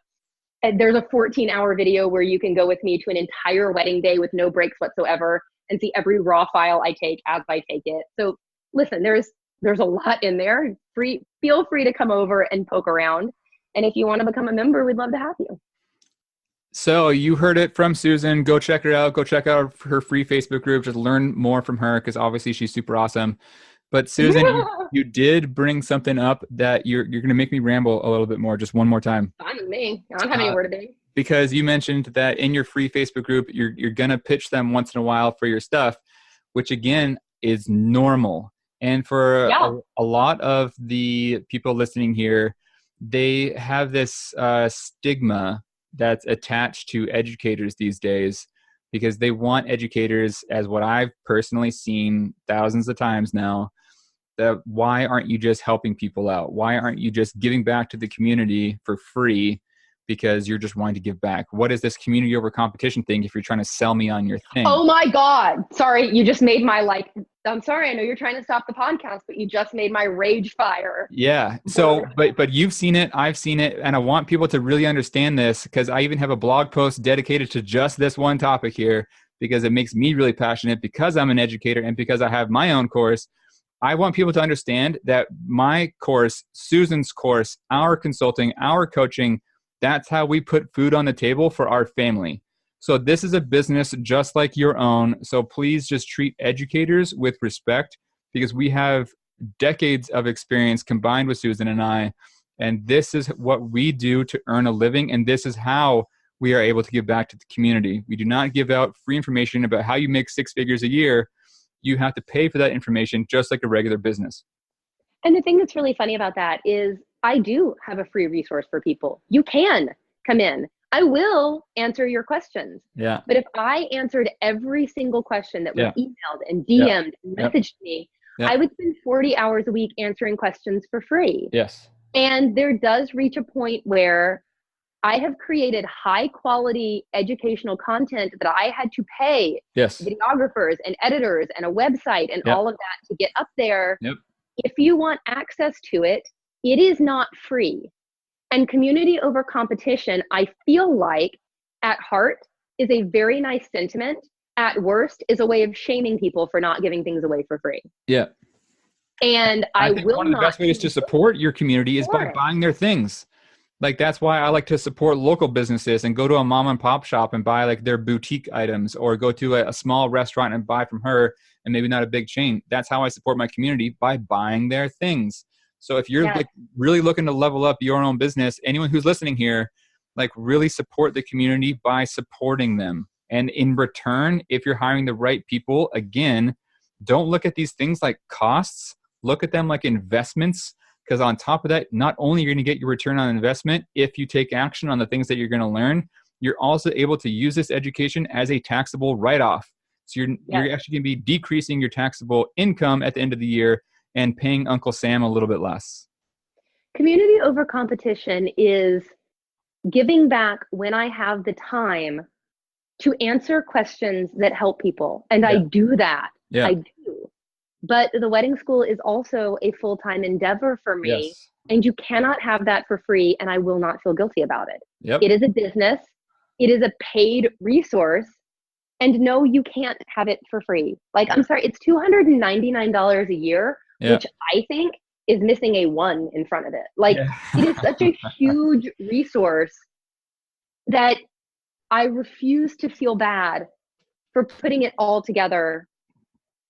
there's a 14-hour video where you can go with me to an entire wedding day with no breaks whatsoever and see every raw file I take as I take it. So listen, there's a lot in there. Feel free to come over and poke around. And if you want to become a member, we'd love to have you. So you heard it from Susan. Go check her out. Go check out her free Facebook group. Just learn more from her because obviously she's super awesome. But Susan, you did bring something up that you're going to make me ramble a little bit more. Just one more time. Fine with me. I don't have anywhere to be. Because you mentioned that in your free Facebook group, you're going to pitch them once in a while for your stuff, which again is normal. And for a lot of the people listening here, they have this stigma that's attached to educators these days because they want educators, as what I've personally seen thousands of times now, that why aren't you just helping people out? Why aren't you just giving back to the community for free because you're just wanting to give back? What is this community over competition thing if you're trying to sell me on your thing? Oh my God. Sorry, you just made my I'm sorry, I know you're trying to stop the podcast, but you just made my rage fire. Yeah. So, but you've seen it, I've seen it, and I want people to really understand this because I even have a blog post dedicated to just this one topic here because it makes me really passionate because I'm an educator and because I have my own course. I want people to understand that my course, Susan's course, our consulting, our coaching, that's how we put food on the table for our family. So this is a business just like your own. So please just treat educators with respect because we have decades of experience combined with Susan and I. And this is what we do to earn a living. And this is how we are able to give back to the community. We do not give out free information about how you make 6 figures a year. You have to pay for that information just like a regular business. And the thing that's really funny about that is I do have a free resource for people. You can come in. I will answer your questions. Yeah. But if I answered every single question that was emailed and DM'd and messaged me, I would spend 40 hours a week answering questions for free. Yes. And there does reach a point where I have created high quality educational content that I had to pay videographers and editors and a website and all of that to get up there. Yep. If you want access to it, it is not free. And community over competition, I feel like at heart is a very nice sentiment. At worst is a way of shaming people for not giving things away for free. Yeah. And I think will one of the best ways to support your community is by buying their things. Like that's why I like to support local businesses and go to a mom and pop shop and buy like their boutique items or go to a small restaurant and buy from her and maybe not a big chain. That's how I support my community, by buying their things. So if you're like really looking to level up your own business, anyone who's listening here, like really support the community by supporting them. And in return, if you're hiring the right people, again, don't look at these things like costs, look at them like investments. Because on top of that, not only are you going to get your return on investment, if you take action on the things that you're going to learn, you're also able to use this education as a taxable write-off. So you're actually going to be decreasing your taxable income at the end of the year and paying Uncle Sam a little bit less. Community over competition is giving back when I have the time to answer questions that help people. And I do that. I do. But the wedding school is also a full-time endeavor for me. Yes. And you cannot have that for free, and I will not feel guilty about it. Yep. It is a business. It is a paid resource. And no, you can't have it for free. Like, I'm sorry, it's $299 a year, which I think is missing a 1 in front of it. Like, it is such a huge resource that I refuse to feel bad for putting it all together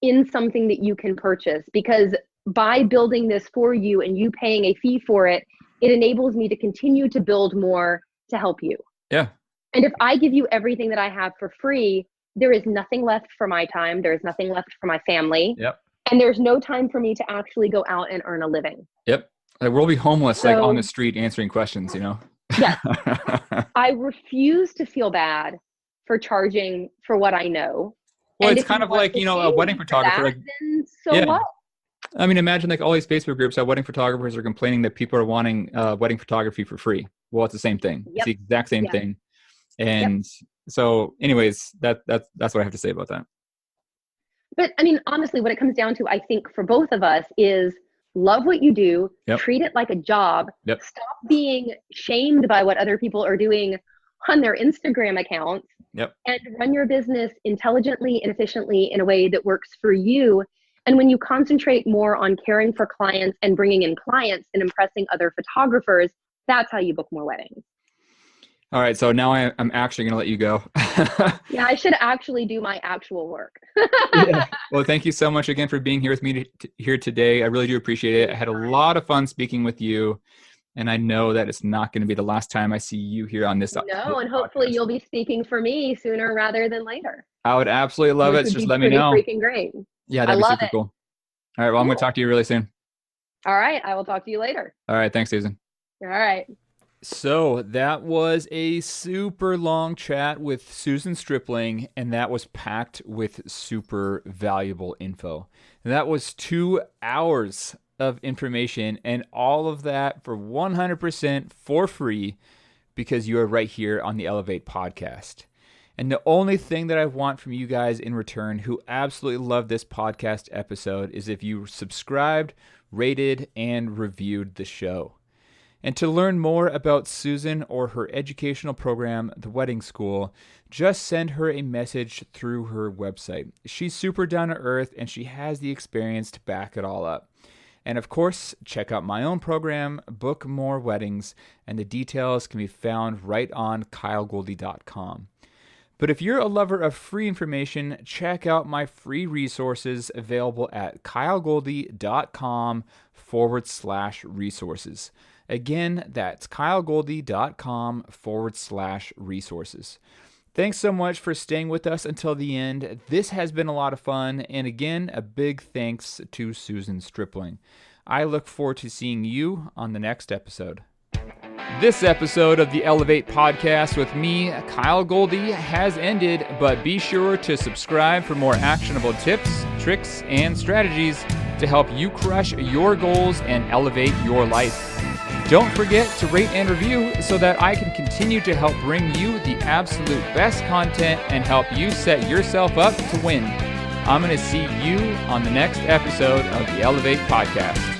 in something that you can purchase, because by building this for you and you paying a fee for it, it enables me to continue to build more to help you. Yeah. And if I give you everything that I have for free, there is nothing left for my time. There's nothing left for my family. Yep. And there's no time for me to actually go out and earn a living. Yep. Like we'll be homeless, like on the street answering questions, you know? Yes. I refuse to feel bad for charging for what I know. Well, it's kind of like, you know, a wedding photographer. That, then what? I mean, imagine like all these Facebook groups, how wedding photographers are complaining that people are wanting wedding photography for free. Well, it's the same thing. It's the exact same thing. And so anyways, that's what I have to say about that. But I mean, honestly, what it comes down to, I think for both of us is love what you do, treat it like a job, stop being shamed by what other people are doing on their Instagram accounts, and run your business intelligently and efficiently in a way that works for you. And when you concentrate more on caring for clients and bringing in clients and impressing other photographers, that's how you book more weddings. All right, so now I'm actually going to let you go. Yeah, I should actually do my actual work. Yeah. Well, thank you so much again for being here with me here today. I really do appreciate it. I had a lot of fun speaking with you, and I know that it's not going to be the last time I see you here on this. No, and hopefully you'll be speaking for me sooner rather than later. I would absolutely love it. Just let me know. Pretty freaking great. Yeah, that'd be super cool. All right, well, I'm going to Cool. talk to you really soon. All right, I will talk to you later. All right, thanks, Susan. All right. So that was a super long chat with Susan Stripling, and that was packed with super valuable info. And that was 2 hours of information, and all of that for 100% for free because you are right here on the Elevate podcast. And the only thing that I want from you guys in return who absolutely love this podcast episode is if you subscribed, rated, and reviewed the show. And to learn more about Susan or her educational program, The Wedding School, just send her a message through her website. She's super down to earth and she has the experience to back it all up. And of course, check out my own program, Book More Weddings, and the details can be found right on kylegoldie.com. But if you're a lover of free information, check out my free resources available at kylegoldie.com/resources. Again, that's kylegoldie.com/resources. Thanks so much for staying with us until the end. This has been a lot of fun. And again, a big thanks to Susan Stripling. I look forward to seeing you on the next episode. This episode of the Elevate podcast with me, Kyle Goldie, has ended, but be sure to subscribe for more actionable tips, tricks, and strategies to help you crush your goals and elevate your life. Don't forget to rate and review so that I can continue to help bring you the absolute best content and help you set yourself up to win. I'm going to see you on the next episode of the Elevate podcast.